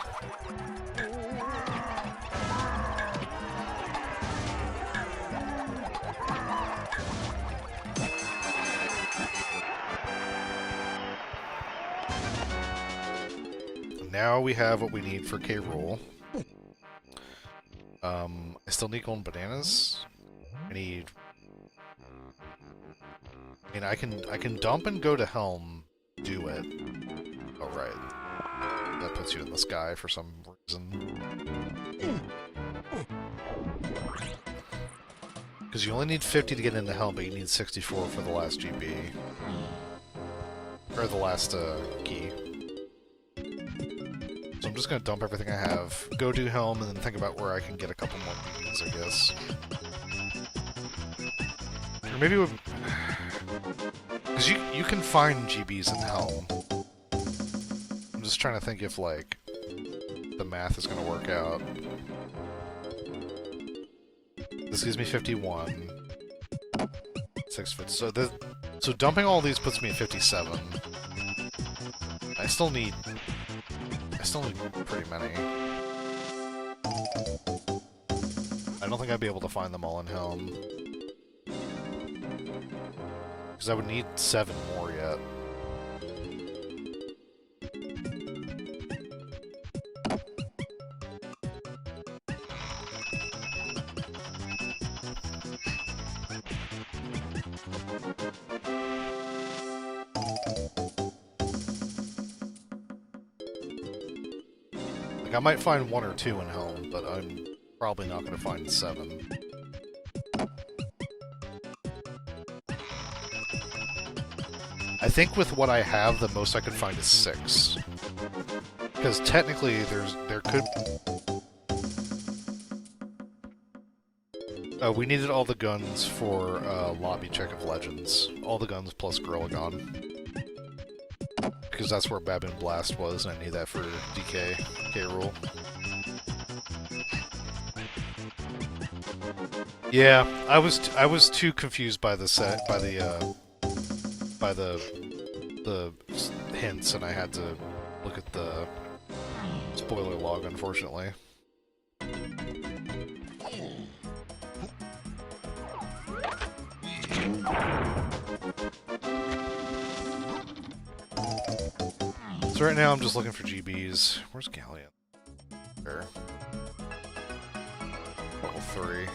Now we have what we need for K. Rool. I still need golden bananas. I need. I mean, I can dump and go to Helm. Do it. Oh right. That puts you in the sky for some reason. Because you only need 50 to get into Helm, but you need 64 for the last GB. Or the last key. So I'm just gonna dump everything I have, go do Helm, and then think about where I can get a couple more beans, I guess. Or maybe we've... Because you can find GBs in Helm. I'm just trying to think if, like, the math is gonna work out. This gives me 51. 6 foot. So dumping all these puts me at 57. I still need pretty many. I don't think I'd be able to find them all in Helm. Because I would need 7 more yet. I might find 1 or 2 in Helm, but I'm probably not going to find 7. I think with what I have, the most I could find is 6. Because technically, there could... we needed all the guns for lobby check of Legends. All the guns plus Gorilla. Because that's where Baboon Blast was, and I need that for DK Rool. Yeah, I was too confused by the set by the hints, and I had to look at the spoiler log, unfortunately. So right now I'm just looking for GBs. Where's Galleon? There. Level 3.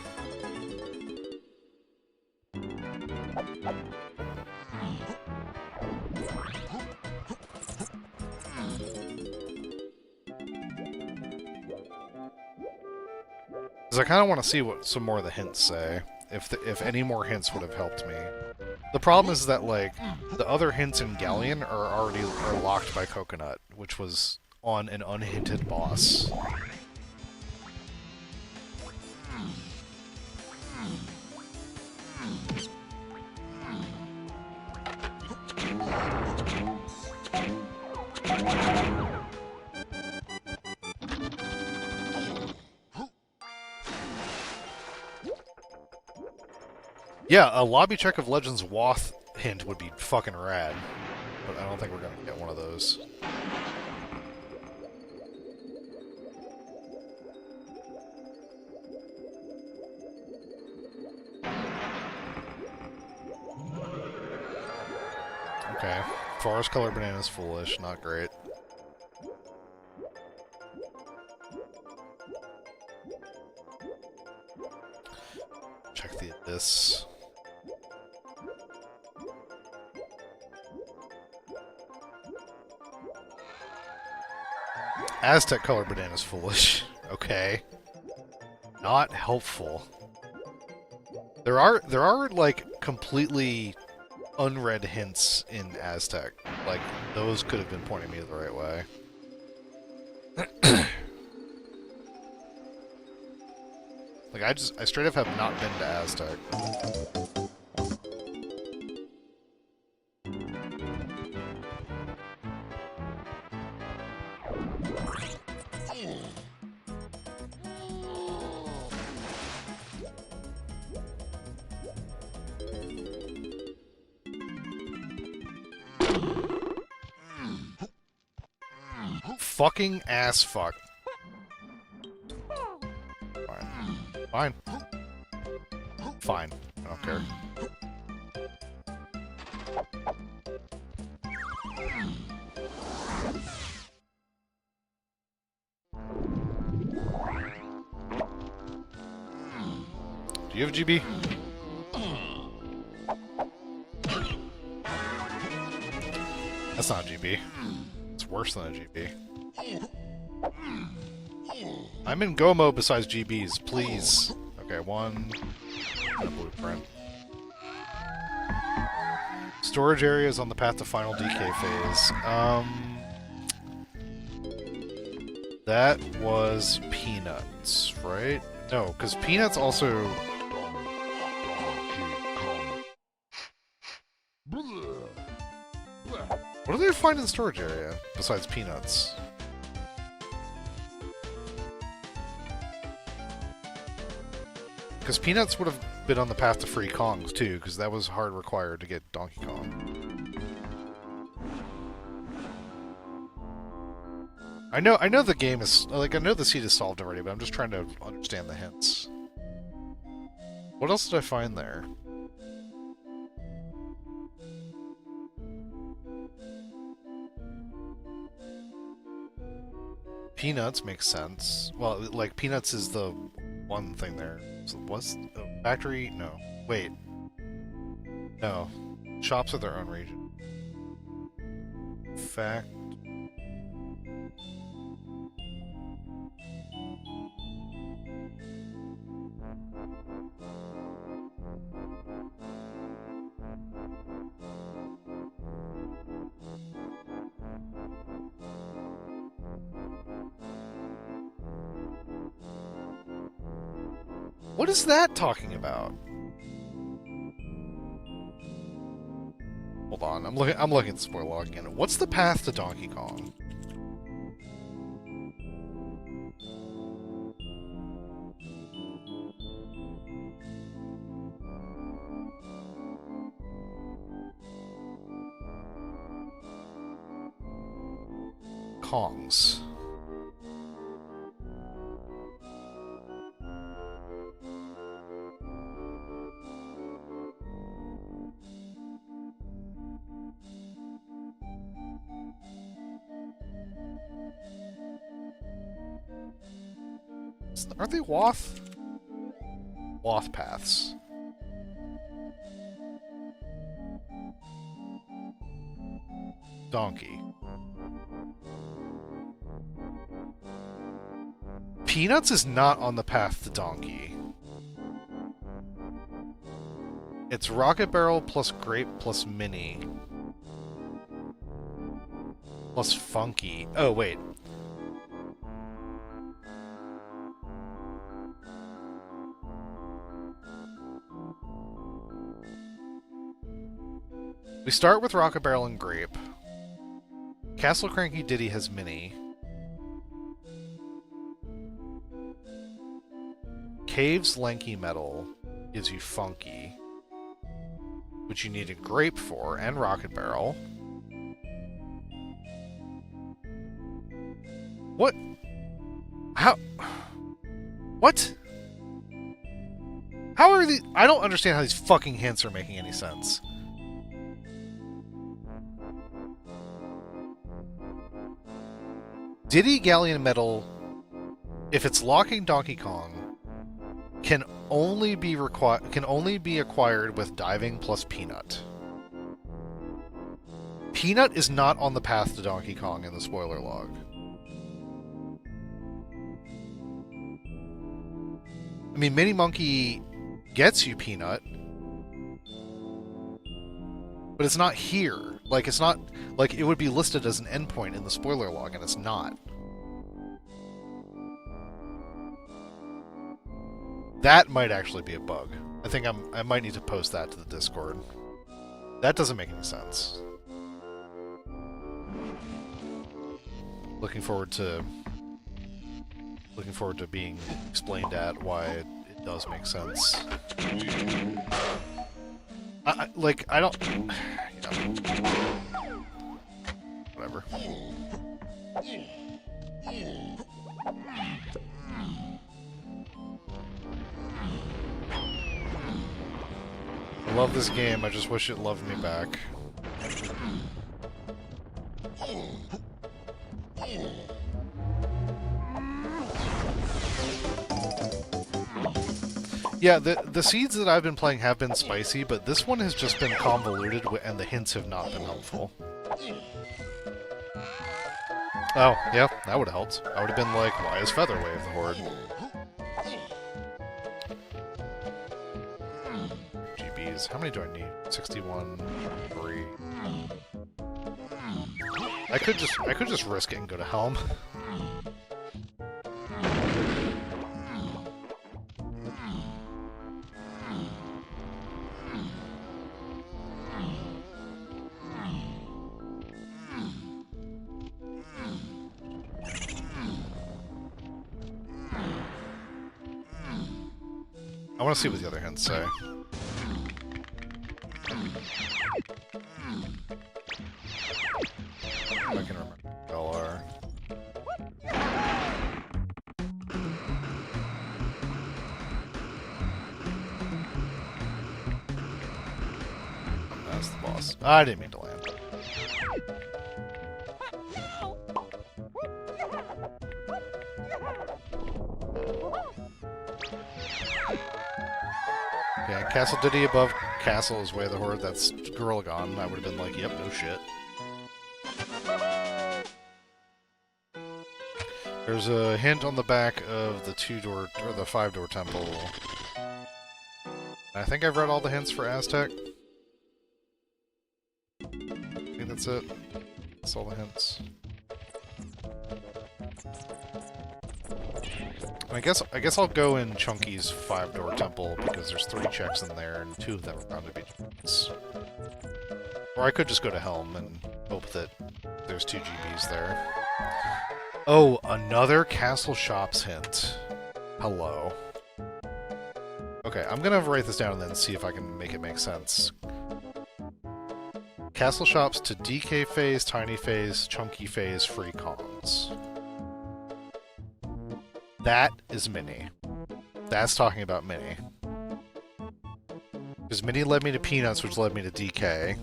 Because I kind of want to see what some more of the hints say. If any more hints would have helped me. The problem is that, like, the other hints in Galleon are locked by Coconut, which was on an unhinted boss. Yeah, a lobby check of Legends Wath hint would be fucking rad. But I don't think we're gonna get one of those. Okay. Forest color banana's foolish, not great. Check the abyss. Aztec color banana's foolish. Okay. Not helpful. There are like completely unread hints in Aztec. Like those could have been pointing me the right way. Like I straight up have not been to Aztec. Fucking ass fuck. Fine. Fine. Fine. I don't care. Do you have GB? That's not a GB. It's worse than a GB. I'm in go mode besides GBs, please. Okay, one. And a blueprint. Storage area is on the path to final DK phase. That was Peanuts, right? No, because Peanuts also... What do they find in the storage area besides Peanuts? Because Peanuts would have been on the path to free Kongs too, because that was hard required to get Donkey Kong. I know the game is like I know the seed is solved already, but I'm just trying to understand the hints. What else did I find there? Peanuts makes sense. Well, like Peanuts is the one thing there. So what's factory? No. Wait. No. Shops are their own region. Fact. What is that talking about? Hold on, I'm looking at the spoiler log again. What's the path to Donkey Kong? Kongs. Aren't they Wath? Wath paths. Donkey. Peanuts is not on the path to Donkey. It's Rocket Barrel plus Grape plus Mini. Plus Funky. Oh, wait. We start with Rocket Barrel and Grape. Castle Cranky Diddy has Mini. Cave's Lanky Metal gives you Funky. which you need a grape for, and rocket barrel. What? How? What? How are these? I don't understand how these fucking hints are making any sense. Diddy Galleon Medal, if it's locking Donkey Kong, can only be acquired with diving plus Peanut. Peanut is not on the path to Donkey Kong in the spoiler log. I mean, Mini Monkey gets you Peanut, but it's not here. Like, it's not... Like, it would be listed as an endpoint in the spoiler log, and it's not. That might actually be a bug. I think I might need to post that to the Discord. That doesn't make any sense. Looking forward to being explained at why it does make sense. I don't... You know. Whatever. I love this game, I just wish it loved me back. Yeah, the seeds that I've been playing have been spicy, but this one has just been convoluted, and the hints have not been helpful. Oh, yeah, that would have helped. I would have been like, why is Featherwave the Horde? GBs. How many do I need? 61, 3. I could just risk it and go to Helm. I want to see what the other hints say. I can remember what they all are. That's the boss. I didn't mean to land. Okay, Castle Diddy above Castle is Way of the Horde. That's Gorilla Gone. I would have been like, yep, no shit. There's a hint on the back of the 2-door or the 5-door temple. I think I've read all the hints for Aztec. I think that's it. That's all the hints. I guess I'll go in Chunky's 5-door temple because there's 3 checks in there and 2 of them are bound to be checks. Or I could just go to Helm and hope that there's 2 GBs there. Oh, another Castle Shops hint. Hello. Okay, I'm gonna write this down and then see if I can make it make sense. Castle Shops to DK phase, Tiny phase, Chunky phase, free cons. That is Mini. That's talking about Mini. Because Mini led me to Peanuts, which led me to DK.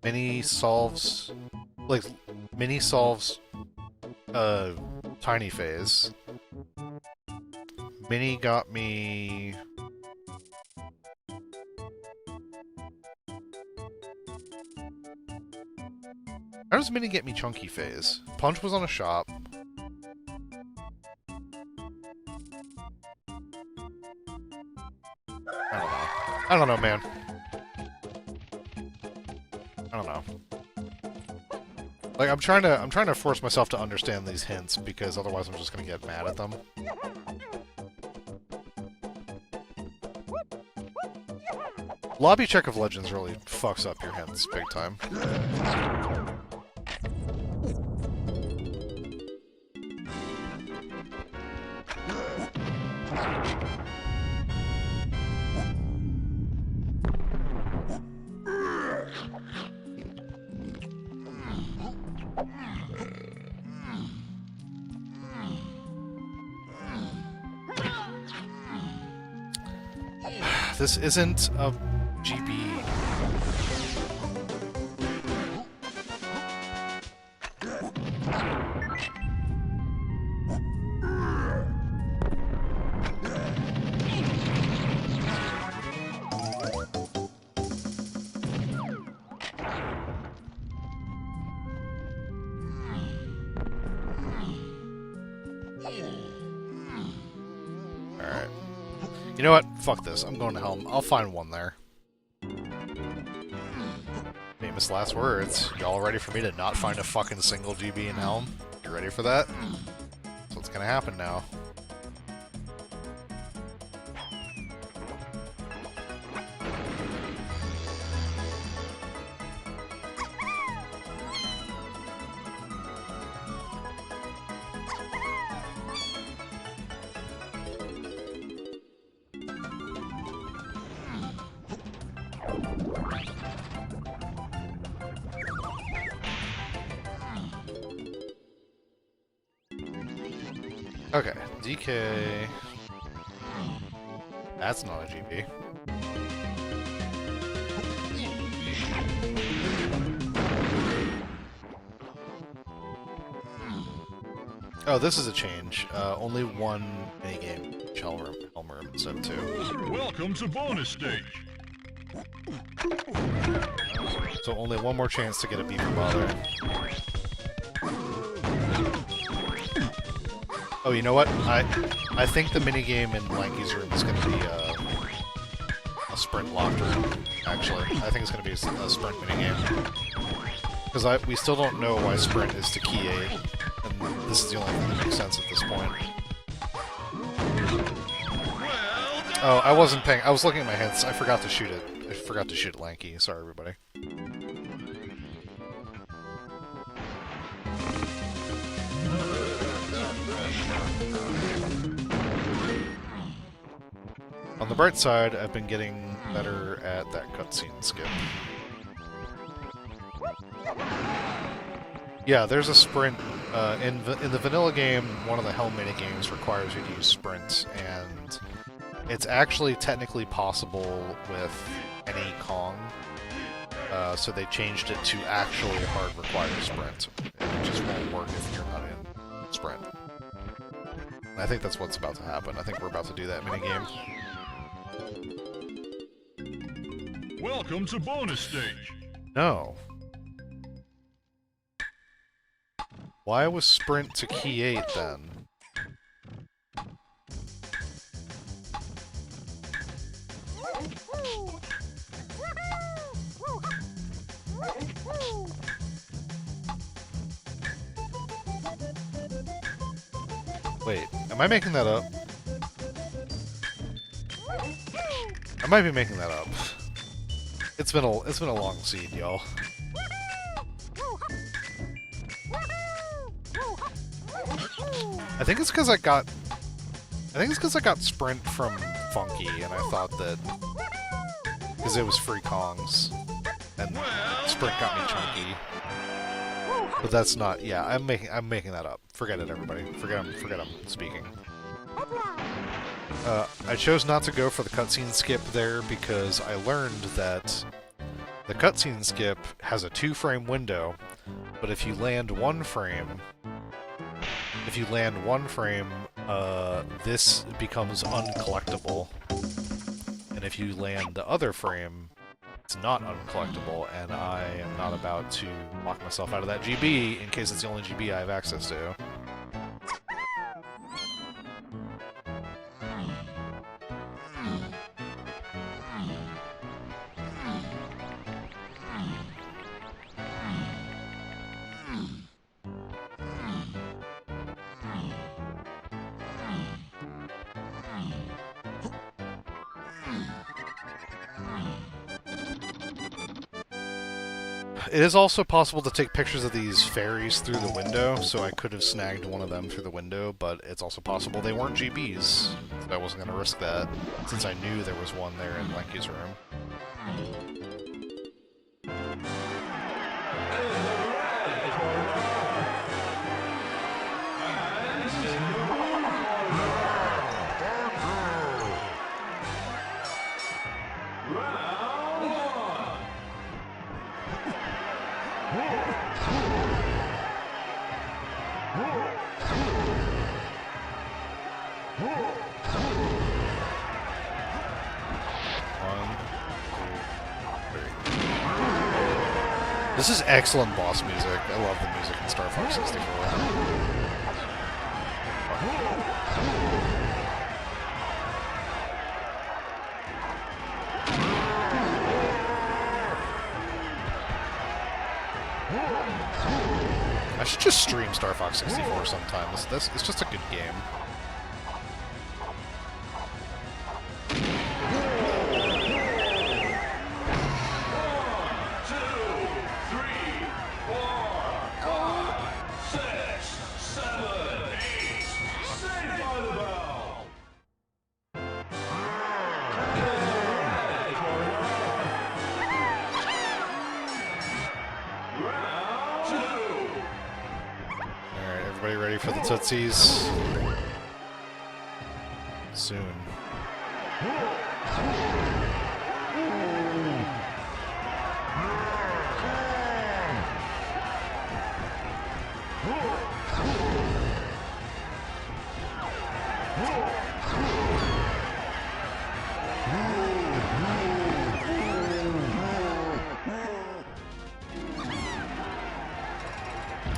Mini solves... Like, Mini solves... Tiny phase. Mini got me... How does Mini get me Chunky phase? Punch was on a shop. I don't know, man. I don't know. Like, I'm trying to force myself to understand these hints because otherwise I'm just gonna get mad at them. Lobby check of Legends really fucks up your hints big time. This isn't a GB. Alright. You know what? Fuck this. I'm going to Helm. I'll find one there. Famous last words. Y'all ready for me to not find a fucking single GB in Helm? You ready for that? That's what's gonna happen now. Okay, DK... That's not a GB. Oh, this is a change. Only one minigame Helm room instead of two. Welcome to bonus stage. So only one more chance to get a beaver bother. Oh, you know what? I think the minigame in Lanky's room is going to be a sprint locked room, actually. I think it's going to be a sprint minigame. Because we still don't know why sprint is to key 8, and this is the only thing that makes sense at this point. Oh, I wasn't paying... I was looking at my hints. I forgot to shoot it. I forgot to shoot at Lanky. Sorry, everybody. On the bright side, I've been getting better at that cutscene skip. Yeah, there's a sprint. In the vanilla game, one of the Helm minigames requires you to use sprint, and it's actually technically possible with any Kong. So they changed it to actually hard require sprint. It just won't work if you're not in sprint. And I think that's what's about to happen. I think we're about to do that minigame. Welcome to bonus stage. No. Why was sprint to key 8 then? Wait, am I making that up? I might be making that up. It's been a long seed, y'all. I think it's because I got sprint from Funky, and I thought that because it was free Kongs, and sprint got me chunky. But that's not. Yeah, I'm making that up. Forget it, everybody. Forget I'm speaking. I chose not to go for the cutscene skip there because I learned that the cutscene skip has a 2-frame window, but if you land one frame, this becomes uncollectible, and if you land the other frame, it's not uncollectible, and I am not about to lock myself out of that GB in case it's the only GB I have access to. It is also possible to take pictures of these fairies through the window, so I could have snagged one of them through the window, but it's also possible they weren't GBs. So I wasn't going to risk that, since I knew there was one there in Lanky's room. One, two, three. This is excellent boss music. I love the music in Star Fox 64. I should just stream Star Fox 64 sometime. It's just a good game. Everybody ready for the Tootsies? Soon.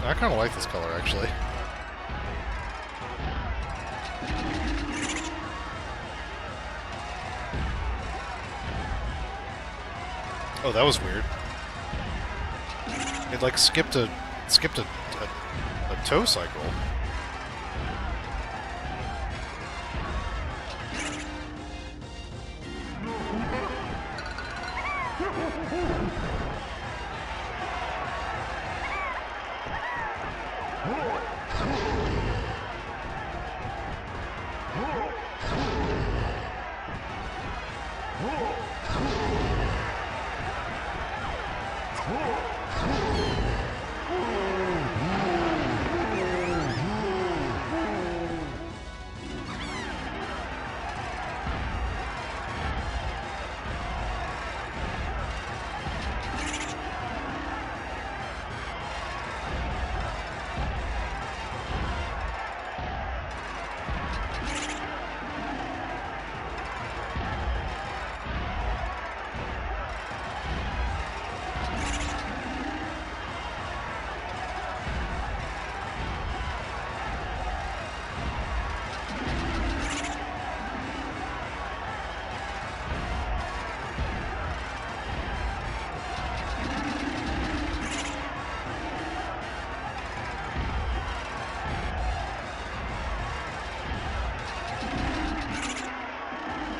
I kind of like this color, actually. Oh, that was weird. It like skipped a toe cycle.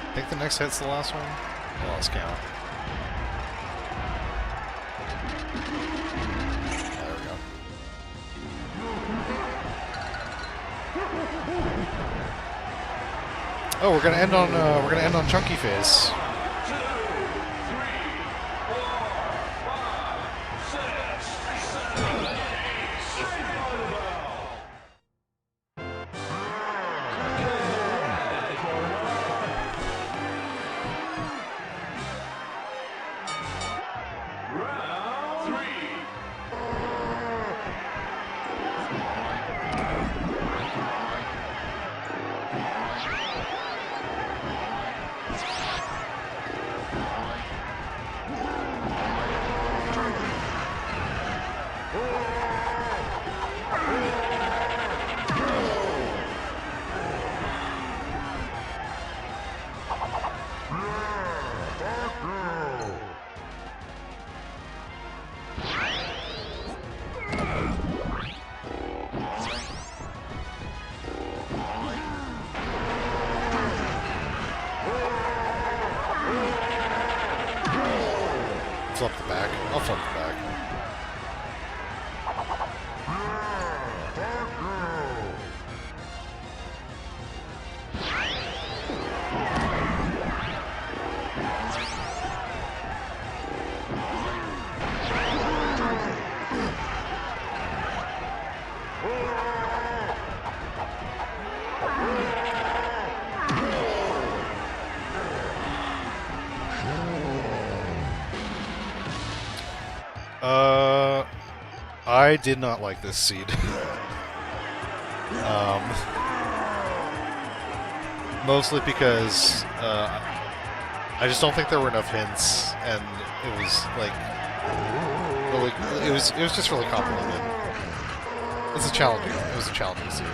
I think the next hit's the last one. Well, let's count. There we go. Oh, we're gonna end on Chunky Face. Flip the back. I'll flip the back. I did not like this seed. Mostly because I just don't think there were enough hints, and it was like really, it was just really complicated. It was a challenging scene.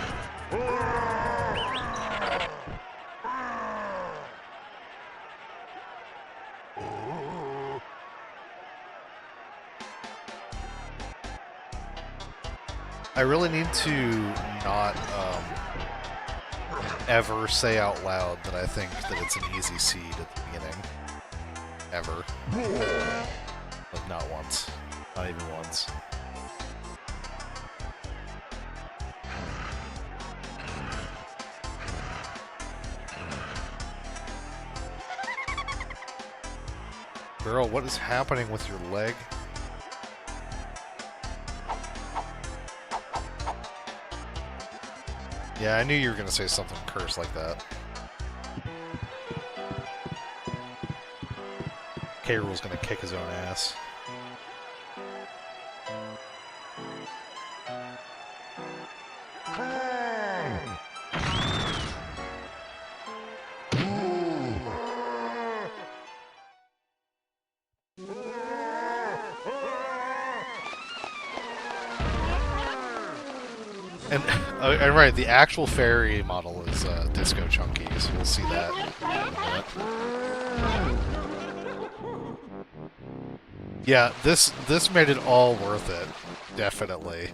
I really need to not ever say out loud that I think that it's an easy seed at the beginning. Ever. Like, not once. Not even once. Girl, what is happening with your leg? Yeah, I knew you were going to say something cursed like that. K-Rool's going to kick his own ass. And right, the actual fairy model is Disco Chunky, so we'll see that in a minute. Yeah, this made it all worth it, definitely.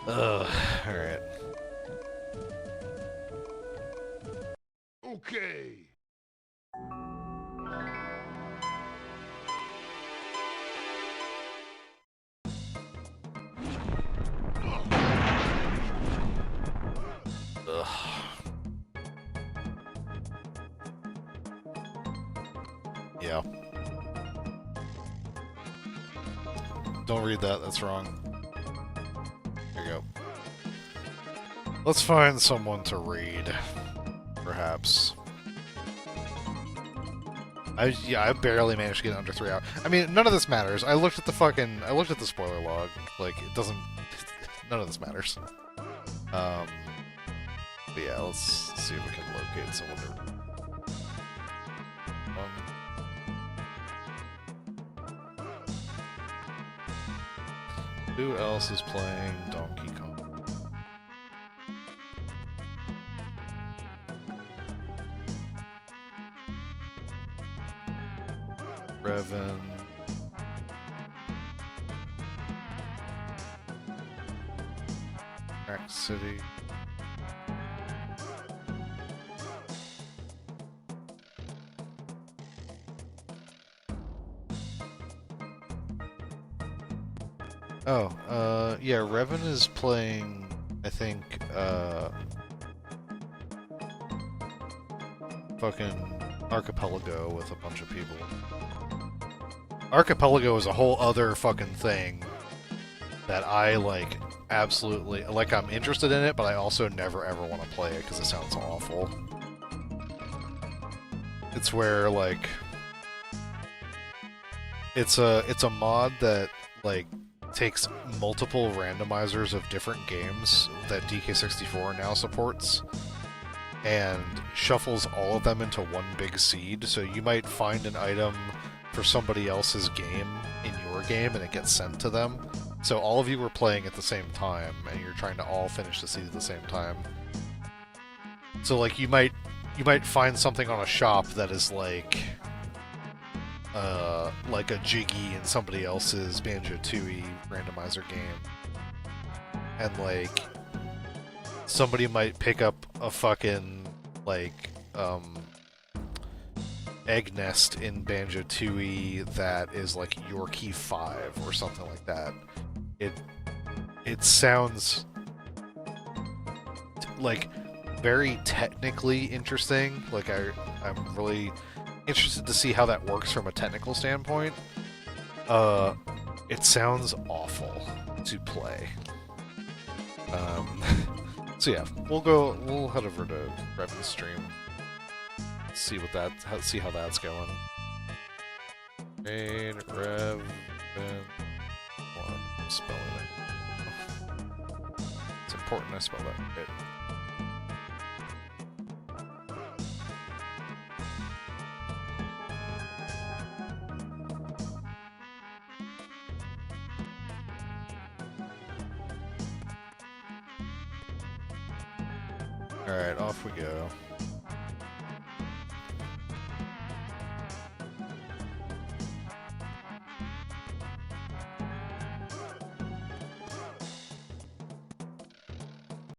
Alright. Okay. Ugh. Yeah. Don't read that, that's wrong. Here you go. Let's find someone to read, perhaps. I barely managed to get under 3 hours. I mean, none of this matters. I looked at the spoiler log. Like, it doesn't, none of this matters. But yeah, let's see if we can locate someone to read. Who else is playing Donkey Kong? Revan. Crack City. Oh, yeah, Revan is playing, I think, fucking Archipelago with a bunch of people. Archipelago is a whole other fucking thing that I, like, absolutely... Like, I'm interested in it, but I also never ever want to play it because it sounds awful. It's where, like... It's a mod that, like, takes multiple randomizers of different games that DK64 now supports and shuffles all of them into one big seed. So you might find an item for somebody else's game in your game and it gets sent to them. So all of you are playing at the same time and you're trying to all finish the seed at the same time. So like you might find something on a shop that is like a Jiggy in somebody else's Banjo-Tooie randomizer game. And like somebody might pick up a fucking like egg nest in Banjo-Tooie that is like your key 5 or something like that. It sounds like very technically interesting. Like I'm really interested to see how that works from a technical standpoint. It sounds awful to play. So yeah, we'll head over to Revan's stream. See how that's going. Rev, I'm spelling it. It's important I spell that right. Alright, off we go.